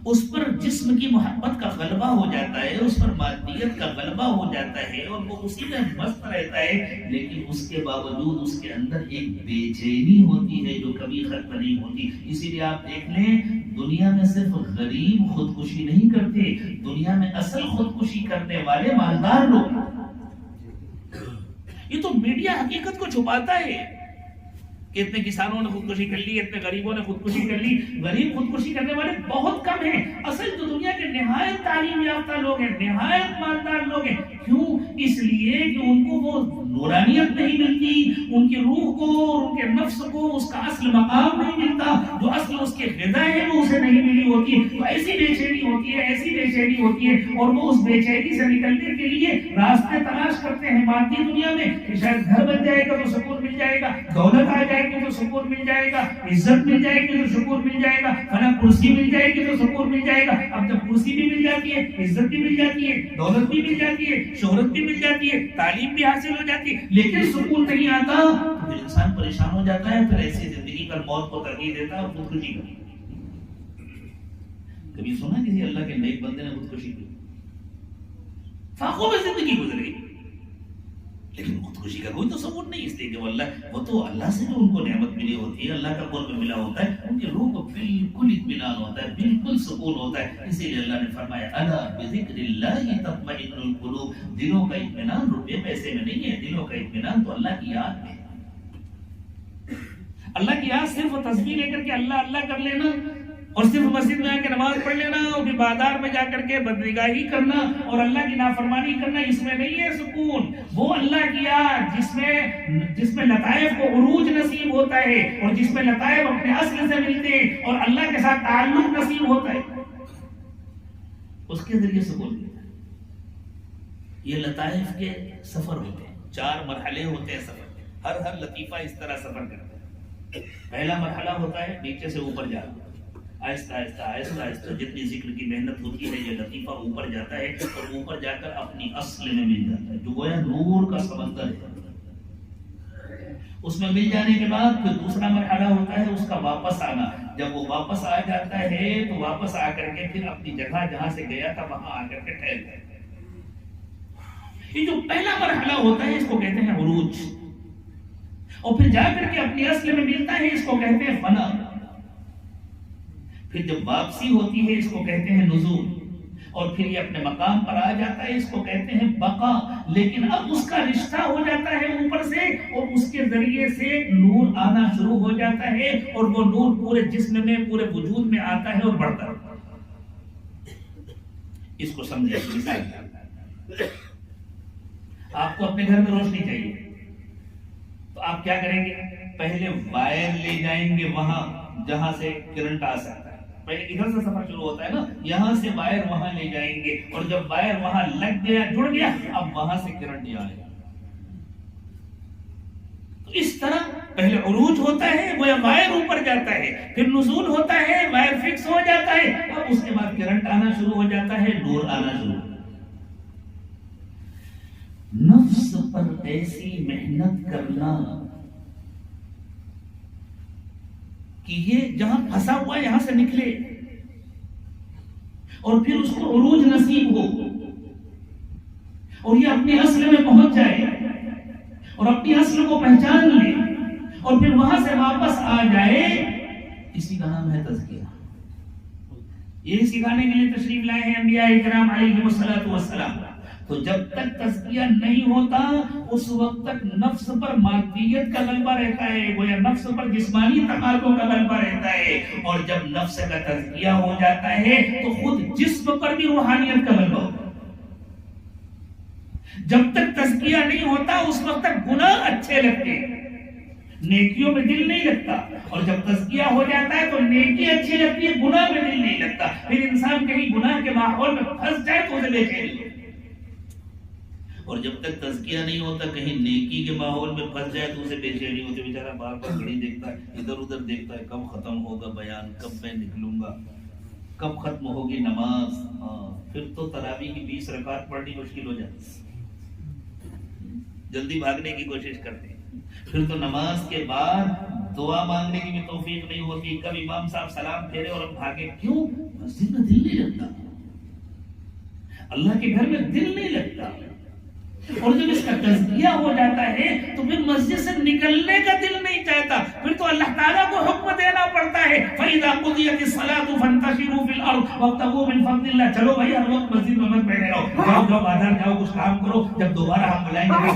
[SPEAKER 1] اس پر جسم کی محبت کا غلبہ ہو جاتا ہے، اس پر مادیت کا غلبہ ہو جاتا ہے اور وہ اسی میں مست رہتا ہے، لیکن اس کے باوجود اس کے اندر ایک بے چینی ہوتی ہے جو کبھی ختم نہیں ہوتی۔ اسی لیے آپ دیکھ لیں، دنیا میں صرف غریب خودکشی نہیں کرتے، دنیا میں اصل خودکشی کرنے والے مالدار لوگ۔ یہ تو میڈیا حقیقت کو چھپاتا ہے کہ اتنے کسانوں نے خودکشی کر لی، اتنے غریبوں نے خودکشی کر لی۔ غریب خودکشی کرنے والے بہت کم ہیں، اصل جو دنیا کے نہایت تعلیم یافتہ لوگ ہیں، نہایت مالدار لوگ ہیں۔ کیوں؟ اس لیے کہ ان کو وہ نورانیت نہیں ملتی، ان کی روح کو اور ان کے نفس کو اس کا اصل مقام نہیں ملتا، جو اصل اس کے غذا ہے وہ اسے نہیں ملی ہوتی، تو ایسی بے چینی ہوتی ہے، ایسی بے چینی ہوتی ہے، اور وہ اس بے چینی سے نکلنے کے لیے راستے تلاش کرتے ہیں مادی دنیا میں کہ شاید گھر بن جائے گا تو سکون مل جائے گا، دولت آ جائے گی تو سکون مل جائے گا، عزت مل جائے گی تو سکون مل جائے گا، فلاں کرسی مل جائے گی تو سکون مل جائے گا۔ اب جب کرسی بھی مل جاتی ہے، عزت بھی مل جاتی ہے، دولت بھی مل جاتی ہے، شہرت بھی مل جاتی ہے، تعلیم بھی حاصل ہو جاتی ہے، لیکن سکون نہیں آتا، تو پھر انسان پریشان ہو جاتا ہے، پھر ایسی زندگی پر موت کو ترجیح دیتا ہے اور خودکشی کرتا ہے۔ کبھی سنا کسی اللہ کے نیک بندے نے خودکشی کی؟ فاقوں میں زندگی گزری، لیکن خودکشی کا کوئی تصور نہیں، اس لیے کہ وہ تو اللہ سے جو ان کو نعمت ملی ہوتی ہے، اللہ کا قرب ملا ہوتا ہے، ان کی روح کو بالکل اطمینان ہوتا ہے، بالکل سکون ہوتا ہے۔ اسی لیے اللہ نے فرمایا الا بذکر اللہ تطمئن القلوب، دلوں کا اطمینان روپے پیسے میں نہیں ہے، دلوں کا اطمینان تو اللہ کی یاد میں۔ اللہ کی یاد صرف تسبیح لے کر کے اللہ اللہ کر لینا اور صرف مسجد میں آ کے نماز پڑھ لینا اور پھر بازار میں جا کر کے بدنگاہی کرنا اور اللہ کی نافرمانی کرنا، اس میں نہیں ہے سکون۔ وہ اللہ کی یاد جس میں لطائف کو عروج نصیب ہوتا ہے اور جس میں لطائف اپنے اصل سے ملتے ہیں اور اللہ کے ساتھ تعلق نصیب ہوتا ہے، اس کے ذریعے سکون ملتا ہے۔ یہ لطائف کے سفر ہوتے ہیں، 4 مرحلے ہوتے ہیں سفر کے، ہر لطیفہ اس طرح سفر کرتا ہے۔ پہلا مرحلہ ہوتا ہے نیچے سے اوپر جانا، آہستہ آہستہ آہستہ آہستہ جتنی ذکر کی محنت ہوتی ہے یہ لطیفہ اوپر جاتا ہے اور اوپر جا کر اپنی اصل میں مل جاتا ہے، جو گویا نور کا سمندر ہے۔ اس میں مل جانے کے بعد پھر دوسرا مرحلہ ہوتا ہے اس کا واپس آنا۔ جب وہ واپس آ جاتا ہے تو واپس آ کر کے پھر اپنی جگہ جہاں سے گیا تھا وہاں آ کر کے ٹھہر جاتا ہے۔ یہ جو پہلا مرحلہ ہوتا ہے اس کو کہتے ہیں عروج، اور پھر جا کر کے اپنی اصل میں ملتا ہے، اس کو کہتے ہیں فنا۔ پھر جب واپسی ہوتی ہے اس کو کہتے ہیں نزول، اور پھر یہ اپنے مقام پر آ جاتا ہے اس کو کہتے ہیں بقا۔ لیکن اب اس کا رشتہ ہو جاتا ہے اوپر سے اور اس کے ذریعے سے نور آنا شروع ہو جاتا ہے اور وہ نور پورے جسم میں پورے وجود میں آتا ہے اور بڑھتا ہے۔ اس کو سمجھے، آپ کو اپنے گھر میں روشنی چاہیے تو آپ کیا کریں گے؟ پہلے وائر لے جائیں گے وہاں جہاں سے کرنٹ آ سکتا ہے، پہلے ادھر سے سفر شروع ہوتا ہے نا، یہاں سے وائر وہاں لے جائیں گے اور جب وائر وہاں لگ گیا جڑ گیا اب وہاں سے کرنٹ آئے گا۔ تو اس طرح پہلے عروج ہوتا ہے، وہ وائر اوپر جاتا ہے، پھر نزول ہوتا ہے، وائر فکس ہو جاتا ہے، اب اس کے بعد کرنٹ آنا شروع ہو جاتا ہے، نور آنا شروع ہوتا ہے۔ نفس پر ایسی محنت کرنا کہ یہ جہاں پھنسا ہوا یہاں سے نکلے اور پھر اس کو عروج نصیب ہو اور یہ اپنی اصل میں پہنچ جائے اور اپنی اصل کو پہچان لے اور پھر وہاں سے واپس آ جائے، اسی کا نام ہے تزکیہ۔ یہی سکھانے کے لیے تشریف لائے ہیں انبیاء کرام علیہم الصلوۃ والسلام۔ تو جب تک تزکیہ نہیں ہوتا اس وقت تک نفس پر مادیت کا غلبہ رہتا ہے، وہ یا نفس پر جسمانی تقاضوں کا غلبہ رہتا ہے، اور جب نفس کا تزکیہ ہو جاتا ہے تو خود جسم پر بھی روحانیت کا غلبہ ہوتا ہے۔ جب تک تزکیہ نہیں ہوتا اس وقت تک گناہ اچھے لگتے ہیں، نیکیوں میں دل نہیں لگتا، اور جب تزکیہ ہو جاتا ہے تو نیکی اچھی لگتی ہے، گناہ میں دل نہیں لگتا. پھر انسان کہیں گناہ کے ماحول میں پھنس جائے تو اسے بے چینی ہوتی ہے، اور جب تک تزکیہ نہیں ہوتا کہیں نیکی کے ماحول میں پھنس جائے تو اسے بے چینی ہوتی ہے. بیچارہ بار بار گھڑی دیکھتا ہے، ادھر ادھر دیکھتا ہے، کب ختم ہوگا بیان، کب میں نکلوں گا، کب ختم ہوگی نماز. پھر تو تراویح کی 20 رکعت پڑھنی مشکل ہو جاتی ہے، جلدی بھاگنے کی کوشش کرتے ہیں. پھر تو نماز کے بعد دعا مانگنے کی بھی توفیق نہیں ہوتی، کب امام صاحب سلام پھیرے اور ہم بھاگے. کیوں؟ مسجد میں دل نہیں لگتا، اللہ کے گھر میں دل نہیں لگتا. اور جب اس کا تزکیہ ہو جاتا ہے تو پھر مسجد سے نکلنے کا دل نہیں چاہتا، پھر تو اللہ تعالیٰ کو حکم دینا پڑتا ہے فَإِذَا قُضِيَتِ الصَّلَاةُ فَانتَشِرُوا فِي الْأَرْضِ وَابْتَغُوا مِن فَضْلِ اللَّهِ. چلو بھائی ہر وقت مسجد میں مت بیٹھے رہو، جاؤ جاؤ بازار جاؤ، کچھ کام کرو، جب دوبارہ ہم بلائیں گے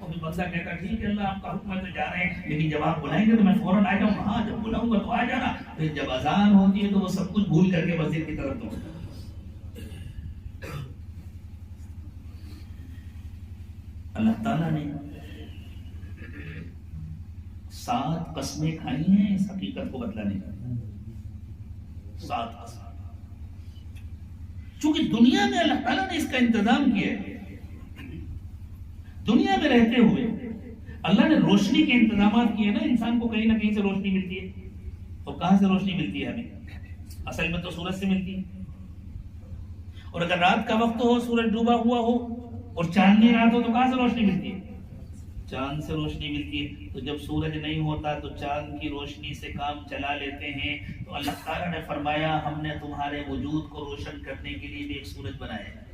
[SPEAKER 1] تو پھر بندہ کہتا ٹھیک ہے اللہ آپ کا حکم ہے تو جا رہے ہیں، لیکن جب آپ بلائیں گے تو میں فوراً آ جاؤں. ہاں جب بلاؤں گا تو آ جانا. پھر جب اذان ہوتی ہے تو وہ سب کچھ بھول کر کے مسجد کی طرف دوڑتا ہے. اللہ تعالیٰ نے 7 قسمیں کھائی ہیں اس حقیقت کو بتلانے کا. 7 قسمیں، چونکہ دنیا میں اللہ تعالیٰ نے اس کا انتظام کیا ہے. دنیا میں رہتے ہوئے اللہ نے روشنی کے انتظامات کیے نا. انسان کو کہیں نہ کہیں سے روشنی ملتی ہے، تو کہاں سے روشنی ملتی ہے ہمیں؟ اصل میں تو سورج سے ملتی ہے. اور اگر رات کا وقت ہو، سورج ڈوبا ہوا ہو اور چاندنی رات ہو تو کہاں سے روشنی ملتی ہے؟ چاند سے روشنی ملتی ہے. تو جب سورج نہیں ہوتا تو چاند کی روشنی سے کام چلا لیتے ہیں. تو اللہ تعالیٰ نے فرمایا ہم نے تمہارے وجود کو روشن کرنے کے لیے بھی ایک سورج بنایا ہے.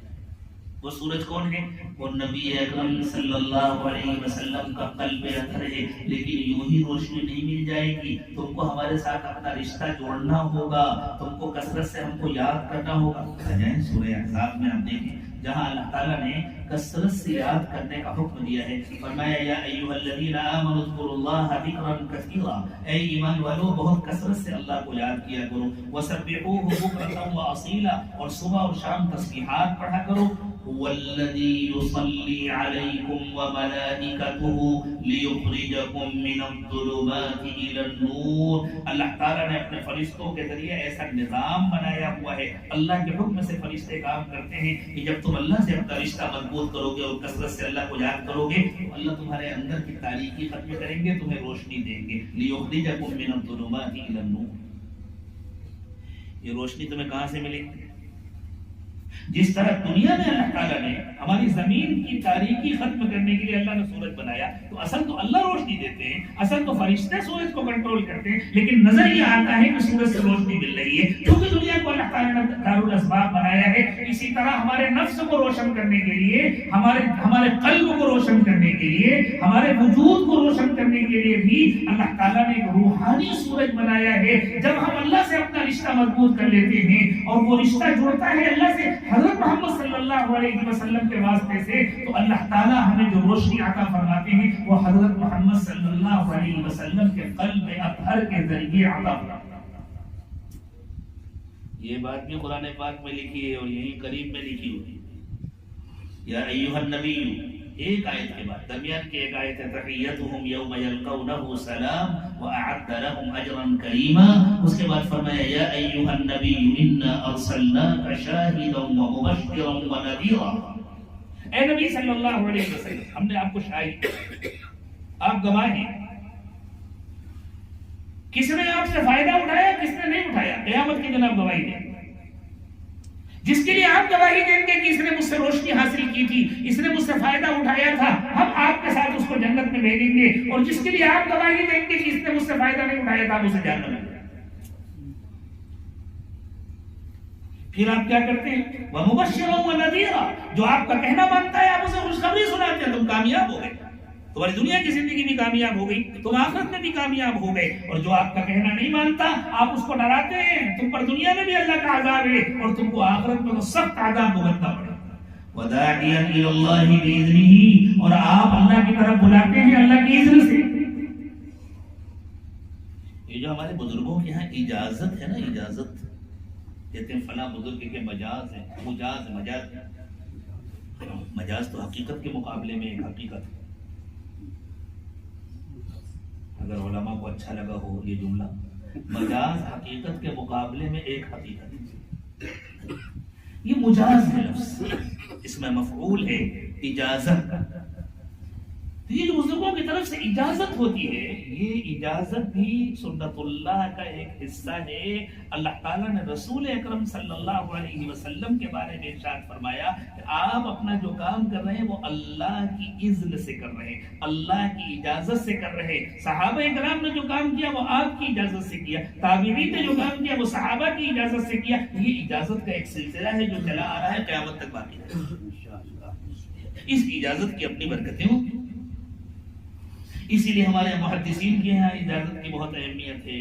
[SPEAKER 1] وہ سورج کون ہے؟ وہ نبی اکرم صلی اللہ علیہ وسلم کا قلب اطہر ہے. لیکن یوں ہی روشنی نہیں مل جائے گی، تم کو ہمارے ساتھ اپنا رشتہ جوڑنا ہوگا، تم کو کثرت سے ہم کو یاد کرنا ہوگا. سورہ احزاب میں ہم دیکھیں جہاں اللہ تعالیٰ نے کثرت سے یاد کرنے کا حکم دیا ہے. فرمایا یا ایھا الذین آمنوا اذکروا اللہ ذکرا کثیرا، اے ایمان والو بہت کثرت سے اللہ کو یاد کیا کرو. وسبحوہ بکرۃ واصیلا، اور صبح اور شام تسبیحات پڑھا کرو. والذی یصلی علیکم وملائکتہ لیخرجکم من الظلمات الی النور. اللہ تعالیٰ نے اپنے فرشتوں کے ذریعے ایسا نظام بنایا ہوا ہے، اللہ کے حکم سے فرشتے کام کرتے ہیں کہ جب تم اللہ سے اپنا رشتہ مضبوط کرو گے اور کثرت سے اللہ کو یاد کرو گے تو اللہ تمہارے اندر کی تاریکی ختم کریں گے، تمہیں روشنی دیں گے. لیخرجکم من الظلمات الی النور. یہ روشنی تمہیں کہاں سے ملے؟ جس طرح دنیا میں اللہ تعالیٰ نے ہماری زمین کی تاریکی ختم کرنے کے لیے اللہ نے سورج بنایا، تو اصل تو اللہ روشنی دیتے ہیں، اصل تو فرشتے سورج کو کنٹرول کرتے ہیں. لیکن نظر یہ آتا ہے کہ سورج سے روشنی مل رہی ہے کیونکہ دنیا کو اللہ تعالیٰ نے دارالاسباب بنایا ہے. اسی طرح ہمارے نفس کو روشن کرنے کے لیے، ہمارے قلب کو روشن کرنے کے لیے، ہمارے وجود کو روشن کرنے کے لیے بھی اللہ تعالیٰ نے ایک روحانی سورج بنایا ہے. جب ہم اللہ سے اپنا رشتہ مضبوط کر لیتے ہیں اور وہ رشتہ جڑتا ہے اللہ سے حضرت محمد صلی اللہ علیہ وسلم کے واسطے سے، تو اللہ تعالیٰ ہمیں جو روشنی عطا فرماتے ہیں وہ حضرت محمد صلی اللہ علیہ وسلم کے قلب اطہر کے ذریعے عطا فرماتے ہیں. یہ بات بھی قرآن پاک میں لکھی ہے اور یہیں قریب میں لکھی ہوئی ہے. یا ایھا النبی، ایک آیت کے بعد درمیان کی ایک آیت ہے تحیتہم یوم یلقونہ سلام واعد لهم اجرا کریما. اس کے بعد فرمایا یا ایھا النبی انا ارسلناک شاہدا ومبشرا ونذیرا. اے نبی صلی اللہ علیہ وسلم، ہم نے آپ کو شاہد، آپ گواہ ہیں. کس نے آپ سے فائدہ اٹھایا، کس نے نہیں اٹھایا، قیامت کی دن آپ گواہی دیں. جس کے لیے آپ گواہی دیں گے کہ اس نے مجھ سے روشنی حاصل کی تھی، اس نے مجھ سے فائدہ اٹھایا تھا، ہم آپ کے ساتھ اس کو جنت میں بھیجیں گے. اور جس کے لیے آپ گواہی دیں گے کہ اس نے مجھ سے فائدہ نہیں اٹھایا تھا، آپ اسے جہنم میں. پھر آپ کیا کرتے ہیں؟ وَمُبَشِّرًا وَنَذِيرًا، جو آپ کا کہنا مانتا ہے آپ اسے خوشخبری سناتے ہیں، تم کامیاب ہو گئے. تمہاری دنیا کی زندگی بھی کامیاب ہو گئی، تم آخرت میں بھی کامیاب ہو گئے. اور جو آپ کا کہنا نہیں مانتا آپ اس کو ڈراتے ہیں، تم پر دنیا میں بھی اللہ کا عذاب ہے اور تم کو آخرت میں تو سخت عذاب بھگتنا پڑے. وَدَاعِيًا إِلَى اللَّهِ بِإِذْنِهِ، اور آپ اللہ کی طرف بلاتے ہیں اللہ کی اذن سے. یہ جو ہمارے بزرگوں کے یہاں اجازت ہے نا، اجازت کہتے ہیں فلاں بزرگ کے مجاز ہے، مجاز تو حقیقت کے مقابلے میں ایک حقیقت ہے. اگر علماء کو اچھا لگا ہو یہ جملہ، مجاز حقیقت کے مقابلے میں ایک حقیقت، یہ مجاز ہے لفظ، اس میں مفعول ہے اجازت، یہ جو بزرگوں کی طرف سے اجازت ہوتی ہے، یہ اجازت بھی سنت اللہ کا ایک حصہ ہے۔ اللہ تعالیٰ نے رسول اکرم صلی اللہ علیہ وسلم کے بارے میں ارشاد فرمایا کہ آپ اپنا جو کام کر رہے ہیں وہ اللہ کی اذن سے کر رہے ہیں، اللہ کی اجازت سے کر رہے ہیں۔ صحابہ کرام نے جو کام کیا وہ آپ کی اجازت سے کیا، تابعین نے جو کام کیا وہ صحابہ کی اجازت سے کیا۔ یہ اجازت کا ایک سلسلہ ہے جو چلا آ رہا ہے، قیامت تک باقی ہے۔ اس اجازت کی اپنی برکتیں ہوں، اسی لیے ہمارے محدثین کے یہاں اجازت کی بہت اہمیت ہے،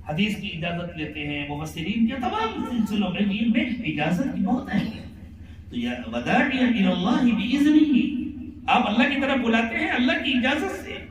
[SPEAKER 1] حدیث کی اجازت لیتے ہیں، مفسرین کے تمام سلسلوں میں دین میں اجازت کی بہت اہمیت۔ تو یا وداعی الی اللہ باذنہ، آپ اللہ کی طرف بلاتے ہیں اللہ کی اجازت سے،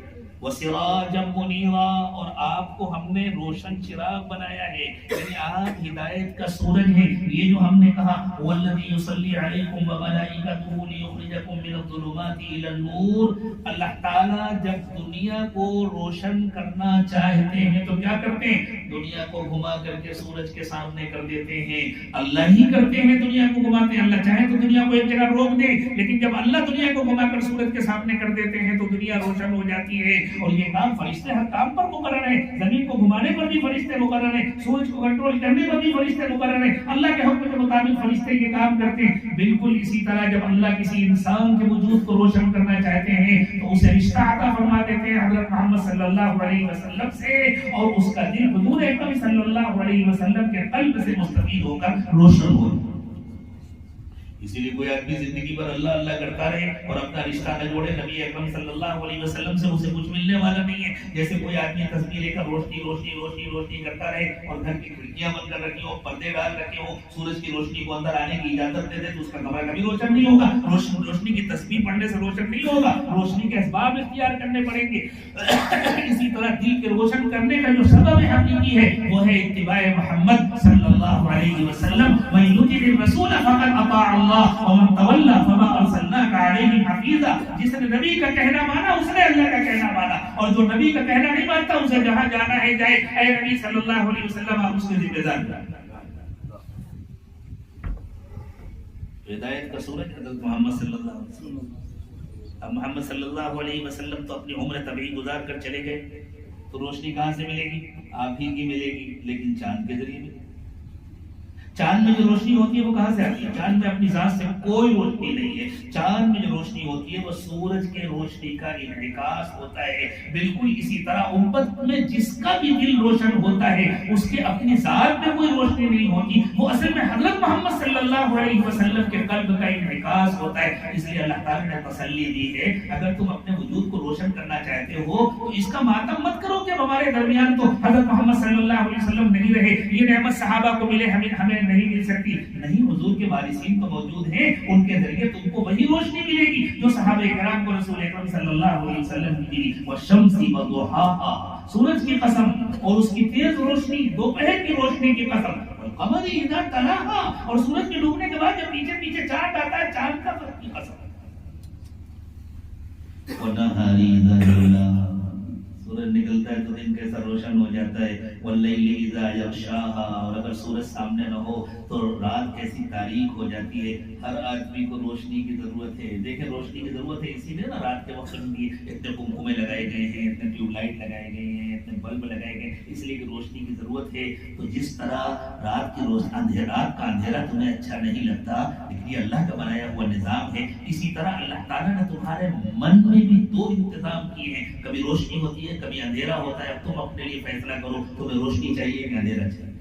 [SPEAKER 1] وسراجا منیرا، اور آپ کو ہم نے روشن چراغ بنایا ہے، یعنی آپ ہدایت کا سورج ہیں۔ یہ جو ہم نے کہا والذی یصلی علیکم وملائکتہ لیخرجکم من الظلمات الی النور، اللہ تعالیٰ جب دنیا کو روشن کرنا چاہتے ہیں تو کیا کرتے ہیں؟ دنیا کو گھما کر کے سورج کے سامنے کر دیتے ہیں۔ اللہ ہی کرتے ہیں، دنیا کو گھماتے ہیں۔ اللہ چاہے تو دنیا کو ایک جگہ روک دے، لیکن جب اللہ دنیا کو گھما کر سورج کے سامنے کر دیتے ہیں تو دنیا روشن ہو جاتی ہے۔ اور یہ کام فرشتے ہر کام پر مقرر ہیں، زمین کو گھمانے پر بھی فرشتے مقرر ہیں، سورج کو کنٹرول کرنے پر بھی فرشتے مقرر ہیں، اللہ کے حکم کے مطابق فرشتے یہ کام کرتے ہیں۔ بالکل اسی طرح جب اللہ کسی انسان کے وجود کو روشن کرنا چاہتے ہیں تو اسے رشتہ عطا فرما دیتے ہیں حضرت محمد صلی اللہ علیہ وسلم سے، اور اس کا دل حضور اکرم صلی اللہ علیہ وسلم کے قلب سے مستفید ہو کر روشن ہو۔ اسی لیے کوئی آدمی زندگی پر اللہ اللہ کرتا رہے اور اپنا رشتہ نہ جوڑے نبی اکرم صلی اللہ علیہ وسلم سے اسے کچھ ملنے والا نہیں ہے۔ جیسے کوئی آدمی تسبیح لے کر روشنی روشنی روشنی روشنی کرتا رہے اور گھر کی کھڑکیاں بند کر رکھی ہو، پردے ڈال رکھے ہو، سورج کی روشنی کو اندر آنے کی اجازت دے دے تو اس کا کمرہ کبھی روشن نہیں ہوگا۔ روشنی کی تسبیح پڑھنے سے روشن نہیں ہوگا، روشنی کے اسباب اختیار کرنے پڑیں گے۔ اسی طرح دل کے روشن کرنے کا جو سبب حقیقی ہے وہ ہے اتباع محمد صلی اللہ علیہ وسلم۔ من یطع الرسول فقد اطاع اللہ ومن تولى فما ارسلناك عليهم حفيظا، جس نے نبی کا کہنا مانا اس نے اللہ کا کہنا مانا، اور جو نبی کا کہنا نہیں مانتا اسے جہاں جانا ہے جائے۔ اے نبی صلی اللہ علیہ وسلم آپ اس کے ذمہ دار ہیں۔ ہدایت کا سورج حضرت محمد صلی اللہ علیہ وسلم۔ اب محمد صلی اللہ علیہ وسلم تو اپنی عمر طبیعی گزار کر چلے گئے تو روشنی کہاں سے ملے گی؟ آپ ہی کی ملے گی، لیکن چاند کے ذریعے ملے گی۔ چاند میں جو روشنی ہوتی ہے وہ کہاں سے آتی ہے؟ چاند میں اپنی ذات سے کوئی روشنی نہیں ہے۔ چاند میں جو روشنی ہوتی ہے وہ سورج کے روشنی کا انعکاس ہوتا ہے۔ بالکل اسی طرح امت میں جس کا بھی دل روشن ہوتا ہے اس کے اپنی ذات میں کوئی روشنی نہیں ہوتی، وہ اصل میں حضرت محمد صلی اللہ علیہ وسلم کے قلب کا انعکاس ہوتا ہے۔ اس لیے اللہ تعالیٰ نے تسلی دی ہے اگر تم اپنے وجود کو روشن کرنا چاہتے ہو تو اس کا ماتم مت کرو کہ ہمارے درمیان تو حضرت محمد صلی اللہ علیہ وسلم نہیں رہے، یہ نعمت صحابہ کو ملے ہمیں نہیں مل سکتی۔ نہیں، حضور کے وارثین تو موجود ہیں، ان کے ذریعے تم کو وہی روشنی ملے گی جو صحابہ کرام کو رسول اکرم صلی اللہ علیہ وسلم کی ملی۔ والشمس وضحاها، سورج کی قسم اور اس کی تیز روشنی، دوپہر کی روشنی کی قسم، والقمر اذا تلاها، اور سورج کے ڈوبنے کے بعد جب پیچھے پیچھے چاند آتا ہے چاند کا فرق کی قسم۔ والنهار اذا جلاها، سورج نکلتا ہے تو دن کیسا روشن ہو جاتا ہے۔ واللیل اذا یغشاها، اور اگر سورج سامنے نہ ہو تو رات کیسی تاریک ہو جاتی ہے۔ ہر آدمی کو روشنی کی ضرورت ہے۔ دیکھیں روشنی کی ضرورت ہے، اسی لیے نا رات کے وقت بھی اتنے قمقمے لگائے گئے ہیں، اتنے ٹیوب لائٹ لگائے گئے ہیں، اتنے بلب لگائے گئے ہیں، اس لیے کہ روشنی کی ضرورت ہے۔ تو جس طرح رات کی رات کا اندھیرا تمہیں اچھا نہیں لگتا لیکن یہ اللہ کا بنایا ہوا نظام ہے، اسی طرح اللہ تعالیٰ نے تمہارے من میں بھی دو انتظام کیے ہیں، کبھی روشنی ہوتی ہے کبھی اندھیرا ہوتا ہے۔ اب تم اپنے لیے فیصلہ کرو تمہیں روشنی چاہیے کہ اندھیرا چاہیے۔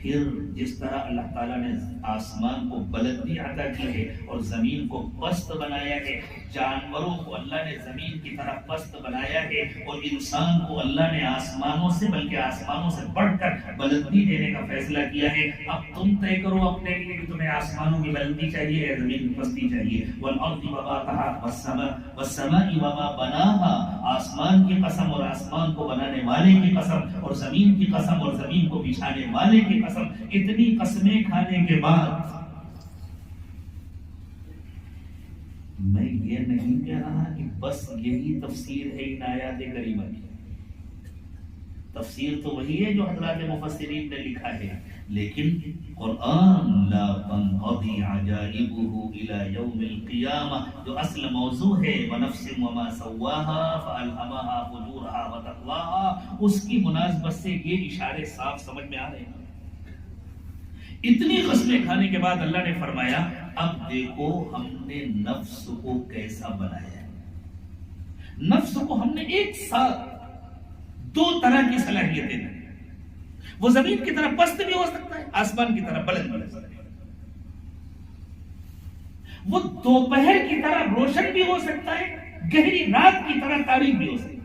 [SPEAKER 1] پھر جس طرح اللہ تعالیٰ نے آسمان کو بلندی عطا کی ہے اور زمین کو پست بنایا ہے، جانوروں کو اللہ نے زمین کی طرح پست بنایا ہے، اور انسان کو اللہ نے آسمانوں سے بلکہ آسمانوں سے بڑھ کر بلندی دینے کا فیصلہ کیا ہے۔ اب تم طے کرو اپنے لیے کہ تمہیں آسمانوں کی بلندی چاہیے یا زمین کی پستی چاہیے۔ والارض وما طحاها، والسماء وما بناها، آسمان کی قسم اور آسمان کو بنانے والے کی قسم، اور زمین کی قسم اور زمین کو بچھانے والے کی قسم۔ اتنی قسمیں کھانے کے بعد میں یہ نہیں کہہ رہا کہ بس یہی تفسیر ہے ان آیات کریمہ کی. تفسیر تو وہی ہے جو حضرات مفسرین نے لکھا ہے، لیکن قرآن لا تنقضی عجائبہ الی یوم القیامہ جو اصل موضوع ہے وَنَفْسٍ وَمَا سَوَّاهَا فَأَلْهَمَهَا فُجُورَهَا وَتَقْوَاهَا، اس کی مناسبت سے یہ اشارے صاف سمجھ میں آ رہے ہیں. اتنی قسمیں کھانے کے بعد اللہ نے فرمایا اب دیکھو ہم نے نفس کو کیسا بنایا ہے. نفس کو ہم نے ایک ساتھ دو طرح کی صلاحیتیں دی. وہ زمین کی طرح پست بھی ہو سکتا ہے، آسمان کی طرح بلند بھی ہو سکتا ہے. وہ دوپہر کی طرح روشن بھی ہو سکتا ہے، گہری رات کی طرح تاریک بھی ہو سکتا ہے.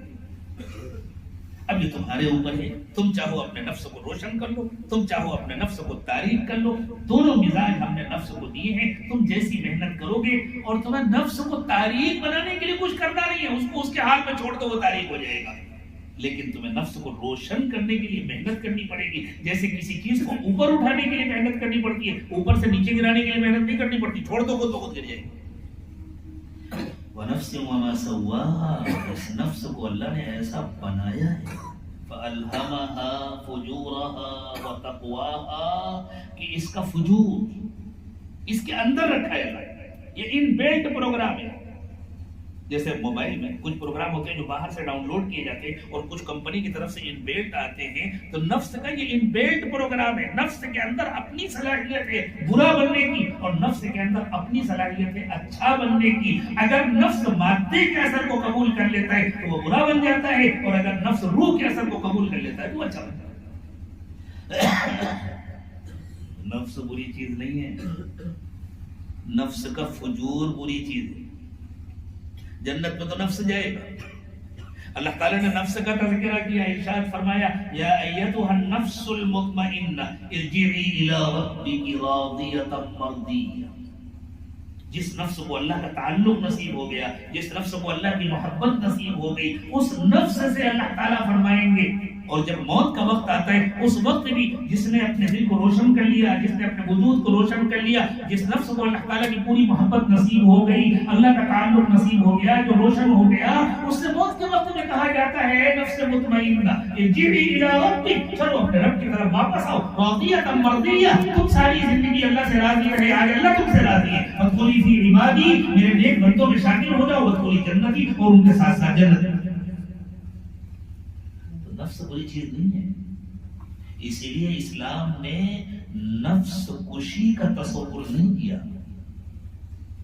[SPEAKER 1] اب یہ تمہارے اوپر ہے، تم چاہو اپنے نفس کو روشن کر لو، تم چاہو اپنے نفس کو تاریک کر لو. دونوں مزاج ہم نے نفس کو دیے ہیں. تم جیسی محنت کرو گے، اور تمہیں نفس کو تاریک بنانے کے لیے کچھ کرنا نہیں ہے، اس کو اس کے حال میں چھوڑ دو، وہ تاریک ہو جائے گا. لیکن تمہیں نفس کو روشن کرنے کے لیے محنت کرنی پڑے گی. جیسے کسی چیز کو اوپر اٹھانے کے لیے محنت کرنی پڑتی ہے، اوپر سے نیچے گرانے کے لیے محنت نہیں کرنی پڑتی. چھوڑ دو تو خود گر جائے گی. وَنَفْسٍ وَمَا سَوَّاهَا، اس نفس کو اللہ نے ایسا بنایا ہے فَأَلْهَمَهَا فُجُورَهَا وَتَقْوَاهَا کہ اس کا فجور اس کے اندر رکھا ہے. یہ ان بیلٹ پروگرام ہے. جیسے موبائل میں کچھ پروگرام ہوتے ہیں جو باہر سے ڈاؤن لوڈ کیے جاتے ہیں اور کچھ کمپنی کی طرف سے ان بیلٹ آتے ہیں، تو نفس کا یہ ان بیلٹ پروگرام ہے. نفس کے اندر اپنی صلاحیت ہے برا بننے کی، اور نفس کے اندر اپنی صلاحیت ہے اچھا بننے کی. اگر نفس مادے کے اثر کو قبول کر لیتا ہے تو وہ برا بن جاتا ہے، اور اگر نفس روح کے اثر کو قبول کر لیتا ہے تو وہ اچھا بن جاتا ہے. نفس بری چیز نہیں ہے، نفس کا فجور بری چیز ہے. جنت میں تو نفس جائے گا. اللہ تعالیٰ نے نفس کا تذکرہ کیا، ارشاد فرمایا یا ایتھا النفس المطمئنہ ارجعی الی ربک راضیۃ مرضیہ. جس نفس کو اللہ کا تعلق نصیب ہو گیا، جس نفس کو اللہ کی محبت نصیب ہو گئی، اس نفس سے اللہ تعالیٰ فرمائیں گے. اور جب موت کا وقت آتا ہے اس وقت بھی جس نے اپنے دل کو روشن کر لیا، جس نے اپنے وجود کو روشن کر لیا، جس نفس کو اللہ تعالیٰ کی پوری محبت نصیب ہو گئی، اللہ کا تعلق نصیب ہو گیا، جو روشن ہو گیا، اس سے موت کے وقت میں کہا جاتا ہے نفس مطمئنہ ارجعی الی ربک، چلو اپنے رب کی طرف واپس آؤ، راضیۃ مرضیہ. تم ساری زندگی اللہ سے راضی رہے، آج اللہ تم سے راضی ہے. ادخلی فی عبادی، میرے نیک بندوں میں شامل ہو جاؤ. ادخلی جنتی، اور ان کے ساتھ ساتھ جنت. نفس کوئی چیز نہیں ہے. اسی لیے اسلام نے نفس کشی کا تصور نہیں کیا.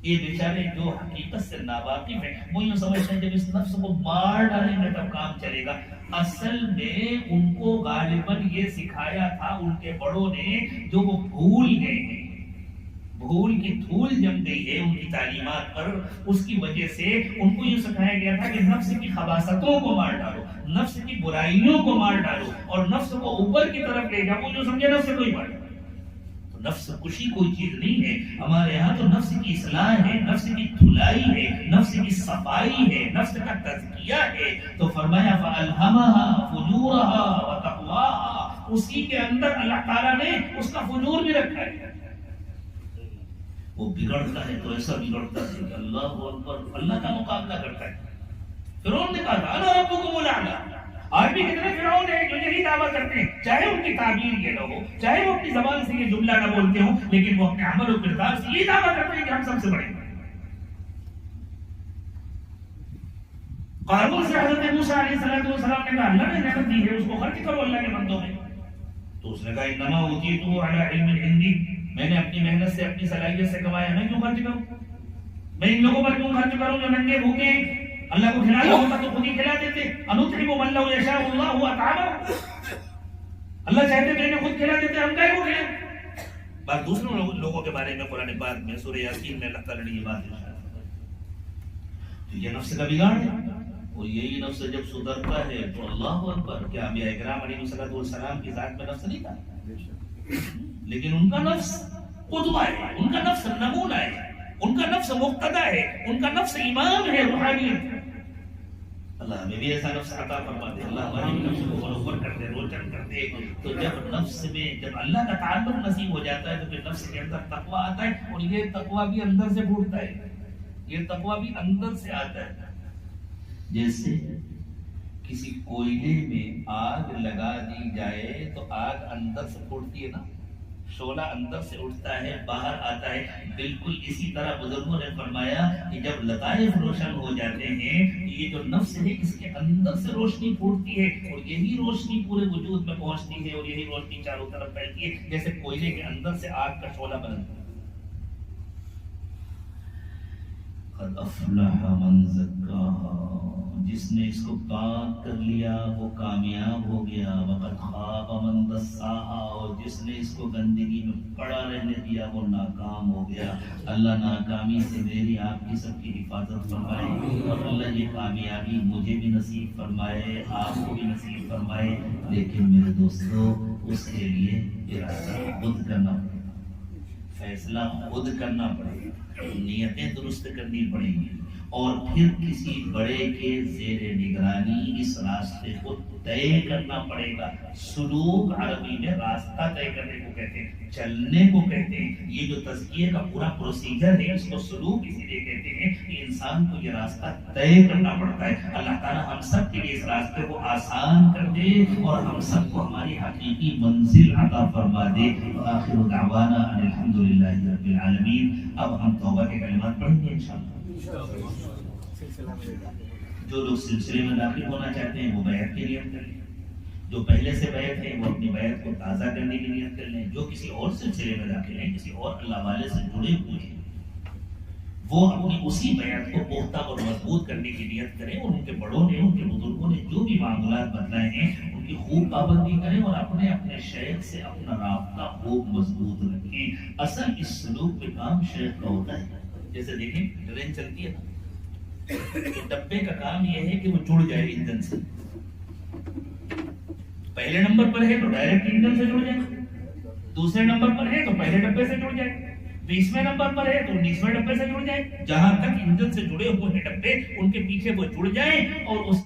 [SPEAKER 1] یہ بیچارے جو حقیقت سے ناواقف ہیں وہ یوں سمجھتے ہیں جب اس نفس کو مار ڈالیں گے تب کام چلے گا. اصل میں ان کو غالباً یہ سکھایا تھا ان کے بڑوں نے، جو وہ بھول گئے ہیں. بھول کی دھول جم گئی ہے ان کی تعلیمات پر. اس کی وجہ سے ان کو یہ سکھایا گیا تھا کہ نفس کی خباثتوں کو مار ڈالو، نفس کی برائیوں کو مار ڈالو، اور نفس کو اوپر کی طرف لے جاؤ. جو سمجھے نفس کو ہی مار ڈالو. تو نفس کشی کوئی چیز نہیں ہے. ہمارے یہاں تو نفس کی اصلاح ہے، نفس کی دھلائی ہے، نفس کی صفائی ہے، نفس کا تزکیہ ہے. تو فرمایا فَأَلْهَمَهَا فُجُورَهَا وَتَقْوَاهَا، اسی کے اندر اللہ تعالیٰ نے اس کا فجور بھی رکھا ہے. وہ بگڑتا ہے تو ایسا بگڑتا ہے کہ اللہ اکبر، اللہ کا مقابلہ کرتا ہے. فرعون نے کہا انا ربکم الاعلی. آج بھی کتنے فرعون ہیں جو یہی دعویٰ کرتے ہیں، چاہے ان کی تعبیر یہ نہ ہو، چاہے وہ اپنی زبان سے یہ جملہ نہ بولتے ہوں، لیکن وہ اپنے عمل و کردار سے یہ دعویٰ کرتے ہیں کہ ہم سب سے بڑے ہیں. قارون سے حضرت موسیٰ علیہ السلام نے کہا اللہ نے نعمت دی ہے اس کو خرچ کرو اللہ کے بندوں میں. تو اس نے کہا انما اوتیتہ علی علم عندی، میں نے اپنی محنت سے اپنی صلاحیت سے کمایا، میں کیوں خرچ کروں؟ میں ان لوگوں پر کیوں خرچ کروں جو ننگے بھوکے ہیں؟ اللہ کو کھلانا ہوتا تو خود ہی کھلا دیتے. انطعم من لو یشاء اللہ اطعمہ، اللہ چاہتے تو انہیں خود کھلا دیتے، ہم کہیں وہ کھلائیں. بات دوسرے لوگوں کے بارے میں قرآن پاک میں سورہ یاسین میں اللہ تعالیٰ نے یہ بات ارشاد فرمائی. تو یہ نفس کا بگاڑ ہے، اور یہی نفس جب سدھرتا ہے تو اللہ اکبر. کیا انبیاء کرام علیہ السلام کی ذات میں نفس نہیں تھا؟ لیکن ان کا نفس قدوہ ہے، ان کا نفس نمونہ ہے، ان کا نفس مقتدی ہے، ان کا نفس امام ہے روحانیت. اللہ ہمیں بھی ایسا نفس عطا فرما دے. اللہ ہمارے نفس کو منور کر دے، روشن کر دے. تو جب نفس میں جب اللہ کا تعلق نصیب ہو جاتا ہے تو پھر نفس کے اندر تقویٰ آتا ہے، اور یہ تقویٰ بھی اندر سے پھوٹتا ہے. یہ تقویٰ بھی اندر سے آتا ہے. جیسے کسی کوئلے میں آگ لگا دی جائے تو آگ اندر سے پھوٹتی ہے نا، شعلہ اندر سے اٹھتا ہے، باہر آتا ہے. بالکل اسی طرح بزرگوں نے فرمایا کہ جب لطائف روشن ہو جاتے ہیں، یہ جو نفس ہے اس کے اندر سے روشنی پھوٹتی ہے، اور یہی روشنی پورے وجود میں پہنچتی ہے، اور یہی روشنی چاروں طرف پھیلتی ہے، جیسے کوئلے کے اندر سے آگ کا شعلہ بنتا ہے. قد افلح من زکاہا، جس نے اس کو پاک کر لیا وہ کامیاب ہو گیا. وقد خاب من دساہا، اور جس نے اس کو گندگی میں پڑا رہنے دیا وہ ناکام ہو گیا. اللہ ناکامی سے میری آپ کی سب کی حفاظت فرمائے، اور اللہ یہ کامیابی مجھے بھی نصیب فرمائے، آپ کو بھی نصیب فرمائے. لیکن میرے دوستو، اس کے لیے ارادہ خود کرنا پڑے گا، فیصلہ خود کرنا پڑے گا، نیتیں درست کرنی پڑیں گی، اور پھر کسی بڑے کے زیر نگرانی اس راستے کو طے کرنا پڑے گا. سلوک عربی میں راستہ طے کرنے کو کہتے ہیں، چلنے کو کہتے ہیں. یہ جو تزکیے کا پورا پروسیجر ہے اس کو سلوک اسی لیے کہتے ہیں کہ انسان کو یہ راستہ طے کرنا پڑتا ہے. اللہ تعالیٰ ہم سب کے لیے اس راستے کو آسان کر دے، اور ہم سب کو ہماری حقیقی منزل عطا فرما دے. آخر دعوانا ان الحمدللہ رب العالمین. اب ہم توبہ کے کلمات پڑھیں گے انشاءاللہ. جو لوگ سلسلے میں داخل ہونا چاہتے ہیں وہ بیعت کی نیت کر لیں، جو پہلے سے بیعت ہے وہ اپنی بیعت کو تازہ کرنے کی نیت کر لیں. جو کسی اور سلسلے میں داخل ہیں، کسی اور اللہ والے سے جڑے ہوئے ہیں، وہ اپنی اسی بیعت کو پختہ اور مضبوط کرنے کی نیت کریں، اور ان کے بڑوں نے، ان کے بزرگوں نے جو بھی معاملات بتلائے ہیں ان کی خوب پابندی کریں، اور اپنے اپنے شیخ سے اپنا رابطہ خوب مضبوط رکھیں. اصل اس سلوک پہ کام شیخ کا ہوتا ہے. جیسے دیکھیں ٹرین چلتی ہے نا، تو ڈبے کا کام یہ ہے کہ وہ جڑ جائے انجن سے. پہلے نمبر پر ہے تو ڈائریکٹ انجن سے جڑ جائے، دوسرے نمبر پر ہے تو پہلے ڈبے سے جڑ جائے، 20ویں نمبر پر ہے تو 19ویں ڈبے سے جڑ جائے. جہاں تک انجن سے جڑے ہوئے ہیں ڈبے، ان کے پیچھے وہ جڑ جائیں اور اس